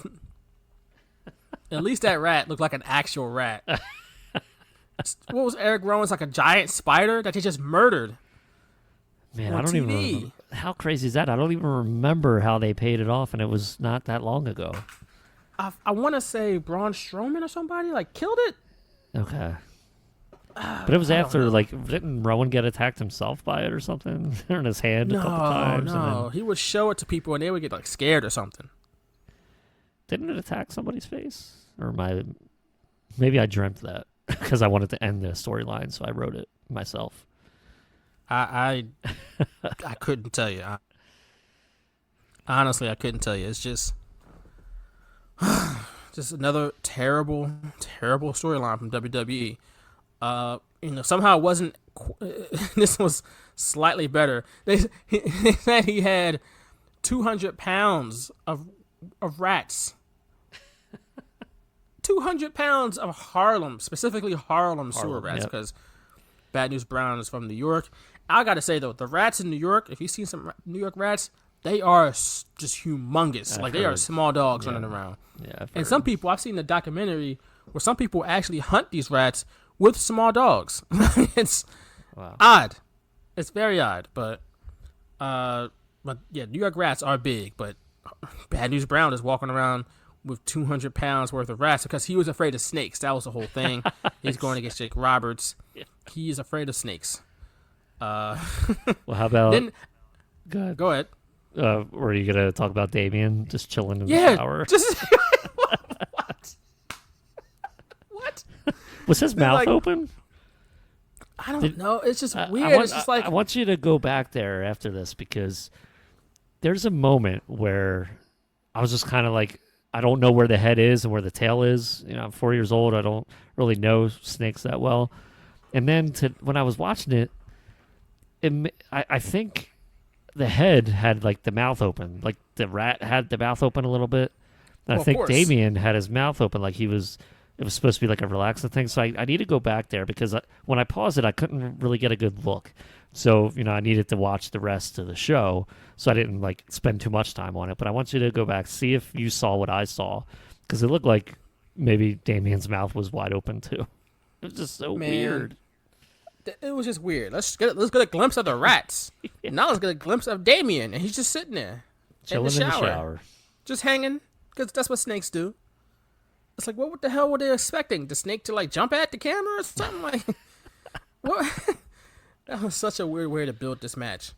At least that rat looked like an actual rat. What was Eric Rowan's, like a giant spider that he just murdered? Man, I don't even remember. How crazy is that? I don't even remember how they paid it off, and it was not that long ago. I want to say Braun Strowman or somebody like killed it. Okay. But it was after, like, didn't Rowan get attacked himself by it or something? In his hand a couple times? No, then... he would show it to people and they would get like scared or something. Didn't it attack somebody's face? Or maybe I dreamt that because I wanted to end the storyline, so I wrote it myself. I couldn't tell you. Honestly, I couldn't tell you. It's just another terrible storyline from WWE. Somehow it wasn't. This was slightly better. They said he had 200 pounds of rats. 200 pounds of Harlem, specifically Harlem sewer rats, because Bad News Brown is from New York. I gotta say though, the rats in New York, if you've seen some New York rats, they are just humongous. They are small dogs running around. Yeah, and some people, I've seen the documentary where some people actually hunt these rats with small dogs. It's odd. It's very odd, but yeah, New York rats are big, but Bad News Brown is walking around with 200 pounds worth of rats because he was afraid of snakes. That was the whole thing. He's going against Jake Roberts. Yeah. He is afraid of snakes. Well, how about... Go ahead. Were you going to talk about Damien just chilling in the shower? What? Was his mouth open? I don't know. It's just weird. It's just like... I want you to go back there after this because there's a moment where I was just kind of like, I don't know where the head is and where the tail is. I'm 4 years old. I don't really know snakes that well. And then when I was watching it, I think the head had like the mouth open, like the rat had the mouth open a little bit. And I think Damien had his mouth open, like it was supposed to be like a relaxing thing. So I need to go back there because when I paused it, I couldn't really get a good look. So, I needed to watch the rest of the show. So I didn't like spend too much time on it. But I want you to go back, see if you saw what I saw. Because it looked like maybe Damien's mouth was wide open too. It was just so weird. It was just weird. Let's get a glimpse of the rats. And now let's get a glimpse of Damien. And he's just sitting there. Chilling in the shower. Just hanging. Because that's what snakes do. It's like, what the hell were they expecting? The snake to like jump at the camera or something? Like, what? That was such a weird way to build this match.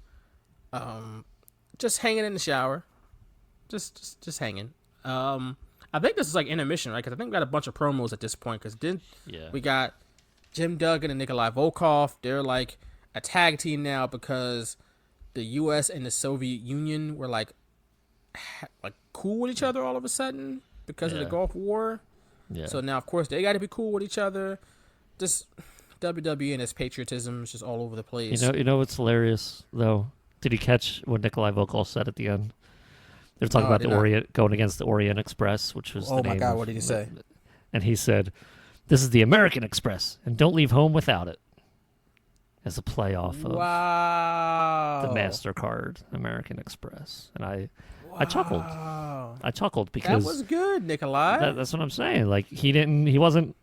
Just hanging in the shower. Just hanging. I think this is like intermission, right? Because I think we got a bunch of promos at this point. Because then we got Jim Duggan and Nikolai Volkov. They're like a tag team now because the U.S. and the Soviet Union were like cool with each other all of a sudden because of the Gulf War. Yeah. So now, of course, they got to be cool with each other. Just WWE and its patriotism is just all over the place. You know what's hilarious though? Did you catch what Nikolai Volkov said at the end? They're talking about the Orient going against the Orient Express, which was my God, what did he say? And he said, "This is the American Express, and don't leave home without it." As a playoff of the MasterCard American Express, and I chuckled. I chuckled because that was good, Nikolai. That's what I'm saying. Like he wasn't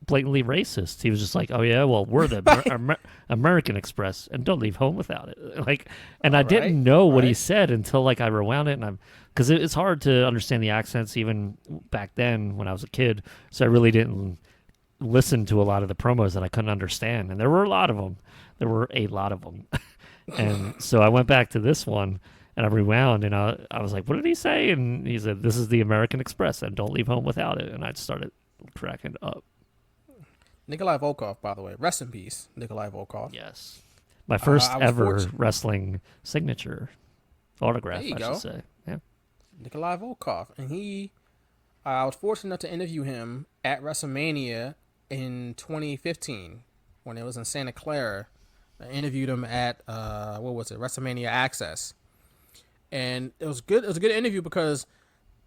blatantly racist. He was just like, "Oh yeah, well we're the American Express, and don't leave home without it." Like, and I didn't know what he said until like I rewound it, and because it's hard to understand the accents even back then when I was a kid, so I really didn't listen to a lot of the promos that I couldn't understand, and there were a lot of them. And so I went back to this one. And I rewound, and I was like, what did he say? And he said, this is the American Express, and don't leave home without it. And I started cracking up. Nikolai Volkov, by the way. Rest in peace, Nikolai Volkov. Yes. My first ever wrestling signature autograph, I should say. Yeah. Nikolai Volkov. And I was fortunate enough to interview him at WrestleMania in 2015 when it was in Santa Clara. I interviewed him at, WrestleMania Access. And it was good. It was a good interview because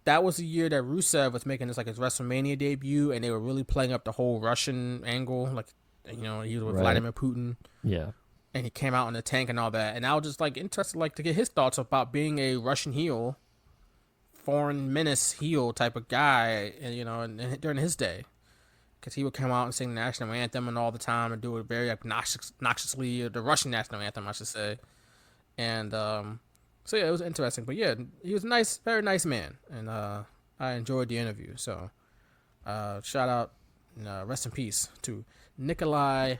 that was the year that Rusev was making his WrestleMania debut, and they were really playing up the whole Russian angle, he was with Vladimir Putin. Yeah. And he came out in the tank and all that, and I was just interested to get his thoughts about being a Russian heel, foreign menace heel type of guy, and during his day, because he would come out and sing the national anthem and all the time and do it very obnoxiously, the Russian national anthem, I should say, and So yeah, it was interesting, but yeah, he was nice, very nice man, and I enjoyed the interview. So, shout out, rest in peace to Nikolai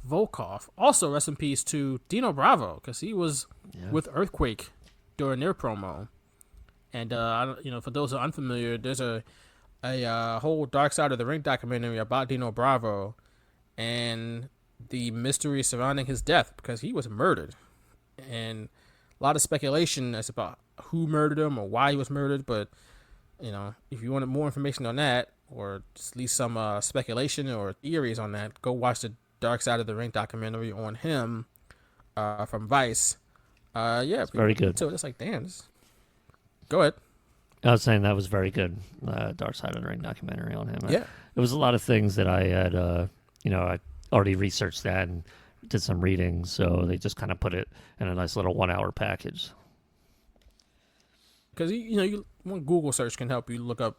Volkov. Also, rest in peace to Dino Bravo, because he was with Earthquake during their promo. And for those who are unfamiliar, there's a whole Dark Side of the Ring documentary about Dino Bravo and the mystery surrounding his death, because he was murdered, and a lot of speculation as about who murdered him or why he was murdered. But if you wanted more information on that, or just at least some speculation or theories on that, go watch the Dark Side of the Ring documentary on him from Vice. It's very good. So it's damn. Go ahead. I was saying that was very good. Dark Side of the Ring documentary on him. Yeah, it was a lot of things that I had. I already researched that and did some reading, so they just kind of put it in a nice little 1 hour package. Because one Google search can help you look up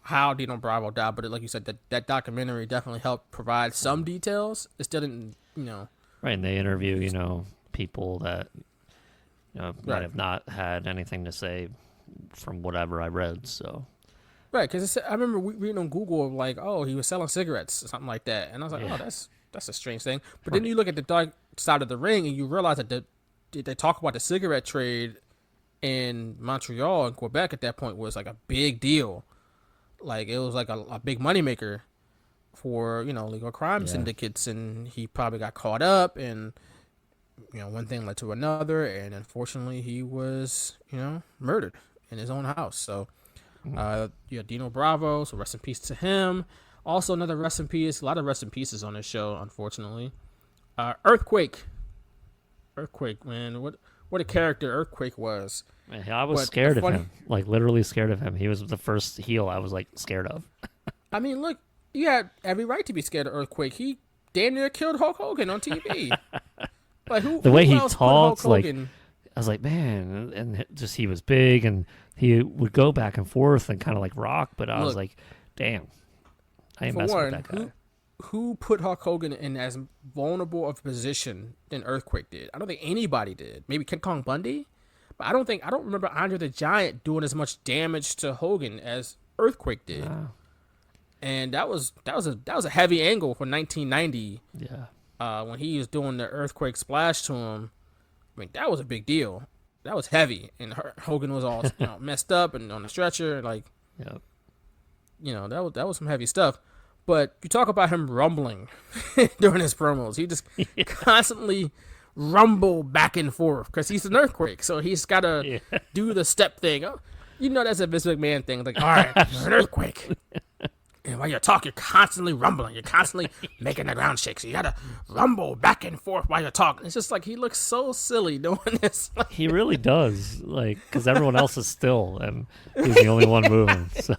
how Dino Bravo died, but like you said, that documentary definitely helped provide some details. It still didn't, Right, and they interview, people that might have not had anything to say from whatever I read. So. Right, because I remember reading on Google he was selling cigarettes or something like that, and I was like, oh, that's a strange thing. But then you look at the Dark Side of the Ring and you realize that they talk about the cigarette trade in Montreal and Quebec at that point was a big deal. It was a big moneymaker for, legal crime syndicates, and he probably got caught up, and, one thing led to another, and unfortunately he was, murdered in his own house. So, Dino Bravo, so rest in peace to him. Also, another rest in peace. A lot of rest in pieces on this show, unfortunately. Earthquake, man, what a character Earthquake was. Man, I was scared of him, literally scared of him. He was the first heel I was scared of. I mean, look, you had every right to be scared of Earthquake. He damn near killed Hulk Hogan on TV. The way he talks, I was like, man, and just he was big, and he would go back and forth and kind of rock, but I was like, damn. I ain't messing with that guy. Who put Hulk Hogan in as vulnerable of a position than Earthquake did? I don't think anybody did. Maybe King Kong Bundy, but I don't remember Andre the Giant doing as much damage to Hogan as Earthquake did. Wow. And that was a heavy angle for 1990. Yeah. When he was doing the Earthquake splash to him, I mean that was a big deal. That was heavy, and Hogan was all messed up and on the stretcher, Yep. That was some heavy stuff. But you talk about him rumbling during his promos. He just constantly rumble back and forth because he's an Earthquake. So he's got to do the step thing. Oh, that's a Vince McMahon thing. All right, you're an Earthquake. And while you talk, you're constantly rumbling. You're constantly making the ground shake. So you got to rumble back and forth while you're talking. It's just he looks so silly doing this. He really does. Because everyone else is still, and he's the only one moving. So.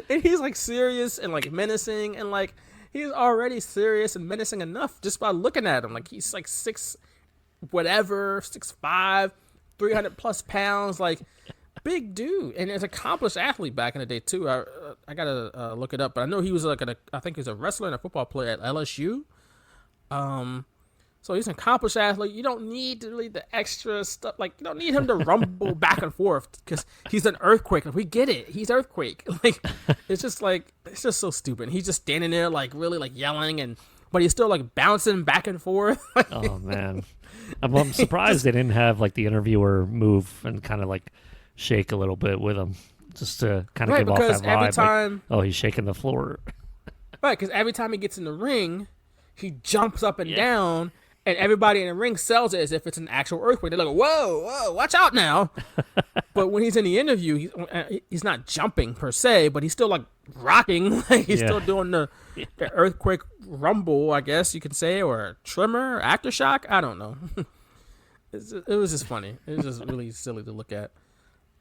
And he's serious and menacing, and he's already serious and menacing enough just by looking at him. He's 6'5", 300 plus pounds. big dude and as an accomplished athlete back in the day too. I gotta look it up, but I know he was I think he was a wrestler and a football player at LSU. So he's an accomplished athlete. You don't need to really the extra stuff. Like, you don't need him to rumble back and forth because he's an earthquake. Like, we get it. He's earthquake. Like, it's just so stupid. He's just standing there, like, really, like, yelling, but he's still, like, bouncing back and forth. Oh, man. I'm surprised they didn't have, like, the interviewer move and kind of, like, shake a little bit with him just to kind of give off that vibe. Every time, like, oh, he's shaking the floor. Right, because every time he gets in the ring, he jumps up and down. And everybody in the ring sells it as if it's an actual earthquake. They're like, whoa, watch out now. But when he's in the interview, he's not jumping per se, but he's still like rocking. Like he's still doing the earthquake rumble, I guess you could say, or tremor, or aftershock. I don't know. It was just funny. It was just really silly to look at.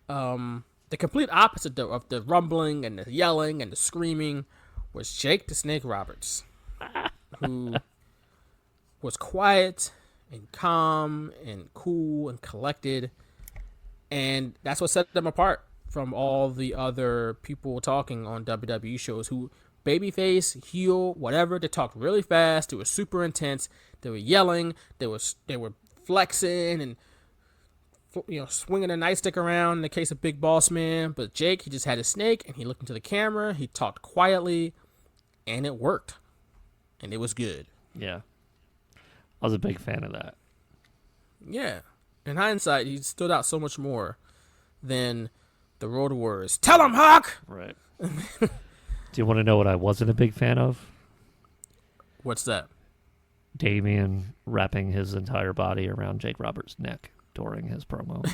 The complete opposite of the rumbling and the yelling and the screaming was Jake the Snake Roberts, who was quiet and calm and cool and collected, and that's what set them apart from all the other people talking on WWE shows who babyface, heel, whatever. They talked really fast. They were super intense. They were yelling. They were flexing and swinging a nightstick around in the case of Big Boss Man. But Jake, he just had his snake and he looked into the camera. He talked quietly, and it worked, and it was good. Yeah. I was a big fan of that. Yeah. In hindsight, he stood out so much more than the Road Warriors. Tell him, Hawk! Right. Do you want to know what I wasn't a big fan of? What's that? Damien wrapping his entire body around Jake Roberts' neck during his promo.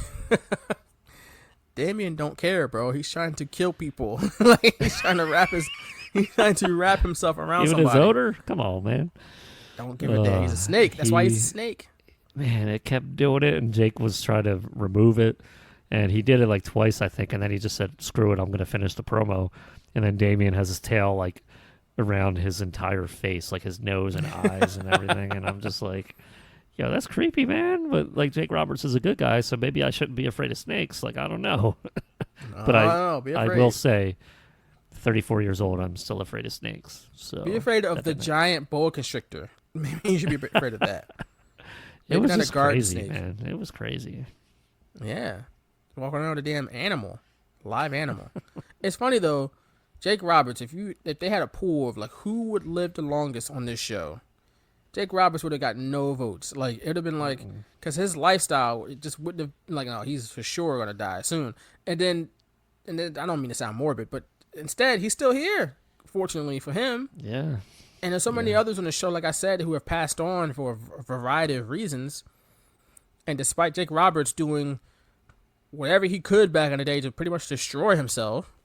Damien don't care, bro. He's trying to kill people. Like he's trying to wrap himself around Even somebody. his odor? Come on, man. Don't give a damn. He's a snake. That's why he's a snake. Man, it kept doing it, and Jake was trying to remove it, and he did it like twice, I think, and then he just said, screw it, I'm going to finish the promo. And then Damien has his tail like around his entire face, like his nose and eyes and everything, and I'm just like, yo, that's creepy, man. But like Jake Roberts is a good guy, so maybe I shouldn't be afraid of snakes. Like, I don't know. But I will say, 34 years old, I'm still afraid of snakes. So be afraid of the giant boa constrictor. Maybe you should be afraid of that. It was not just a garden crazy, snake. man. It was crazy. Yeah. Walking around with a damn animal. Live animal. It's funny, though. Jake Roberts, if they had a pool of, like, who would live the longest on this show, Jake Roberts would have got no votes. Like, it would have been like, because his lifestyle, it just wouldn't have, like, no, he's for sure going to die soon. And then, I don't mean to sound morbid, but instead, he's still here, fortunately for him. Yeah. And there's so many others on the show, like I said, who have passed on for a variety of reasons. And despite Jake Roberts doing whatever he could back in the day to pretty much destroy himself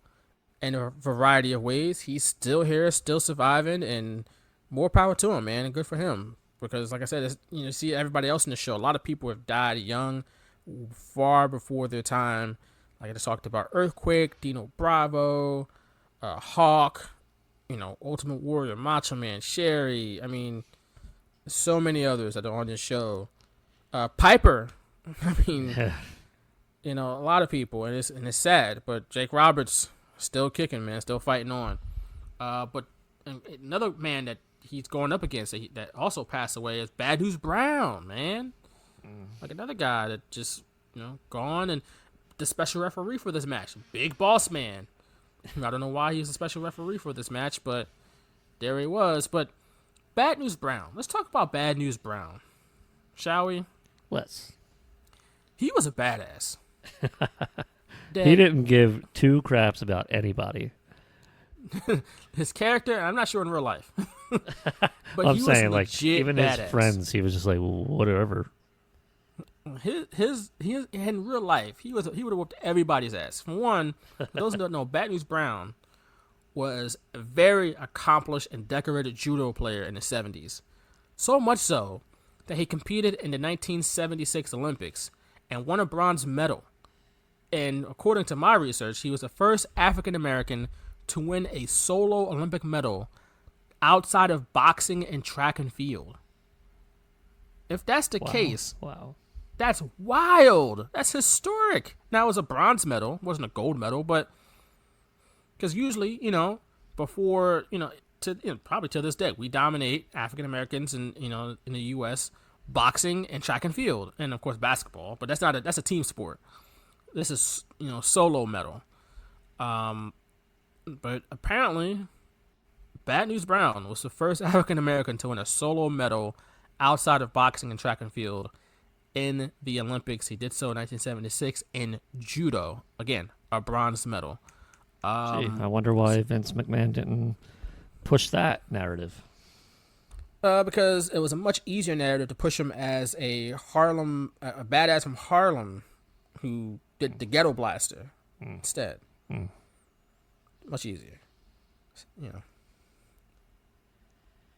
in a variety of ways, he's still here, still surviving, and more power to him, man. And good for him. Because, like I said, see everybody else in the show, a lot of people have died young, far before their time. Like I just talked about Earthquake, Dino Bravo, Hawk, Ultimate Warrior, Macho Man, Sherry. I mean, so many others that are on this show. Piper. I mean, a lot of people, and it's sad, but Jake Roberts still kicking, man, still fighting on. But another man that he's going up against that also passed away is Bad News Brown, man. Like another guy that just gone, and the special referee for this match, Big Boss Man. I don't know why he was a special referee for this match, but there he was. But Bad News Brown. Let's talk about Bad News Brown, shall we? Let's. He was a badass. He didn't give two craps about anybody. His character, I'm not sure in real life. But I'm he saying, was like, even badass. his friends, he was just like, whatever. His in real life, he would have whooped everybody's ass. For one, for those who don't know, Bad News Brown was a very accomplished and decorated judo player in the 70s. So much so that he competed in the 1976 Olympics and won a bronze medal. And according to my research, he was the first African American to win a solo Olympic medal outside of boxing and track and field. If that's the case, wow, That's wild. That's historic. Now it was a bronze medal, it wasn't a gold medal, but because usually, before, probably to this day, we dominate African Americans in the U.S. boxing and track and field, and of course basketball. But that's a team sport. This is solo medal. But apparently, Bad News Brown was the first African American to win a solo medal outside of boxing and track and field in the Olympics. He did so in 1976 in judo. Again, a bronze medal. I wonder why Vince McMahon didn't push that narrative. Because it was a much easier narrative to push him as a badass from Harlem who did the ghetto blaster instead. Much easier.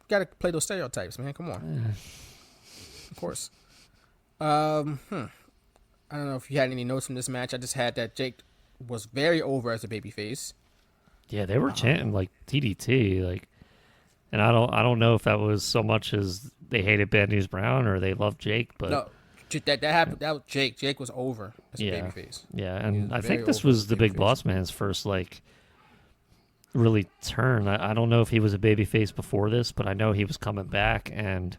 Got to play those stereotypes, man. Come on. Of course. I don't know if you had any notes from this match. I just had that Jake was very over as a babyface. Yeah, they were chanting like DDT, and I don't know if that was so much as they hated Bad News Brown or they loved Jake, but no, that happened. That was Jake. Jake was over as a babyface. Yeah, and I think this was the Big Boss Man's first really turn. I don't know if he was a babyface before this, but I know he was coming back and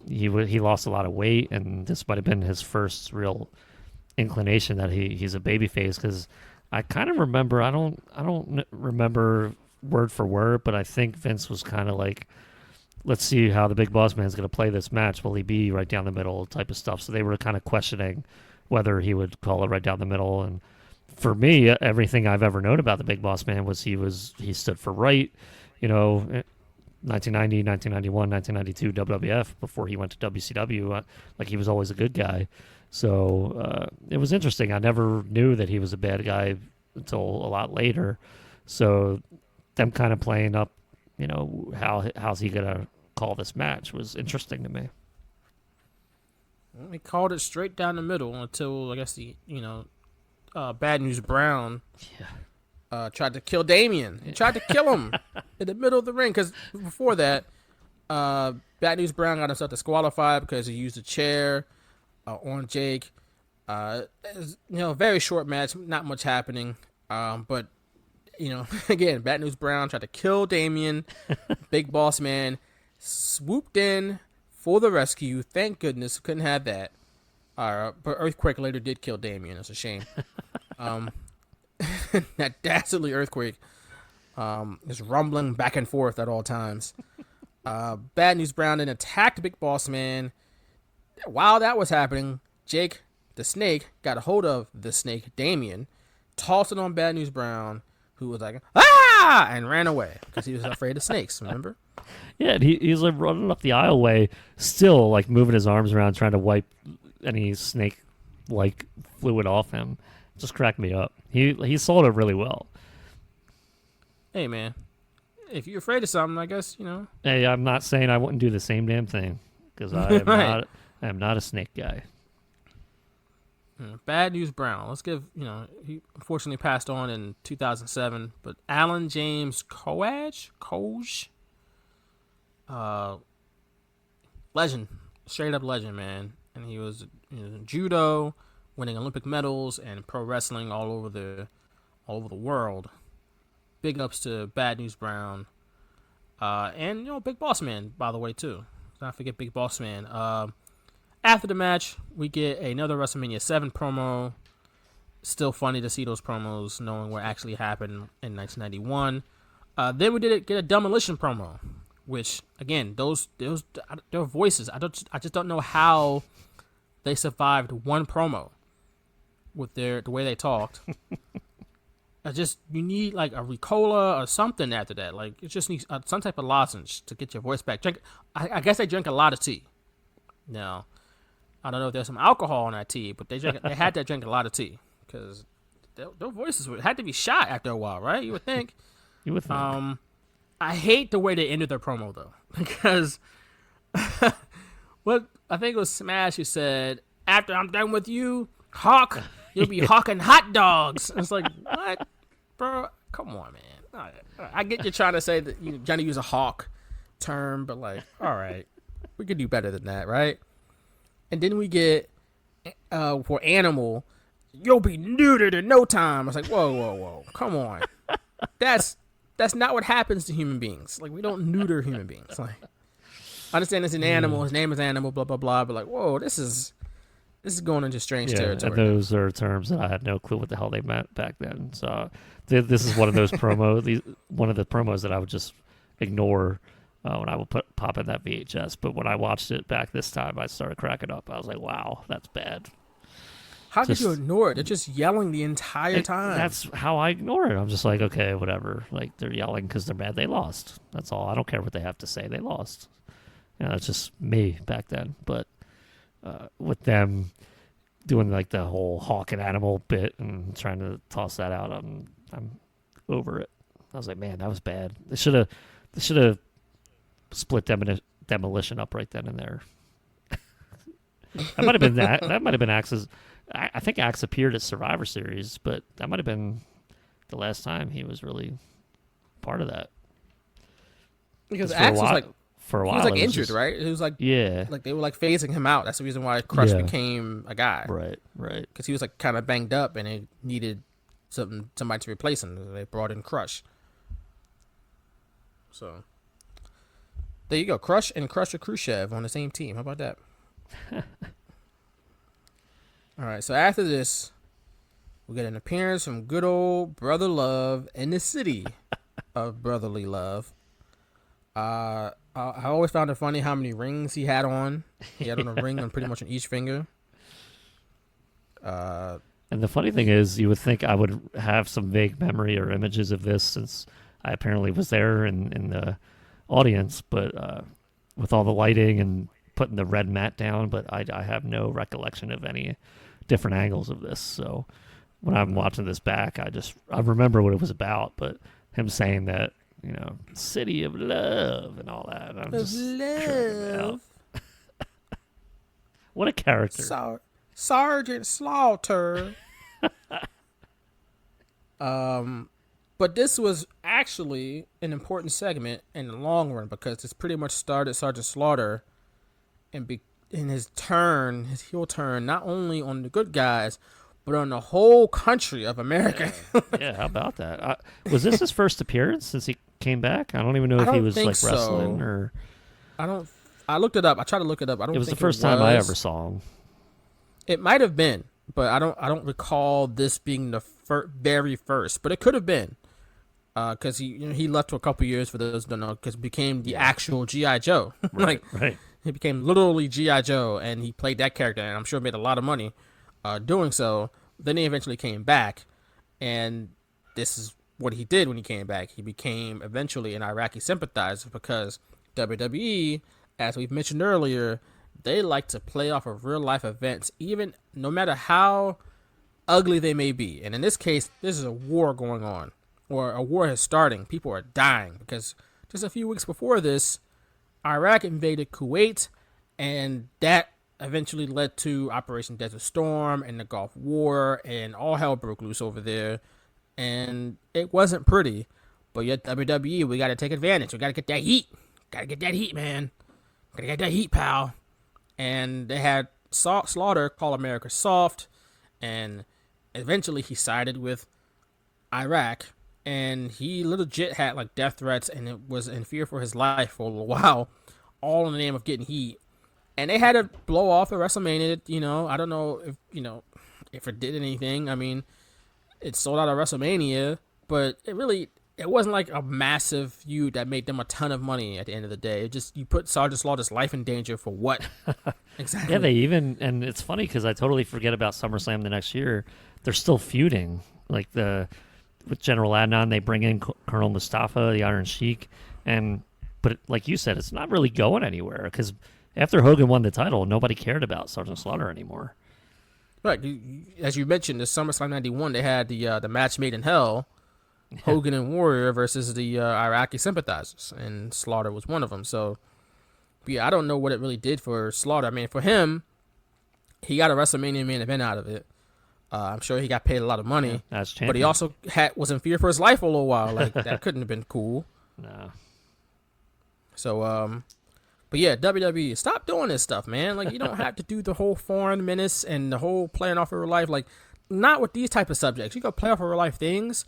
he lost a lot of weight, and this might have been his first real inclination that he's a babyface, because I kind of remember, I don't remember word for word, but I think Vince was kind of like, let's see how the Big Boss Man's going to play this match. Will he be right down the middle type of stuff? So they were kind of questioning whether he would call it right down the middle. And for me, everything I've ever known about the Big Boss Man was he stood for right, 1990, 1991, 1992 WWF before he went to WCW. He was always a good guy. So it was interesting. I never knew that he was a bad guy until a lot later. So them kind of playing up, how's he going to call this match was interesting to me. Well, he called it straight down the middle until, I guess, Bad News Brown tried to kill Damien. He tried to kill him in the middle of the ring, because before that, Bad News Brown got himself disqualified because he used a chair on Jake. Very short match, not much happening. But again, Bad News Brown tried to kill Damien. Big Boss Man swooped in for the rescue. Thank goodness, couldn't have that. But Earthquake later did kill Damien. It's a shame. That dastardly Earthquake is rumbling back and forth at all times. Bad News Brown then attacked Big Boss Man. While that was happening, Jake the Snake got a hold of the Snake, Damien, tossed it on Bad News Brown, who was like, ah, and ran away because he was afraid of snakes, remember? Yeah, and he's running up the aisleway, still moving his arms around, trying to wipe any snake fluid off him. Just cracked me up. He sold it really well. Hey man, if you're afraid of something, I guess Hey, I'm not saying I wouldn't do the same damn thing, because I am right. I am not a snake guy. Bad News Brown. Let's give he unfortunately passed on in 2007, but Alan James Coage, legend, straight up legend, man. And he was judo, winning Olympic medals, and pro wrestling all over the world. Big ups to Bad News Brown, and Big Boss Man, by the way, too. Let's not forget Big Boss Man. After the match, we get another WrestleMania 7 promo. Still funny to see those promos, knowing what actually happened in 1991. Then we get a Demolition promo, which again, their voices. I just don't know how they survived one promo with the way they talked. You need a Ricola or something after that. It just needs some type of lozenge to get your voice back. I guess they drink a lot of tea. No, I don't know if there's some alcohol in that tea, but they had to drink a lot of tea because their voices had to be shot after a while, right? You would think. I hate the way they ended their promo though, because what I think it was Smash who said, "After I'm done with you, Hawk, you'll be hawking hot dogs." It's like, what, bro? Come on, man. I get you trying to say that you're trying to use a hawk term, but all right, we could do better than that, right? And then we get for Animal, you'll be neutered in no time. I was like, whoa, come on. That's not what happens to human beings. Like, we don't neuter human beings. Like, I understand it's an animal. His name is Animal. Blah blah blah. But like, whoa, this is going into strange territory. And those are terms that I had no clue what the hell they meant back then. So this is one of those one of the promos that I would just ignore when I would pop in that VHS. But when I watched it back this time, I started cracking up. I was like, wow, that's bad. How could you ignore it? They're just yelling the entire time. That's how I ignore it. I'm just like, okay, whatever. Like, they're yelling because they're mad they lost. That's all. I don't care what they have to say. They lost. That's just me back then. But with them doing like the whole Hawk and Animal bit and trying to toss that out, I'm over it. I was like, man, that was bad. They should have split Demolition up right then and there. That might have been that. That might have been Axe's. I think Axe appeared at Survivor Series, but that might have been the last time he was really part of that. Because Axe was like, for a while, he was like injured, right? He was like, yeah, like they were like phasing him out. That's the reason why Crush became a guy, right? Because he was like kind of banged up and they needed somebody to replace him. They brought in Crush. So there you go, Crush and Crusher Khrushchev on the same team. How about that? All right, so after this, we get an appearance from good old Brother Love in the city of brotherly love. I always found it funny how many rings he had on. He had on a ring on pretty much on each finger. And the funny thing is, you would think I would have some vague memory or images of this since I apparently was there in the audience, but with all the lighting and putting the red mat down, but I have no recollection of any different angles of this. So when I'm watching this back, I remember what it was about, but him saying that, city of love and all that. I'm just love. What a character. Sergeant Slaughter. But this was actually an important segment in the long run because this pretty much started Sergeant Slaughter and in his heel turn, not only on the good guys, but on the whole country of America. Yeah, how about that? Was this his first appearance since he came back? I don't even know if he was like wrestling or. I looked it up. I tried to look it up. I don't. It was think the first time I ever saw him. It might have been, but I don't recall this being the very first. But it could have been, because he left for a couple years for those who don't know, because became the actual G.I. Joe. Right. He became literally G.I. Joe, and he played that character, and I'm sure made a lot of money doing so. Then he eventually came back, and this is what he did when he came back. He became eventually an Iraqi sympathizer because WWE, as we've mentioned earlier, they like to play off of real-life events, even no matter how ugly they may be. And in this case, this is a war going on, or a war is starting. People are dying because just a few weeks before this, Iraq invaded Kuwait, and that eventually led to Operation Desert Storm and the Gulf War, and all hell broke loose over there. And it wasn't pretty, but yet WWE, we got to take advantage. We got to get that heat. Got to get that heat, man. Got to get that heat, pal. And they had Slaughter call America soft, and eventually he sided with Iraq, and he legit had like death threats, and it was in fear for his life for a little while, all in the name of getting heat. And they had to blow off at WrestleMania. I don't know if it did anything. I mean, it sold out at WrestleMania, but it wasn't like a massive feud that made them a ton of money at the end of the day. It just, you put Sergeant Slaughter's life in danger for what? Exactly. Yeah, and it's funny because I totally forget about SummerSlam the next year. They're still feuding. Like with General Adnan, they bring in Colonel Mustafa, the Iron Sheik, but like you said, it's not really going anywhere because after Hogan won the title, nobody cared about Sergeant Slaughter anymore. Right. As you mentioned, the SummerSlam 91, they had the match made in hell, Hogan and Warrior versus the Iraqi sympathizers, and Slaughter was one of them. So, yeah, I don't know what it really did for Slaughter. I mean, for him, he got a WrestleMania main event out of it. I'm sure he got paid a lot of money, as champion. But he also was in fear for his life for a little while. Like, that couldn't have been cool. No. So, But yeah, WWE, stop doing this stuff, man. Like, you don't have to do the whole foreign menace and the whole playing off of real life. Like, not with these type of subjects. You can play off of real life things,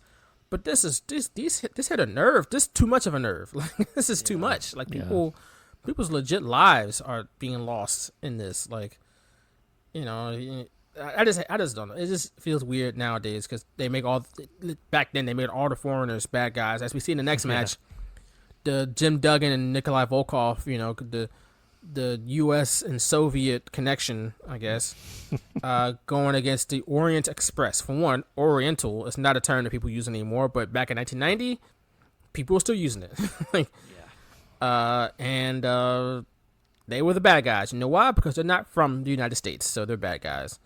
but this hit a nerve. This is too much of a nerve. Like, this is too much. Like, people's legit lives are being lost in this. Like, you know, I just don't know. It just feels weird nowadays because they make back then they made all the foreigners bad guys. As we see in the next match, the Jim Duggan and Nikolai Volkov, you know, the U.S. and Soviet connection, I guess, going against the Orient Express. For one, Oriental is not a term that people use anymore, but back in 1990, people were still using it. Like, and they were the bad guys. You know why? Because they're not from the United States, so they're bad guys.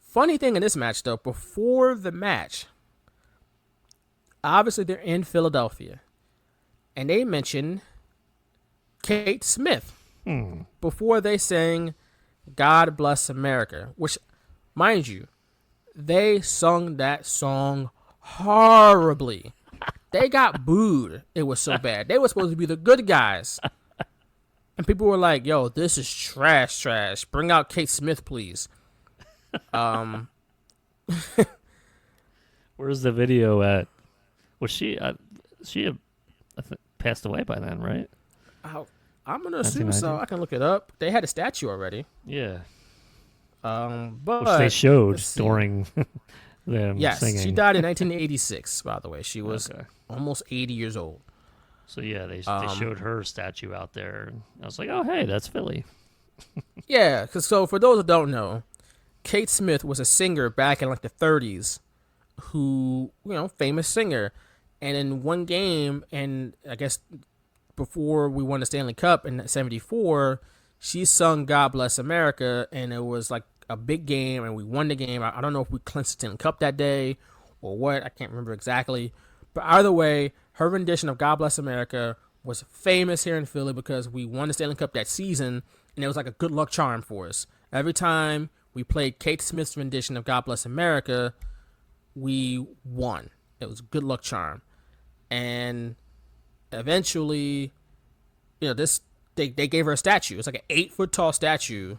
Funny thing in this match, though, before the match, obviously they're in Philadelphia, and they mention Kate Smith before they sang God Bless America, which, mind you, they sung that song horribly. They got booed. It was so bad. They were supposed to be the good guys. And people were like, yo, this is trash. Bring out Kate Smith, please. Where's the video at? Was she had passed away by then, right? I'm going to assume so. I can look it up. They had a statue already. Yeah. But which they showed during them singing. She died in 1986, by the way. She was almost 80 years old. So, yeah, they showed her statue out there. And I was like, oh, hey, that's Philly. Yeah, so for those who don't know, Kate Smith was a singer back in like the 30s who, you know, famous singer. And in one game, and I guess before we won the Stanley Cup in 74, she sung God Bless America, and it was like a big game, and we won the game. I don't know if we clinched the Stanley Cup that day or what. I can't remember exactly. But either way, her rendition of God Bless America was famous here in Philly because we won the Stanley Cup that season, and it was like a good luck charm for us. Every time we played Kate Smith's rendition of God Bless America, we won. It was a good luck charm. And eventually, you know, they gave her a statue. It's like an 8-foot tall statue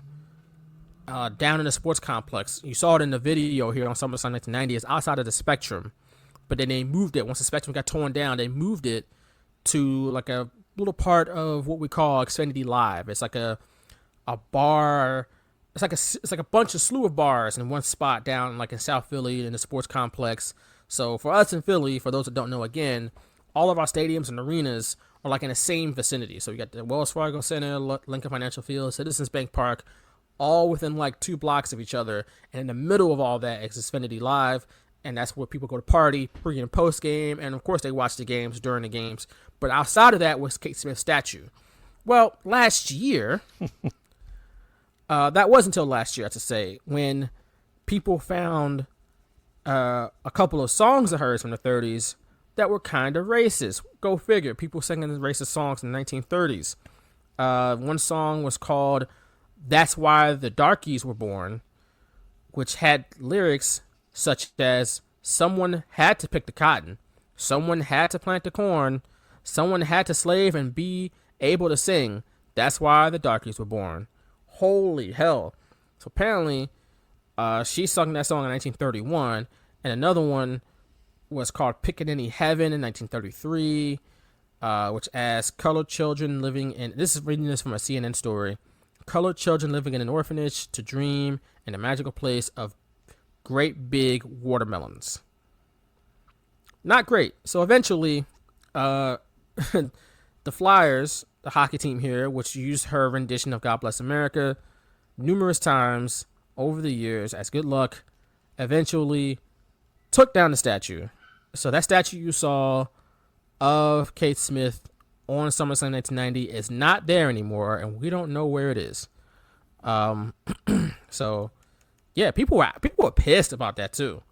down in the sports complex. You saw it in the video here on SummerSlam 1990. It's outside of the Spectrum. But then they moved it. Once the Spectrum got torn down, they moved it to like a little part of what we call Xfinity Live. It's like a bar. It's like a slew of bars in one spot down like in South Philly in the sports complex. So for us in Philly, for those that don't know, again, all of our stadiums and arenas are like in the same vicinity. So you got the Wells Fargo Center, Lincoln Financial Field, Citizens Bank Park, all within like 2 blocks of each other. And in the middle of all that is Xfinity Live. And that's where people go to party, pre and post game, and of course they watch the games during the games. But outside of that was Kate Smith's statue. Well, last year, that wasn't until last year, I have to say, when people found a couple of songs of hers from the 30s that were kind of racist. Go figure. People singing racist songs in the 1930s. One song was called "That's Why the Darkies Were Born," which had lyrics such as someone had to pick the cotton, someone had to plant the corn, someone had to slave and be able to sing. That's why the darkies were born. Holy hell. So apparently, she sung that song in 1931, and another one was called Pickaninny Heaven in 1933, which asked colored children living in, this is reading this from a CNN story, colored children living in an orphanage to dream in a magical place of great big watermelons. Not great. So eventually, the Flyers, the hockey team here, which used her rendition of God Bless America numerous times over the years as good luck, eventually took down the statue. So that statue you saw of Kate Smith on SummerSlam 1990 is not there anymore, and we don't know where it is. So yeah, people were pissed about that too.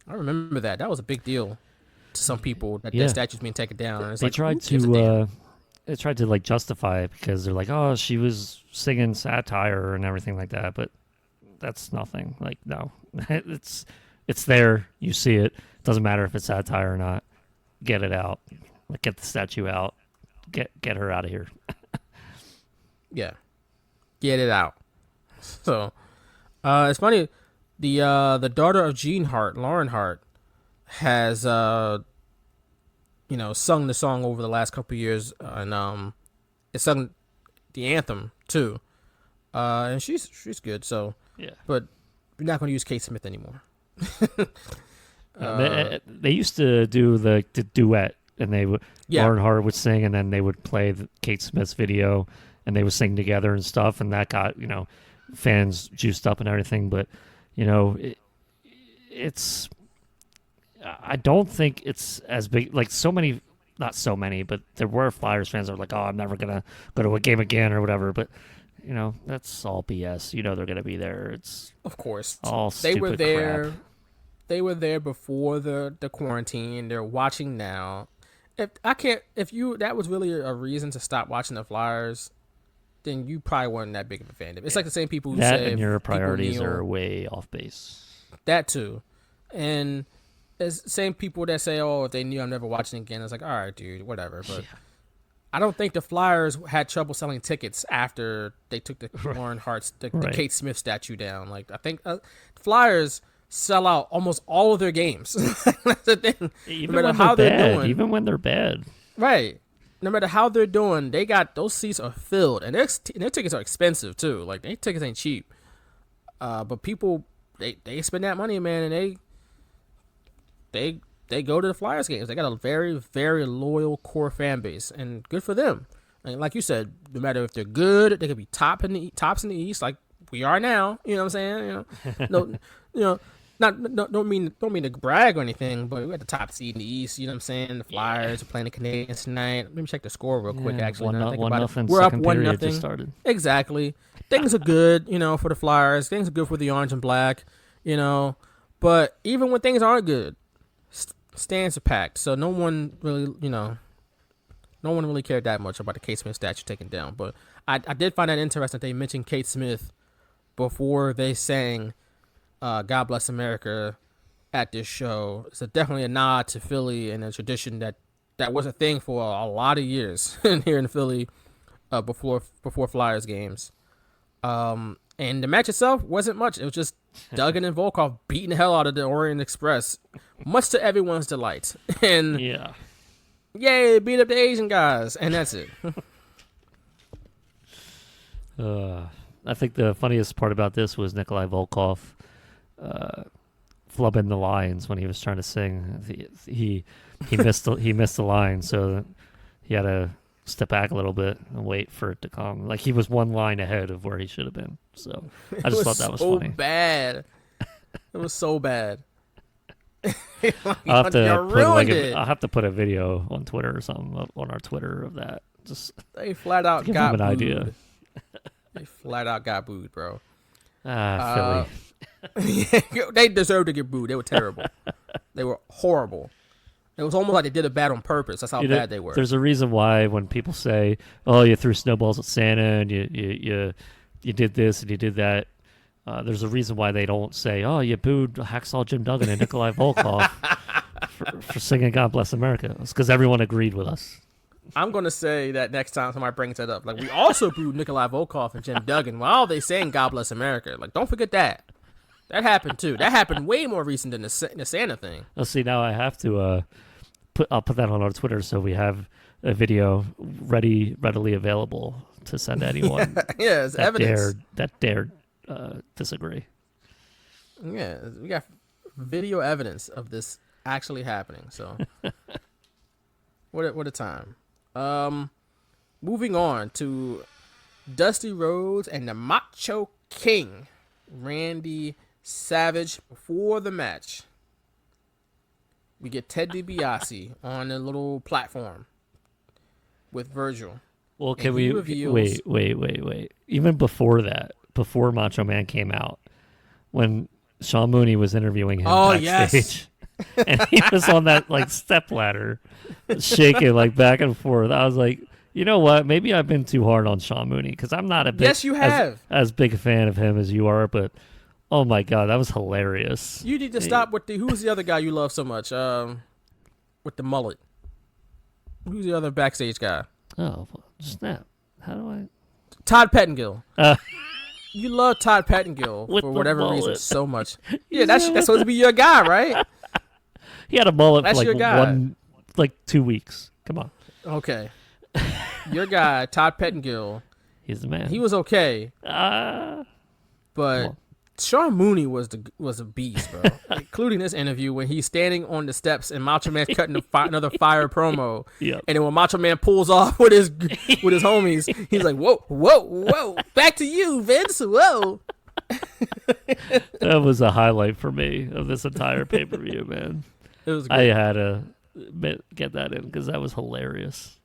I remember that. That was a big deal to some people that their statue's being taken down. And it's they tried to like justify it because they're like, oh, she was singing satire and everything like that, but that's nothing. Like, no, it's there. You see it. It doesn't matter if it's satire or not. Get it out. Like, get the statue out. Get her out of here. Yeah, get it out. So, it's funny. The daughter of Gene Hart, Lauren Hart, has sung the song over the last couple of years, and it sung the anthem too. And she's good. So Yeah. but we're not going to use Kate Smith anymore. They used to do the duet, and Lauren Hart would sing, and then they would play Kate Smith's video, and they would sing together and stuff, and that got fans juiced up and everything. But it's I don't think it's as big. Like not so many, but there were Flyers fans that were like, "Oh, I'm never gonna go to a game again" or whatever. But that's all BS. They're gonna be there. It's of course all they stupid were there. crap. They were there before the quarantine. They're watching now. If that was really a reason to stop watching the Flyers, then you probably weren't that big of a fan. It's like the same people who That say and your priorities are way off base. That too, and it's the same people that say, "Oh, if they knew I'm never watching again," it's like, all right, dude, whatever. But I don't think the Flyers had trouble selling tickets after they took the Lauren Hart's the Kate Smith statue down. Like I think Flyers sell out almost all of their games. That's the thing. Even no matter how they're doing, even when they're bad, right? No matter how they're doing, they got those seats are filled, and their tickets are expensive too. Like their tickets ain't cheap. But people they spend that money, man, and they go to the Flyers games. They got a very, very loyal core fan base, and good for them. And like you said, no matter if they're good, they could be tops in the East, like we are now. You know what I'm saying? Don't mean to brag or anything, but we got the top seed in the East. You know what I'm saying? The Flyers are playing the Canadiens tonight. Let me check the score real quick. Actually, we're up 1-0. Just started. Exactly. Things are good, for the Flyers. Things are good for the orange and black, But even when things aren't good, stands are packed. So no one really cared that much about the Kate Smith statue taken down. But I did find that interesting that they mentioned Kate Smith before they sang God Bless America at this show. It's definitely a nod to Philly and a tradition that was a thing for a lot of years here in Philly before Flyers games. And the match itself wasn't much. It was just Duggan and Volkov beating the hell out of the Orient Express, much to everyone's delight. And yay, beat up the Asian guys, and that's it. I think the funniest part about this was Nikolai Volkov flubbing the lines when he was trying to sing. He missed the line, so he had to step back a little bit and wait for it to come. Like he was one line ahead of where he should have been. So I just thought that was funny. Bad. It was so bad. I'll have to put a video on Twitter or something on our Twitter of that. Just they flat out got an booed. Idea. They flat out got booed, bro. Philly. They deserved to get booed. They were terrible. They were horrible. It was almost like they did it bad on purpose. That's how bad they were. There's a reason why when people say, "Oh, you threw snowballs at Santa and you did this and you did that," there's a reason why they don't say, "Oh, you booed Hacksaw Jim Duggan and Nikolai Volkov for singing God Bless America." It's because everyone agreed with us. I'm going to say that next time somebody brings that up. Like, we also booed Nikolai Volkov and Jim Duggan while they sang God Bless America. Like, don't forget that. That happened, too. That happened way more recent than the Santa thing. Well, see, now I have to I'll put that on our Twitter so we have a video readily available to send anyone yeah, it's evidence. That dared disagree. Yeah, we got video evidence of this actually happening. So, what a time. Moving on to Dusty Rhodes and the Macho King, Randy Savage. Before the match, we get Ted DiBiase on a little platform with Virgil. Well, can we wait? Even before that, before Macho Man came out, when Sean Mooney was interviewing him backstage, yes. and he was on that step ladder, shaking back and forth. I was like, you know what? Maybe I've been too hard on Sean Mooney because I'm not as big a fan of him as you are. But oh my god, that was hilarious. You need to stop with who's the other guy you love so much? With the mullet. Who's the other backstage guy? Oh, snap! How do I? Todd Pettengill. You love Todd Pettengill for whatever reason so much. Yeah, that's supposed to be your guy, right? He had a mullet That's for your guy. 2 weeks. Come on. Okay. Your guy, Todd Pettengill. He's the man. He was okay. But Sean Mooney was a beast, bro. Including this interview when he's standing on the steps and Macho Man's cutting another fire promo. Yep. And then when Macho Man pulls off with his homies, he's like, whoa, back to you, Vince, whoa. That was a highlight for me of this entire pay-per-view, man. It was great. I had to get that in because that was hilarious.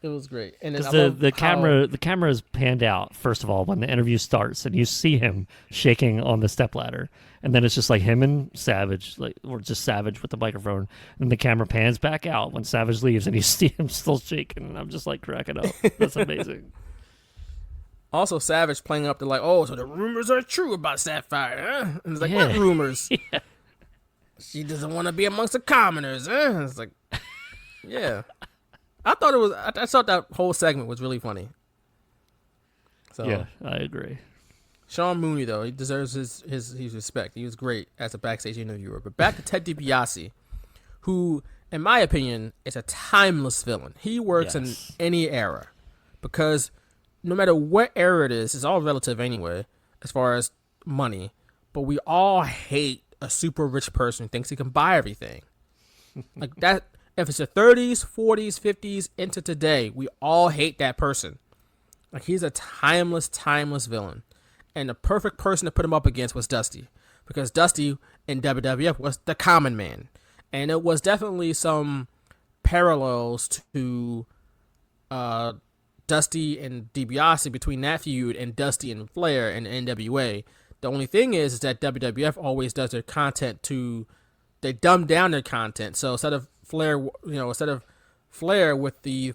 It was great. And because the camera is panned out, first of all, when the interview starts, and you see him shaking on the stepladder. And then it's just like him and Savage, or just Savage with the microphone. And the camera pans back out when Savage leaves, and you see him still shaking. And I'm just like cracking up. That's amazing. Also, Savage playing up to so the rumors are true about Sapphire, huh? And it's like, what rumors? Yeah. She doesn't want to be amongst the commoners, huh? It's like, yeah. I thought that whole segment was really funny. So yeah, I agree. Sean Mooney, though, he deserves his respect. He was great as a backstage interviewer. But back to Ted DiBiase, who, in my opinion, is a timeless villain. He works in any era because no matter what era it is, it's all relative anyway, as far as money. But we all hate a super rich person who thinks he can buy everything. Like that. If it's the 30s, 40s, 50s, into today, we all hate that person. Like, he's a timeless villain. And the perfect person to put him up against was Dusty. Because Dusty in WWF was the common man. And it was definitely some parallels to Dusty and DiBiase between that feud and Dusty and Flair and NWA. The only thing is that WWF always does their content they dumb down their content. So instead of Flair with the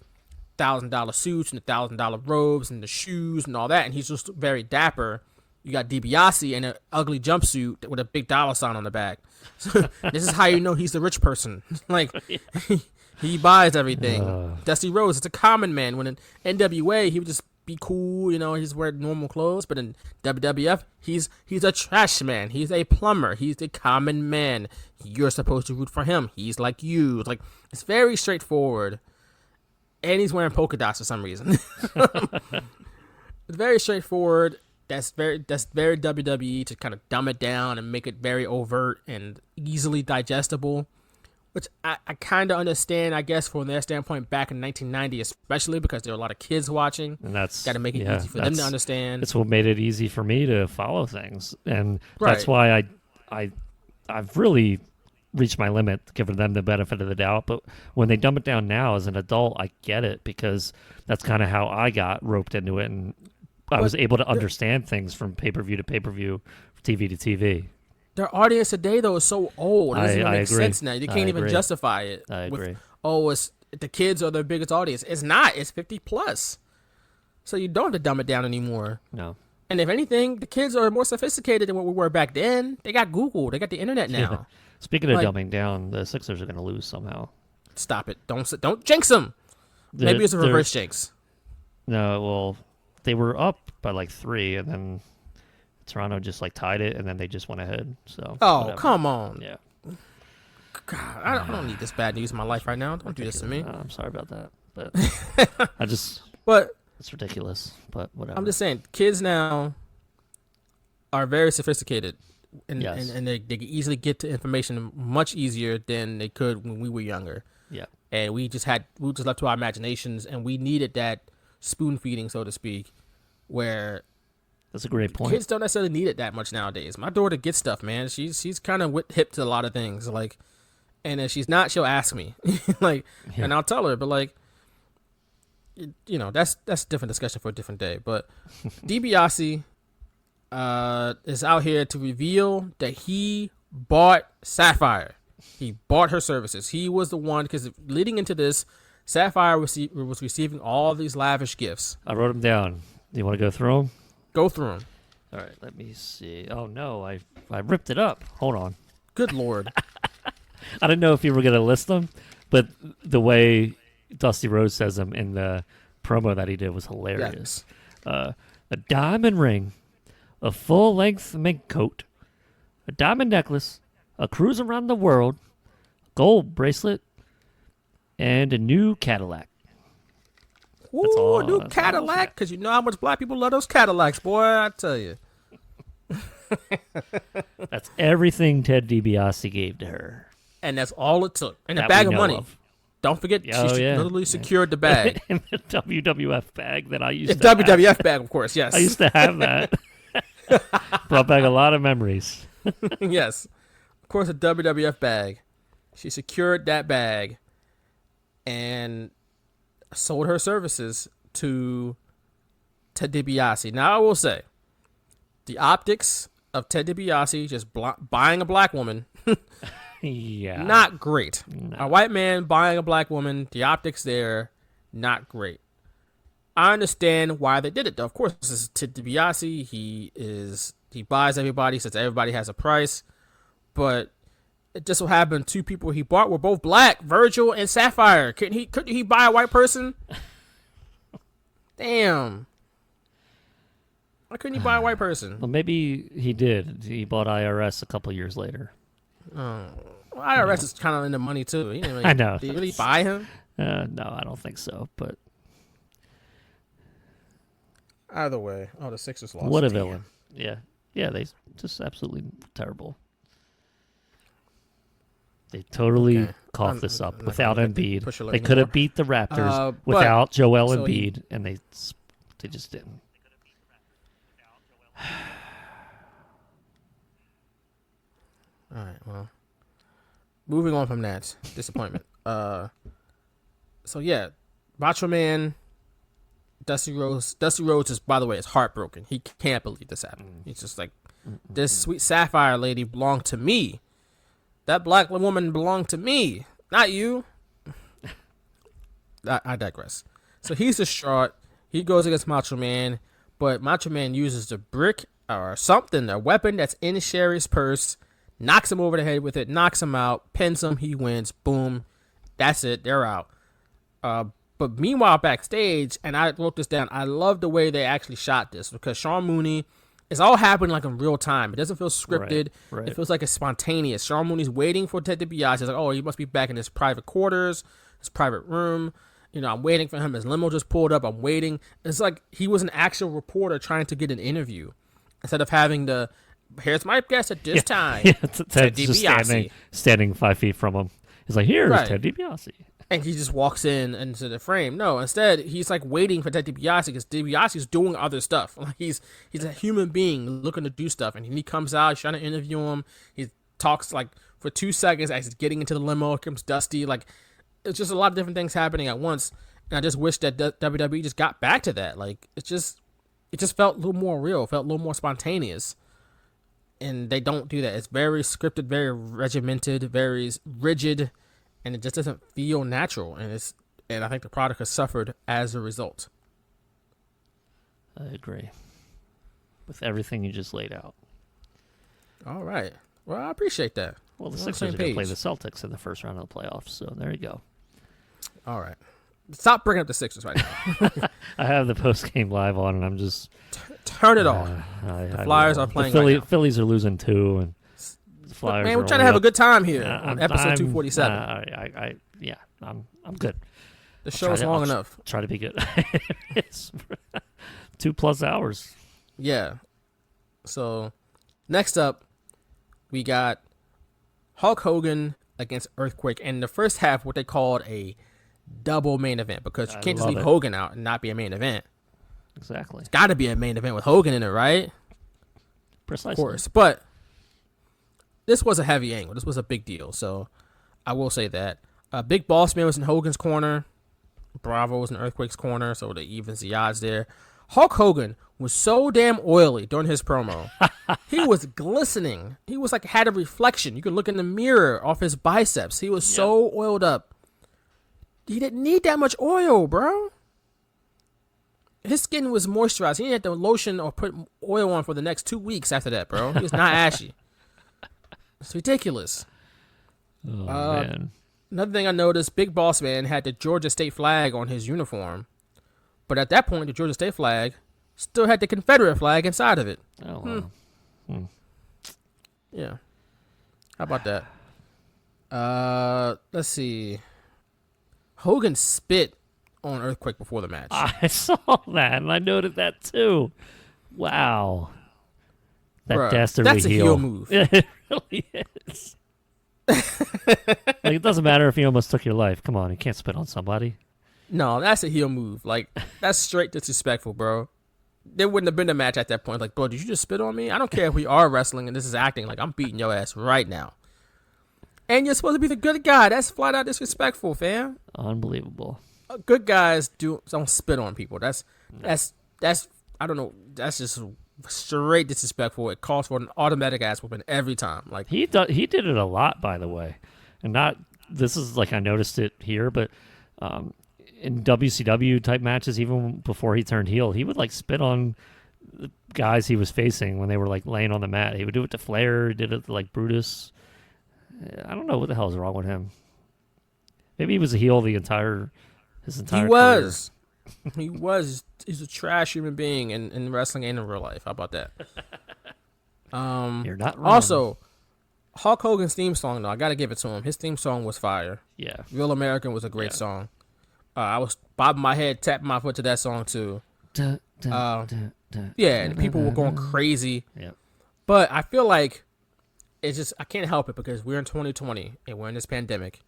$1,000 suits and the $1,000 robes and the shoes and all that, and he's just very dapper. You got DiBiase in an ugly jumpsuit with a big dollar sign on the back. So this is how you know he's the rich person. Like, he buys everything. Dusty Rhodes is a common man. When in NWA, he would just be cool, he's wearing normal clothes. But in WWF, he's a trash man. He's a plumber. He's the common man. You're supposed to root for him. He's like you. Like, it's very straightforward. And he's wearing polka dots for some reason. It's very straightforward. That's very WWE to kind of dumb it down and make it very overt and easily digestible. Which I kind of understand, I guess, from their standpoint back in 1990, especially because there were a lot of kids watching. And that's got to make it easy for them to understand. It's what made it easy for me to follow things, and that's why I've really reached my limit, giving them the benefit of the doubt. But when they dumb it down now as an adult, I get it because that's kind of how I got roped into it, and I was able to understand things from pay-per-view to pay-per-view, TV to TV. Their audience today, though, is so old. It doesn't even make sense now. You can't even justify it. I agree. It's the kids are their biggest audience. It's not. It's 50 plus. So you don't have to dumb it down anymore. No. And if anything, the kids are more sophisticated than what we were back then. They got Google. They got the internet now. Speaking of dumbing down, the Sixers are going to lose somehow. Stop it. Don't jinx them. Maybe it's a reverse jinx. No, well, they were up by like 3, and then Toronto just tied it, and then they just went ahead. So whatever. Come on. Yeah. God, I don't need this bad news in my life right now. Don't do this to me. I'm sorry about that, but but it's ridiculous. But whatever. I'm just saying, kids now are very sophisticated, and they can easily get to information much easier than they could when we were younger. Yeah. And we just left to our imaginations, and we needed that spoon feeding, so to speak, where. That's a great point. Kids don't necessarily need it that much nowadays. My daughter gets stuff, man. She's kind of hip to a lot of things, and if she's not, she'll ask me, and I'll tell her. But that's a different discussion for a different day. But DiBiase is out here to reveal that he bought Sapphire. He bought her services. He was the one, because leading into this, Sapphire was receiving all these lavish gifts. I wrote them down. Do you want to go through them? Go through them. All right, let me see. Oh, no, I ripped it up. Hold on. Good Lord. I didn't know if you were going to list them, but the way Dusty Rhodes says them in the promo that he did was hilarious. A diamond ring, a full-length mink coat, a diamond necklace, a cruise around the world, gold bracelet, and a new Cadillac. Ooh, a new Cadillac, because you know how much black people love those Cadillacs, boy. I tell you. That's everything Ted DiBiase gave to her. And that's all it took. And a That bag we of know money. of. Don't forget, she literally secured the bag. In the WWF bag that I used to WWF have. bag, of course, yes. I used to have that. Brought back a lot of memories. Yes. Of course, a WWF bag. She secured that bag and sold her services to Ted DiBiase. Now, I will say, the optics of Ted DiBiase just buying a black woman, Yeah. not great. No. A white man buying a black woman, the optics there, not great. I understand why they did it, though. Of course, this is Ted DiBiase. He buys everybody, says everybody has a price. But it just so happened two people he bought were both black, Virgil and Sapphire. Couldn't he buy a white person? Damn. Why couldn't he buy a white person? Well, maybe he did. He bought IRS a couple years later. Well, IRS is kind of in the money, too. He didn't really, I know. Did he really buy him? No, I don't think so. But Either way. Oh, the Sixers lost. what a Damn. villain. Yeah, they just absolutely terrible. They totally coughed this up without Embiid. They could have beat the Raptors without Joel Embiid, and they just didn't. All right, well, moving on from that disappointment. So yeah, Macho Man, Dusty Rhodes is, by the way, is heartbroken. He can't believe this happened. He's just like, this sweet Sapphire lady belonged to me. That black woman belonged to me, not you. I digress. So he's distraught. He goes against Macho Man, but Macho Man uses the brick or something, a weapon that's in Sherry's purse, knocks him over the head with it, knocks him out, pins him, he wins, boom. That's it, they're out. But meanwhile, backstage, and I wrote this down, I love the way they actually shot this, because Sean Mooney, it's all happening like in real time. It doesn't feel scripted. Right. It feels like it's spontaneous. Sean Mooney's waiting for Ted DiBiase. He's like, oh, he must be back in his private quarters, his private room. You know, I'm waiting for him. His limo just pulled up. I'm waiting. It's like he was an actual reporter trying to get an interview instead of having the, here's my guest at this time. Yeah, Ted just DiBiase. standing 5 feet from him. He's like, here's Right. Ted DiBiase. And he just walks in into the frame. No, instead he's like waiting for Ted DiBiase because DiBiase's doing other stuff. Like he's a human being looking to do stuff, and he comes out, he's trying to interview him. He talks like for 2 seconds as he's getting into the limo. Here comes Dusty. Like it's just a lot of different things happening at once. And I just wish that WWE just got back to that. Like it just felt a little more real, felt a little more spontaneous. And they don't do that. It's very scripted, very regimented, very rigid. And it just doesn't feel natural, and I think the product has suffered as a result. I agree with everything you just laid out. All right. Well, I appreciate that. Well, the We're on Sixers same are going to play page. the Celtics in the first round of the playoffs, so there you go. All right. Stop bringing up the Sixers right now. I have the post game live on, and I'm just Turn it off. the Flyers are playing The right now. Phillies are losing too, and the Flyers. Man, we're are trying to only have a up. good time here I'm- on episode I'm- 247. I'm good. The show's long enough. Try to be good. It's 2+ hours. Yeah. So, next up, we got Hulk Hogan against Earthquake. And the first half, what they called a double main event, because you can't just love leave it. Hogan out and not be a main event. Exactly. Got to be a main event with Hogan in it, right? Precisely. Of course. But this was a heavy angle. This was a big deal. So I will say that. Big Boss Man was in Hogan's corner. Bravo was in Earthquake's corner. So that evens the odds there. Hulk Hogan was so damn oily during his promo. He was glistening. He was like, had a reflection. You could look in the mirror off his biceps. He was so oiled up. He didn't need that much oil, bro. His skin was moisturized. He didn't have to lotion or put oil on for the next 2 weeks after that, bro. He was not ashy. It's ridiculous. Oh, man. Another thing I noticed, Big Boss Man had the Georgia State flag on his uniform. But at that point, the Georgia State flag still had the Confederate flag inside of it. Oh, wow. Yeah. How about that? Let's see. Hogan spit on Earthquake before the match. I saw that, and I noted that too. Wow. That Bruh, dastardly that's a heel move. It really is. Like, it doesn't matter if he almost took your life. Come on, you can't spit on somebody. No, that's a heel move. Like, that's straight disrespectful, bro. There wouldn't have been a match at that point. Like, bro, did you just spit on me? I don't care if we are wrestling and this is acting. Like, I'm beating your ass right now. And you're supposed to be the good guy. That's flat out disrespectful, fam. Unbelievable. Good guys don't spit on people. That's I don't know. That's just straight disrespectful. It calls for an automatic ass whooping every time. Like, He did it a lot, by the way, and not. This is like I noticed it here, but in WCW type matches, even before he turned heel, he would like spit on the guys he was facing when they were like laying on the mat. He would do it to Flair. He did it to like Brutus. I don't know what the hell is wrong with him. Maybe he was a heel his entire he was. He was. He's a trash human being in wrestling and in real life. How about that? You're not wrong. Also, Hulk Hogan's theme song, though, I got to give it to him. His theme song was fire. Yeah. Real American was a great song. I was bobbing my head, tapping my foot to that song, too. Yeah, and people were going crazy. Yep. But I feel like it's just, I can't help it because we're in 2020 and we're in this pandemic.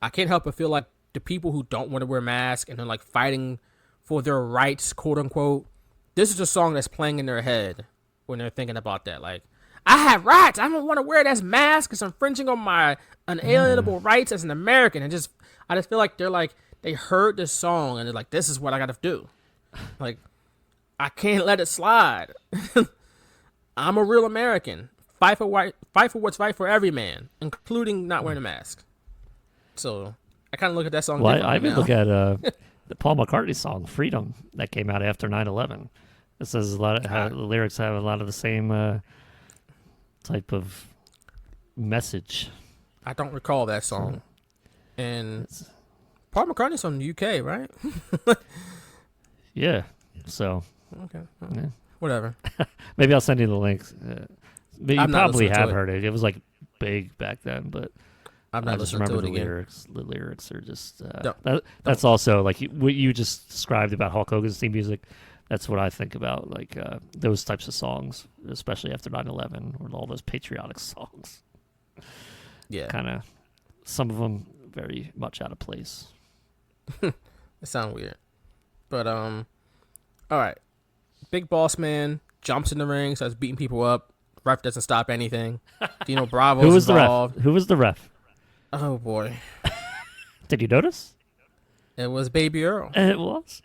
I can't help but feel like the people who don't want to wear masks and they're like fighting for their rights, quote unquote, this is a song that's playing in their head when they're thinking about that. Like, I have rights. I don't want to wear this mask. It's infringing on my unalienable rights as an American. And I just feel like they heard this song and they're like, this is what I got to do. Like, I can't let it slide. I'm a real American. Fight for what's right for every man, including not wearing a mask. So I kind of look at that song. Well, I even look at the Paul McCartney song "Freedom" that came out after 9/11. It says a lot of the lyrics have a lot of the same type of message. I don't recall that song. And Paul McCartney's from the UK, right? Yeah. So. Okay. Yeah. Whatever. Maybe I'll send you the links. But you probably have heard it. It was like big back then, but I'm not I just listening remember to it the again. lyrics. The lyrics are just That's also like what you just described about Hulk Hogan's theme music. That's what I think about, like those types of songs, especially after 9/11, or all those patriotic songs. Yeah, kind of some of them very much out of place. It sounds weird, but all right. Big Boss Man jumps in the ring, starts beating people up. Ref doesn't stop anything. Dino Bravo's Who was involved. the ref? Who was the ref? Oh boy, Did you notice? it was Baby Earl. It was.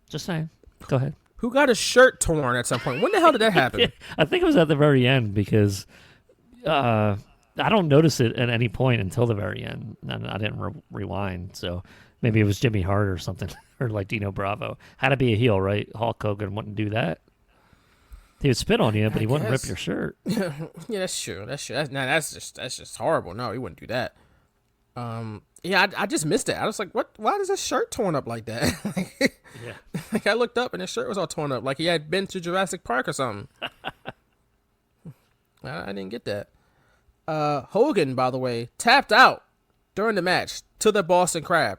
Just saying. Go ahead. Who got his shirt torn at some point? When the hell did that happen? I think it was at the very end because I don't notice it at any point until the very end. And I didn't rewind, so maybe it was Jimmy Hart or something, or like Dino Bravo. Had to be a heel, right? Hulk Hogan wouldn't do that. He would spit on you, but he wouldn't rip your shirt. Yeah, that's true. That's just horrible. No, he wouldn't do that. Yeah, I just missed it. I was like, what? Why is his shirt torn up like that? Yeah. Like, I looked up and his shirt was all torn up, like he had been to Jurassic Park or something. I didn't get that. Hogan, by the way, tapped out during the match to the Boston Crab.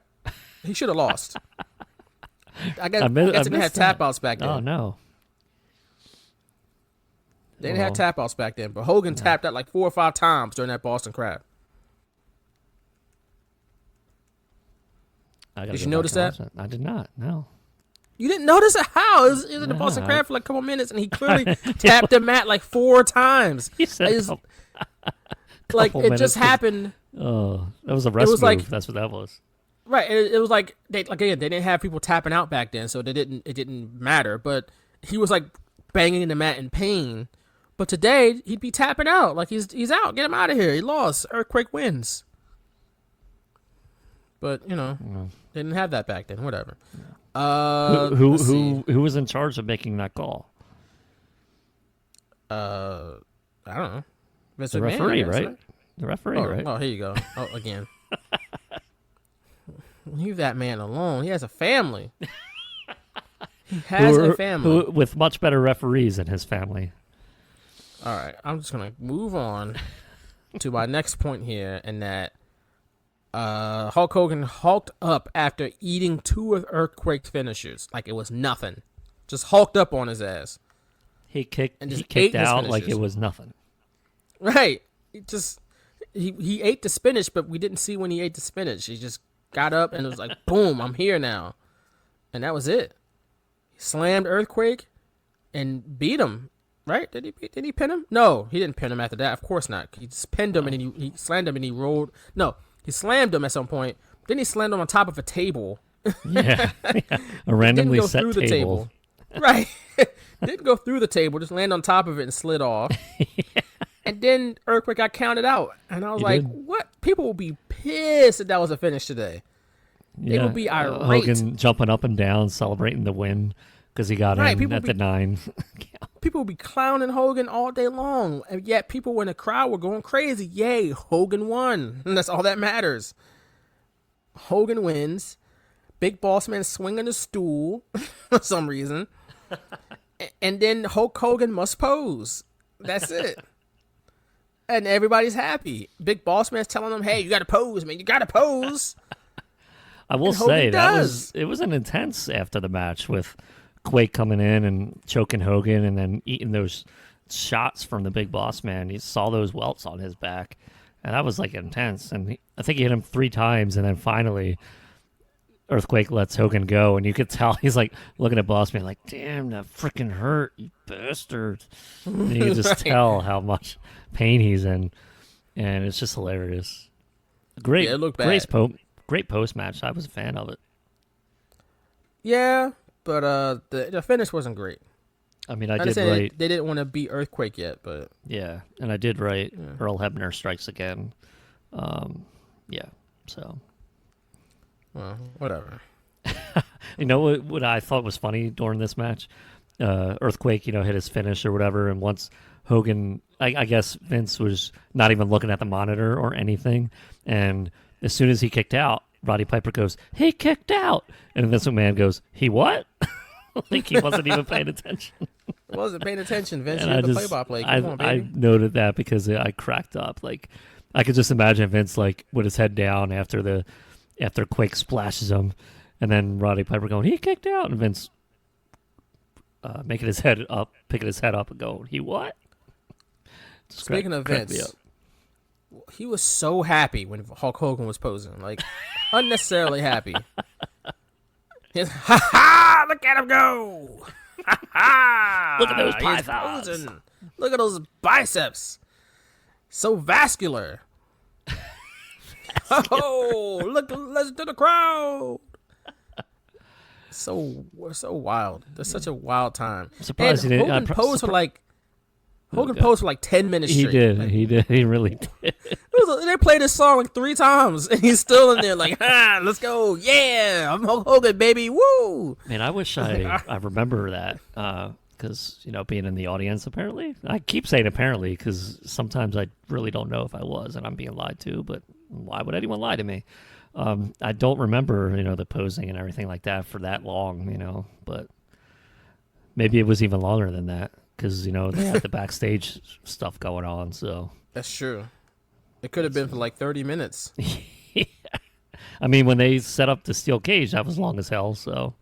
He should have lost. I guess they didn't have tap outs back then. Oh no. They didn't have tap outs back then, but Hogan tapped out like 4 or 5 times during that Boston Crab. Did you notice that? I did not. No. You didn't notice it? How? It was in the Boston Crab for like a couple minutes, and he clearly tapped the mat like 4 times. He said like it just happened. Oh, that was a rest move. Like, that's what that was. Right. It was like they didn't have people tapping out back then, so it didn't matter. But he was like banging the mat in pain. But today he'd be tapping out like he's out. Get him out of here. He lost. Earthquake wins. But they didn't have that back then. Whatever. Who was in charge of making that call? I don't know. Mr. The referee, right? The referee, right? Oh, here you go. Oh, again. Leave that man alone. He has a family. He has a family. With much better referees than his family. All right, I'm just gonna move on to my next point here, and that Hulk Hogan hulked up after eating 2 of Earthquake's finishers like it was nothing. Just hulked up on his ass. He kicked out like it was nothing. Right. He ate the spinach, but we didn't see when he ate the spinach. He just got up and it was like, boom, I'm here now. And that was it. He slammed Earthquake and beat him. Right? Did he pin him? No, he didn't pin him after that. Of course not. He just pinned him and he slammed him and he rolled. No, he slammed him at some point. Then he slammed him on top of a table. Yeah. A randomly set through the table. Right. Didn't go through the table, just landed on top of it and slid off. Yeah. And then Earthquake got counted out. And I was like, what? People will be pissed if that was a finish today. They would be irate. Hogan jumping up and down, celebrating the win because he got in at the 9. People would be clowning Hogan all day long. And yet people in the crowd were going crazy. Yay, Hogan won. And that's all that matters. Hogan wins. Big Boss Man swinging the stool for some reason. And then Hulk Hogan must pose. That's it. And everybody's happy. Big Boss Man's telling them, hey, you got to pose, man. You got to pose. I will say it was an intense after the match with Quake coming in and choking Hogan and then eating those shots from the Big Boss Man. You saw those welts on his back. And that was like intense. And I think he hit him 3 times. And then finally, Earthquake lets Hogan go. And you could tell he's like looking at Boss Man like, damn, that freaking hurt, you bastard. And you could just tell how much pain he's in. And it's just hilarious. Great. Yeah, it looked bad. Great post match. I was a fan of it. Yeah, but the finish wasn't great. I mean, I did write. They didn't want to beat Earthquake yet, but yeah, and I did write Earl Hebner strikes again. Yeah, so. Well, whatever. You know what I thought was funny during this match? Earthquake, hit his finish or whatever, and once Hogan, I guess Vince was not even looking at the monitor or anything, and as soon as he kicked out, Roddy Piper goes, he kicked out, and Vince McMahon goes, he what? Like he wasn't even paying attention. Wasn't paying attention, Vince. You're the play-by-play. Come on, baby. I noted that because I cracked up. Like I could just imagine Vince like with his head down after Quake splashes him, and then Roddy Piper going, he kicked out, and Vince picking his head up and going, he what? Speaking of Vince, he was so happy when Hulk Hogan was posing, like unnecessarily happy. He's, ha ha! Look at him go! Ha ha! Look at those pythons! Look at those biceps! So vascular. Oh, look! Listen to the crowd. So wild. That's such a wild time. I'm surprised he didn't. Hogan posed for like 10 minutes straight. He did. He really did. They played this song like 3 times, and he's still in there like, let's go. Yeah, I'm Hulk Hogan, baby. Woo! Man, I wish I remember that because, being in the audience, apparently. I keep saying apparently because sometimes I really don't know if I was, and I'm being lied to, but why would anyone lie to me? I don't remember, the posing and everything like that for that long, but maybe it was even longer than that. Because, they had the backstage stuff going on, so. That's true. It could have been for like 30 minutes. Yeah. I mean, when they set up the steel cage, that was long as hell, so.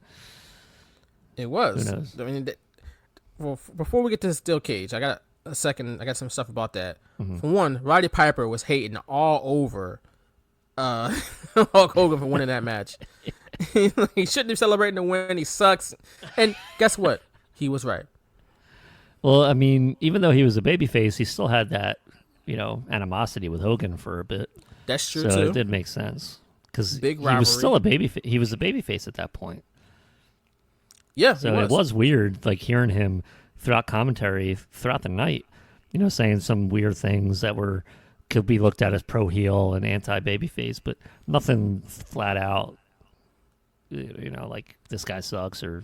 It was. Who knows? I mean, before we get to the steel cage, I got some stuff about that. Mm-hmm. For one, Roddy Piper was hating all over Hulk Hogan for winning that match. He shouldn't be celebrating the win. He sucks. And guess what? He was right. Well, I mean, even though he was a babyface, he still had that, animosity with Hogan for a bit. That's true, too. So it did make sense. Because he was still a babyface. He was a babyface at that point. Yeah, so it was weird, like, hearing him throughout commentary throughout the night, saying some weird things that could be looked at as pro-heel and anti-babyface, but nothing flat out, like, this guy sucks or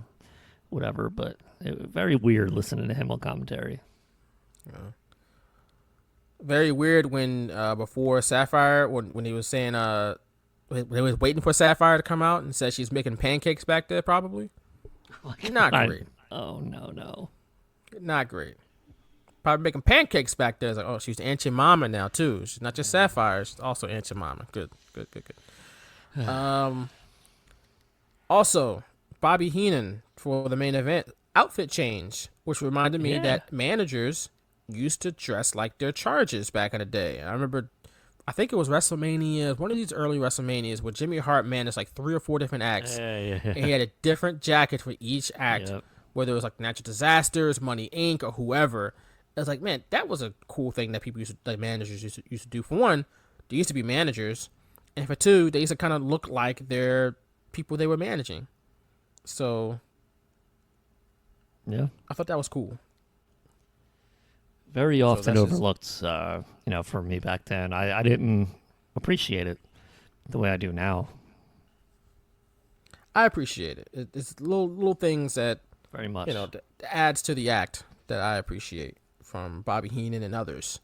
whatever, but very weird listening to him on commentary. Yeah. Very weird when before Sapphire, when he was saying they was waiting for Sapphire to come out and said she's making pancakes back there probably. Not great. Oh, no. Not great. Probably making pancakes back there. It's like, oh, she's Aunt Your Mama now, too. She's not just Sapphire. She's also Aunt Your Mama. Good. Also, Bobby Heenan for the main event. Outfit change, which reminded me that managers used to dress like their charges back in the day. I remember, I think it was WrestleMania, one of these early WrestleManias where Jimmy Hart managed like 3 or 4 different acts. And he had a different jacket for each act, whether it was like Natural Disasters, Money Inc., or whoever. It was like, man, that was a cool thing that people managers used to do. For one, they used to be managers, and for two, they used to kind of look like their people they were managing. So, yeah, I thought that was cool. Very often overlooked, for me back then. I didn't appreciate it the way I do now. I appreciate it. It's little things that very much, that adds to the act that I appreciate from Bobby Heenan and others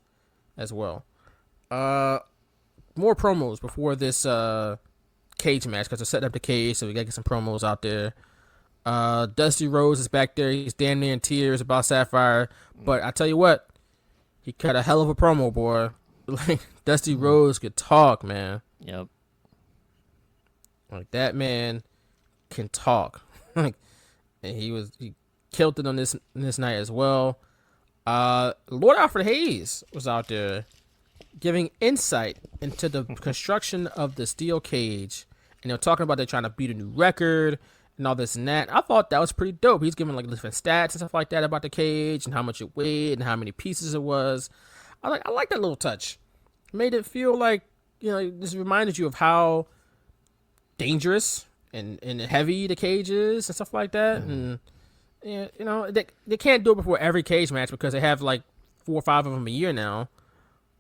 as well. More promos before this cage match because they're setting up the cage, so we gotta get some promos out there. Dusty Rhodes is back there. He's damn near in tears about Sapphire, but I tell you what, he cut a hell of a promo, boy. Like Dusty Rhodes could talk, man. Yep. Like that man can talk. Like, and he killed it on this night as well. Lord Alfred Hayes was out there giving insight into the construction of the steel cage, and they're talking about they're trying to beat a new record and all this and that. I thought that was pretty dope. He's giving like different stats and stuff like that about the cage and how much it weighed and how many pieces it was. I like that little touch. Made it feel like, this reminded you of how dangerous and heavy the cage is and stuff like that. And they can't do it before every cage match because they have like 4 or 5 of them a year now.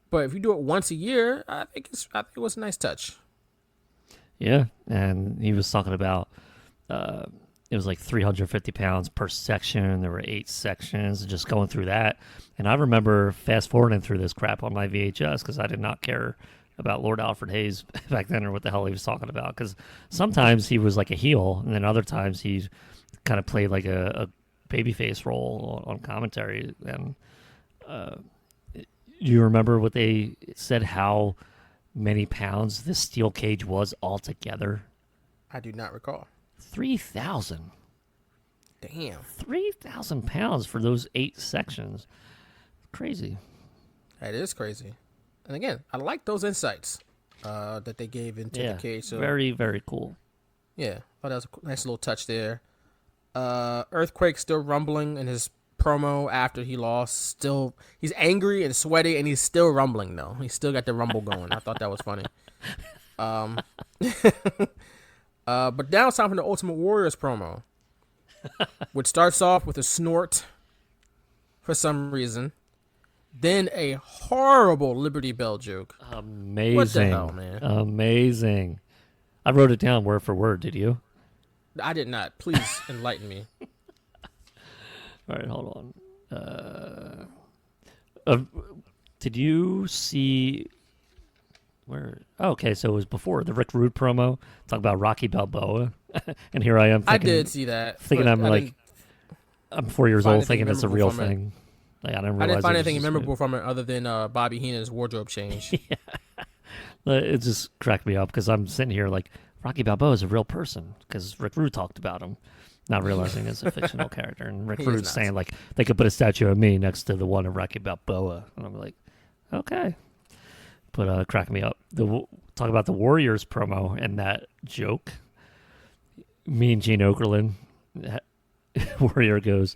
But if you do it once a year, I think it was a nice touch. Yeah, and he was talking about it was like 350 pounds per section. There were 8 sections, just going through that. And I remember fast forwarding through this crap on my VHS because I did not care about Lord Alfred Hayes back then or what the hell he was talking about. Because sometimes he was like a heel, and then other times he kind of played like a babyface role on commentary. And do you remember what they said, how many pounds this steel cage was altogether? I do not recall. 3,000. Damn. 3,000 pounds for those 8 sections. Crazy. That is crazy. And again, I like those insights that they gave into the cage. So, very, very cool. Yeah, that was a nice little touch there. Earthquake still rumbling in his promo after he lost. He's angry and sweaty, and he's still rumbling though. He's still got the rumble going. I thought that was funny. But now it's time for the Ultimate Warriors promo, which starts off with a snort for some reason, then a horrible Liberty Bell joke. Amazing. What the hell, man? Amazing. I wrote it down word for word. Did you? I did not. Please enlighten me. All right, hold on. Did you see where? Oh, okay, so it was before the Rick Rude promo. Talk about Rocky Balboa, and here I am. Thinking, I did see that. Thinking I'm 4 years old, thinking it's a real thing. Like, I didn't find anything memorable from it other than Bobby Heenan's wardrobe change. Yeah. It just cracked me up because I'm sitting here like Rocky Balboa is a real person because Rick Rude talked about him, not realizing it's a fictional character. And Rick Rude's saying like they could put a statue of me next to the one of Rocky Balboa, and I'm like, okay. But cracked me up. Talk about the Warriors promo and that joke. Me and Gene Okerlund, Warrior goes,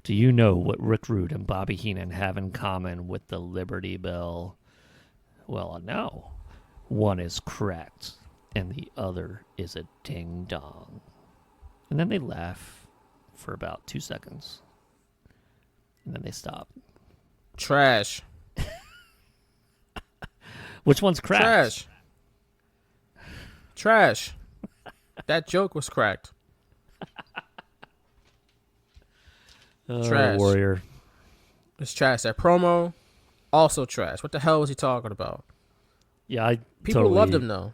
"Do you know what Rick Rude and Bobby Heenan have in common with the Liberty Bell?" Well, no. One is cracked, and the other is a ding-dong. And then they laugh for about 2 seconds. And then they stop. Trash. Which one's cracked? Trash. That joke was cracked. Trash. Warrior. It's trash. That promo, also trash. What the hell was he talking about? Yeah, People loved him though.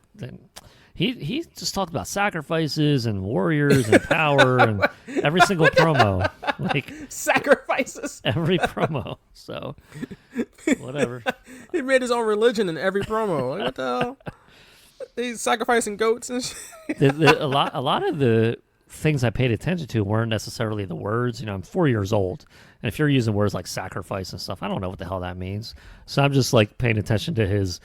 he just talked about sacrifices and warriors and power and every single promo, like Sacrifices. every promo. So whatever. He made his own religion in every promo. Like, what the hell? He's sacrificing goats and shit. A lot of the things I paid attention to weren't necessarily the words. I'm 4 years old, and if you're using words like sacrifice and stuff, I don't know what the hell that means. So I'm just like paying attention to his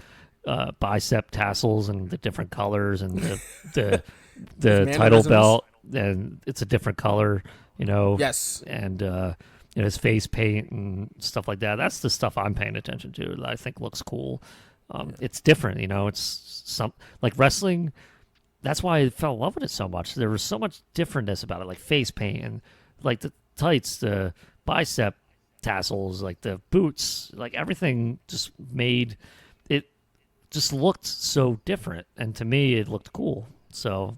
bicep tassels and the different colors and the title belt, and it's a different color, Yes. and his face paint and stuff like that. That's the stuff I'm paying attention to that I think looks cool. It's different, it's some like wrestling. That's why I fell in love with it so much. There was so much differentness about it, like face paint and like the tights, the bicep tassels, like the boots, like everything just made it just looked so different. And to me, it looked cool. So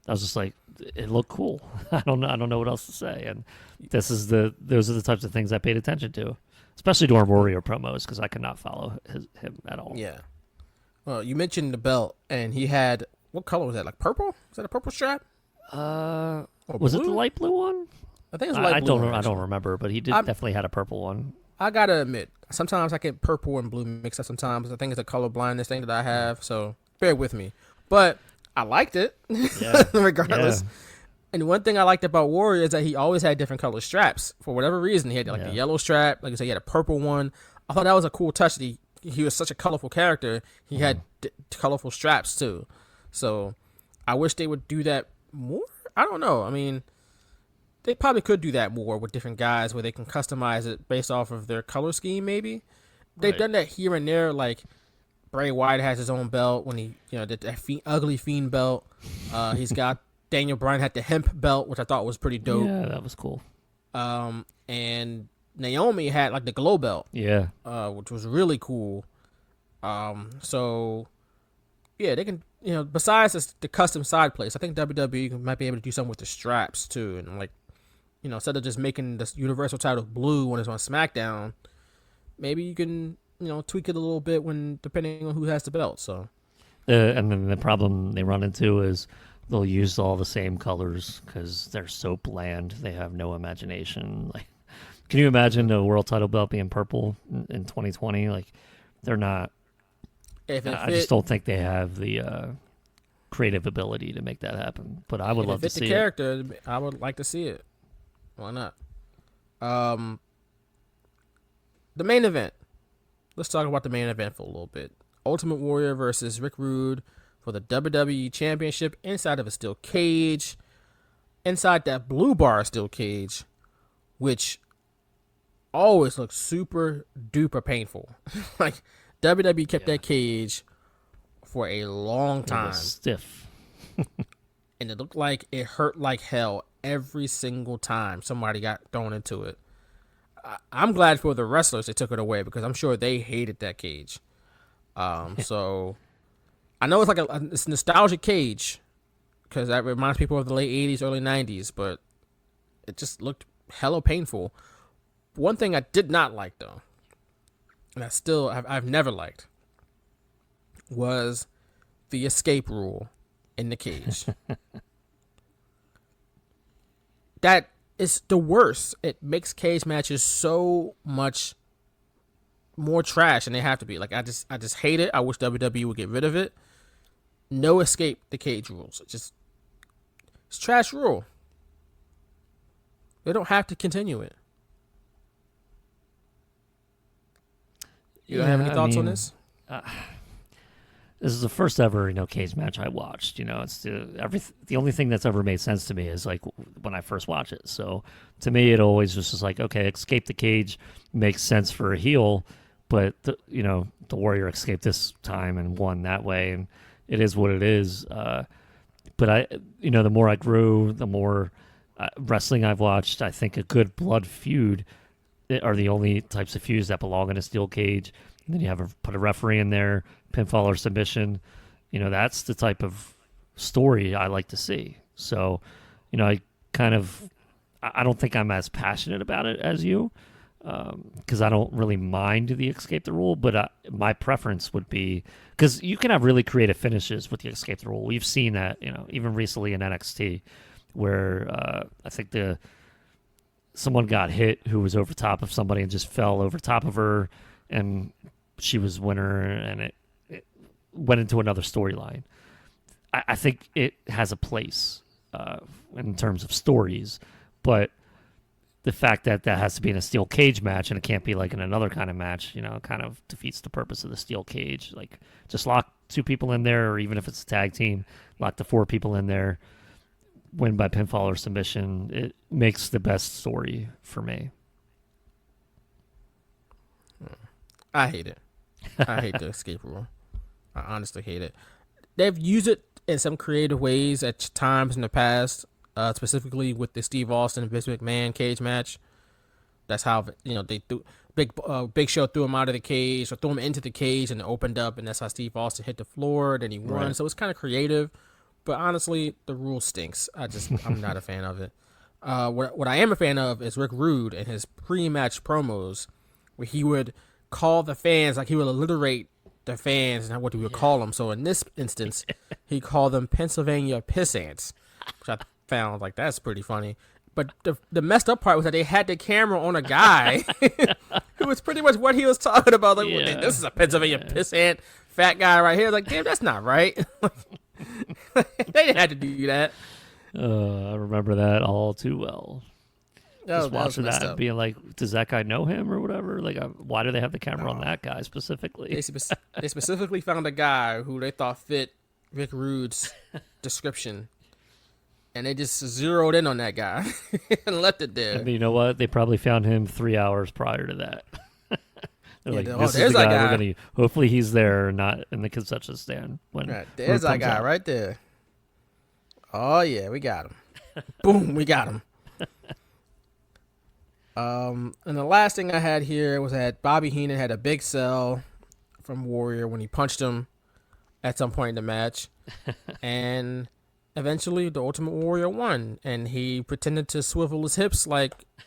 I was just like, it looked cool. I don't know what else to say. And those are the types of things I paid attention to, especially during Warrior promos, because I could not follow him at all. Yeah. Well, you mentioned the belt, and he had, what color was that? Like purple? Was that a purple strap? Was it the light blue one? I think it was light blue. I don't remember, but he definitely had a purple one. I gotta admit, sometimes I get purple and blue mixed up sometimes. I think it's a color blindness thing that I have, so bear with me. But I liked it, regardless. Yeah. And one thing I liked about Warrior is that he always had different color straps. For whatever reason, he had like the yellow strap. Like I said, he had a purple one. I thought that was a cool touch. He was such a colorful character. He had colorful straps too. So I wish they would do that more. I don't know. I mean, they probably could do that more with different guys where they can customize it based off of their color scheme maybe. They've done that here and there. Like Bray Wyatt has his own belt when he, did that ugly Fiend belt. He's got Daniel Bryan had the hemp belt, which I thought was pretty dope. Yeah, that was cool. And Naomi had like the glow belt. Yeah. Which was really cool. So yeah, they can, besides the custom side plates, I think WWE might be able to do something with the straps too. And like, instead of just making the Universal title blue when it's on SmackDown, maybe you can, tweak it a little bit depending on who has the belt. So. And then the problem they run into is they'll use all the same colors because they're so bland. They have no imagination. Like, can you imagine the world title belt being purple in 2020? Like, they're not. I just don't think they have the creative ability to make that happen. But I would love to see it. If it fit the character, I would like to see it. Why not? The main event. Let's talk about the main event for a little bit. Ultimate Warrior versus Rick Rude for the WWE Championship inside of a steel cage. Inside that blue bar steel cage, which always looks super duper painful. Like, WWE kept that cage for a long time. It was stiff. And it looked like it hurt like hell every single time somebody got thrown into it. I'm glad for the wrestlers they took it away because I'm sure they hated that cage. So I know it's like it's a nostalgic cage because that reminds people of the late 80s, early 90s, but it just looked hella painful. One thing I did not like though, and I've never liked, was the escape rule in the cage. That is the worst. It makes cage matches so much more trash than they have to be. Like I just hate it. I wish WWE would get rid of it. No escape the cage rules. It's trash rule. They don't have to continue it. You don't have any thoughts on this? This is the first ever, cage match I watched. It's the only thing that's ever made sense to me is like when I first watch it. So to me, it always was just like, okay, escape the cage makes sense for a heel, but the Warrior escaped this time and won that way, and it is what it is. But the more I grew, the more wrestling I've watched. I think a good blood feud are the only types of feuds that belong in a steel cage. And then you put a referee in there, pinfall or submission. That's the type of story I like to see. So, I don't think I'm as passionate about it as you. because I don't really mind the escape the rule, but my preference would be because you can have really creative finishes with the escape the rule. We've seen that, even recently in NXT, where I think someone got hit who was over top of somebody and just fell over top of her, and she was winner, and it went into another storyline. I think it has a place in terms of stories, but the fact that has to be in a steel cage match and it can't be like in another kind of match, kind of defeats the purpose of the steel cage. Like, just lock 2 people in there, or even if it's a tag team, lock the 4 people in there, win by pinfall or submission. It makes the best story for me. I hate it. I hate the escape rule. I honestly hate it. They've used it in some creative ways at times in the past. Specifically with the Steve Austin and Vince McMahon cage match. That's how they threw Big Show threw him out of the cage, or threw him into the cage and it opened up, and that's how Steve Austin hit the floor. Then he won. Right. So it's kind of creative, but honestly, the rule stinks. I'm not a fan of it. What I am a fan of is Rick Rude and his pre-match promos, where he would call the fans, like he would alliterate the fans and what he would call them. So in this instance, he called them Pennsylvania pissants, which I found like that's pretty funny. But the messed up part was that they had the camera on a guy who was pretty much what he was talking about. Like, this is a Pennsylvania pissant fat guy right here. Like, damn, that's not right. They didn't have to do that. I remember that all too well. Just watching that and being like, does that guy know him or whatever? Like, why do they have the camera on that guy specifically? They specifically found a guy who they thought fit Rick Rude's description. And they just zeroed in on that guy and left it there. I mean, you know what? They probably found him 3 hours prior to that. They're like, this is the guy. We're gonna, hopefully he's there, not in the concession stand. There's that guy right there. Oh, yeah, we got him. Boom, we got him. And the last thing I had here was that Bobby Heenan had a big sell from Warrior when he punched him at some point in the match. And eventually, the Ultimate Warrior won, and he pretended to swivel his hips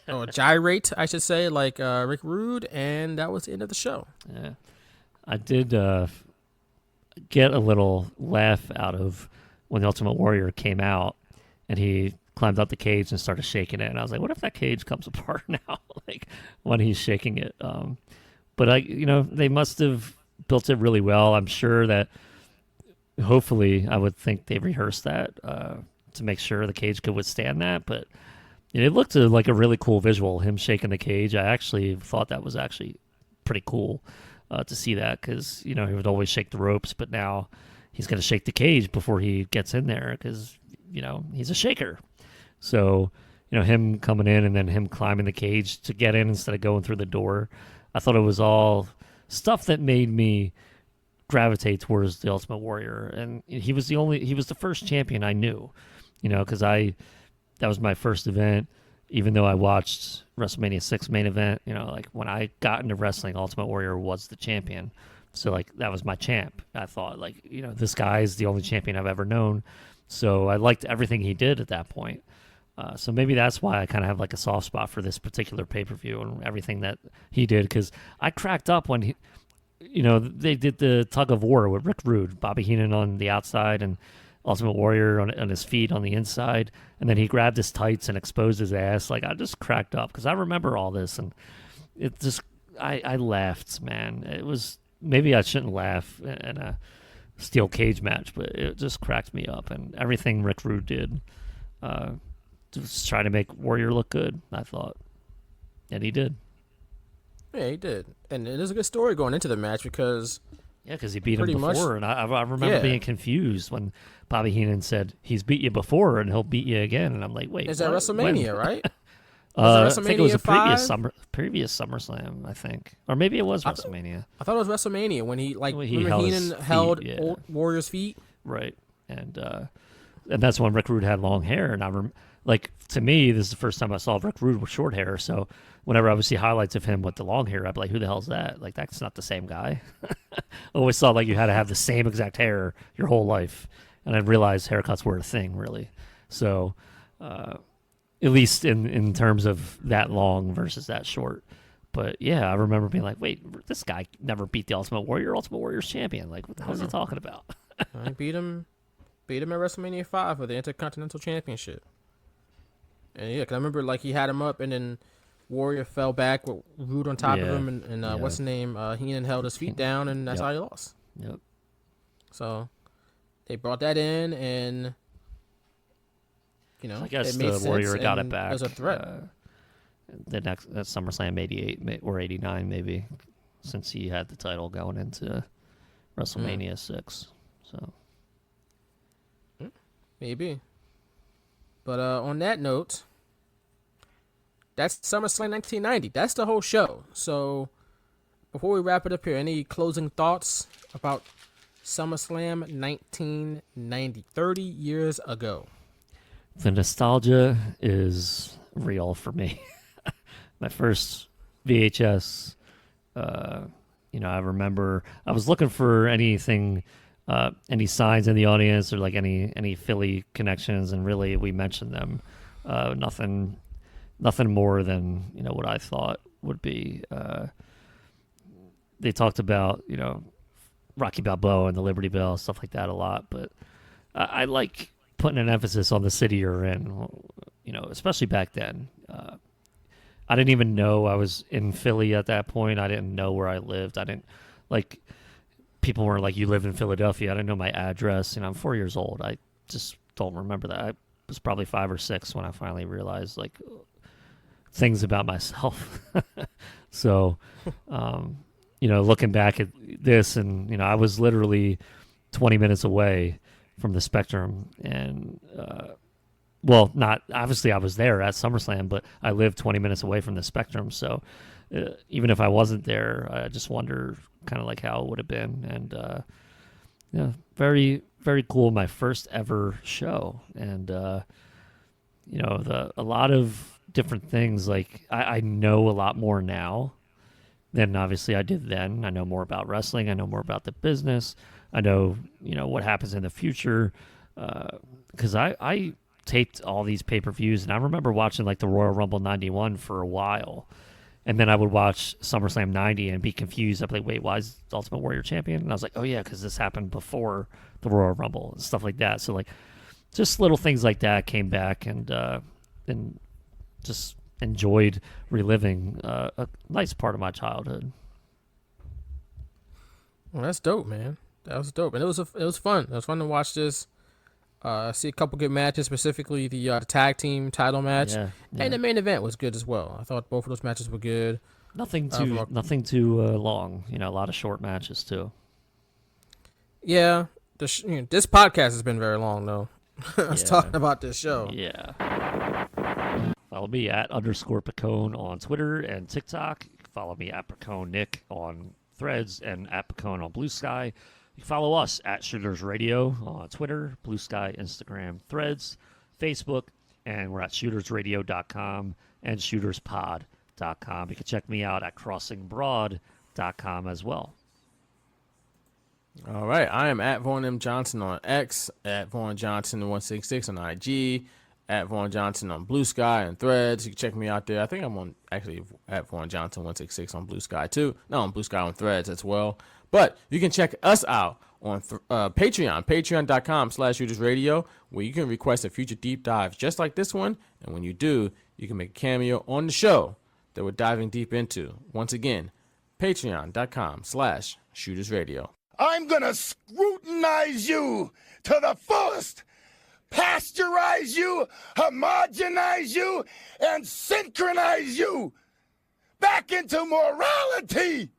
or gyrate, I should say, like Rick Rude, and that was the end of the show. Yeah, I did get a little laugh out of when the Ultimate Warrior came out, and he climbed up the cage and started shaking it, and I was like, what if that cage comes apart now, like when he's shaking it? But they must have built it really well. I'm sure that. Hopefully, I would think they rehearsed that to make sure the cage could withstand that. But it looked like a really cool visual, him shaking the cage. I actually thought that was actually pretty cool to see that because, he would always shake the ropes, but now he's going to shake the cage before he gets in there because, he's a shaker. So, him coming in and then him climbing the cage to get in instead of going through the door, I thought it was all stuff that made me gravitate towards the Ultimate Warrior, and he was the first champion I knew, because that was my first event, even though I watched WrestleMania 6 main event, like when I got into wrestling, Ultimate Warrior was the champion, so like that was my champ. I thought like, this guy is the only champion I've ever known, so I liked everything he did at that point. So maybe that's why I kind of have like a soft spot for this particular pay-per-view and everything that he did, because I cracked up when they did the tug of war with Rick Rude, Bobby Heenan on the outside and Ultimate Warrior on his feet on the inside. And then he grabbed his tights and exposed his ass. Like, I just cracked up because I remember all this. And it just, I laughed, man. It was, maybe I shouldn't laugh in a steel cage match, but it just cracked me up. And everything Rick Rude did just try to make Warrior look good, I thought. And he did. Yeah, he did. And it is a good story going into the match because... Yeah, because he beat him before. And I remember being confused when Bobby Heenan said, he's beat you before and he'll beat you again. And I'm like, wait, is that WrestleMania, right? I think it was a previous SummerSlam, I think. Or maybe it was WrestleMania. I thought it was WrestleMania when he Heenan held Warrior's feet. Right. And that's when Rick Rude had long hair. And to me, this is the first time I saw Rick Rude with short hair. So whenever I would see highlights of him with the long hair, I'd be like, who the hell is that? Like, that's not the same guy. I always thought like you had to have the same exact hair your whole life. And I realized haircuts were a thing, really. So at least in terms of that long versus that short. But yeah, I remember being like, wait, this guy never beat the Ultimate Warrior. Ultimate Warrior's champion. Like, what the hell is he talking about? I beat him at WrestleMania 5 for the Intercontinental Championship. And yeah, 'cause I remember like he had him up, and then Warrior fell back with Roode on top of him, and what's his name? Heenan held his feet down, and that's how he lost. Yep. So they brought that in, and I guess it made the sense, Warrior got it back. As a threat. The next SummerSlam '88 or '89 maybe, since he had the title going into WrestleMania 6. So maybe. But on that note, that's SummerSlam 1990. That's the whole show. So before we wrap it up here, any closing thoughts about SummerSlam 1990, 30 years ago? The nostalgia is real for me. My first VHS, I remember I was looking for anything, any signs in the audience or like any Philly connections, and really we mentioned them. Nothing more than what I thought would be. They talked about Rocky Balboa and the Liberty Bell, stuff like that a lot, but I like putting an emphasis on the city you're in, especially back then. I didn't even know I was in Philly at that point. I didn't know where I lived. I didn't, like, people were like, you live in Philadelphia. I didn't know my address. I'm 4 years old. I just don't remember that. I was probably 5 or 6 when I finally realized, like, things about myself. So, looking back at this, and, I was literally 20 minutes away from the Spectrum, and, not obviously I was there at SummerSlam, but I lived 20 minutes away from the Spectrum. So even if I wasn't there, I just wonder kind of like how it would have been. And very, very cool. My first ever show. And, a lot of different things. Like I know a lot more now than obviously I did then. I know more about wrestling. I know more about the business. I know, what happens in the future. Because I taped all these pay-per-views, and I remember watching like the Royal Rumble 91 for a while, and then I would watch SummerSlam 90 and be confused. I'd be like, wait, why is the Ultimate Warrior champion? And I was like, oh yeah, because this happened before the Royal Rumble and stuff like that. So like just little things like that came back, and just enjoyed reliving a nice part of my childhood. Well, that's dope, man. That was dope, and it was fun. It was fun to watch this. See a couple good matches, specifically the tag team title match, and the main event was good as well. I thought both of those matches were good. Nothing too long. A lot of short matches too. Yeah, this podcast has been very long though. I was talking about this show. Yeah. Follow me at _Picone on Twitter and TikTok. Follow me at Picone Nick on Threads and at Picone on Bluesky. You can follow us at Shooters Radio on Twitter, Bluesky, Instagram, Threads, Facebook, and we're at shootersradio.com and shooterspod.com. You can check me out at crossingbroad.com as well. All right. I am at Vaughn M. Johnson on X, at Vaughn Johnson 166 on IG, at Vaughn Johnson on Bluesky and Threads. You can check me out there. I think I'm on actually at Vaughn Johnson 166 on Bluesky too. No, on Bluesky on Threads as well. But you can check us out on Patreon, patreon.com/shootersradio, where you can request a future deep dive just like this one. And when you do, you can make a cameo on the show that we're diving deep into. Once again, patreon.com/shootersradio. I'm going to scrutinize you to the fullest, pasteurize you, homogenize you, and synchronize you back into morality.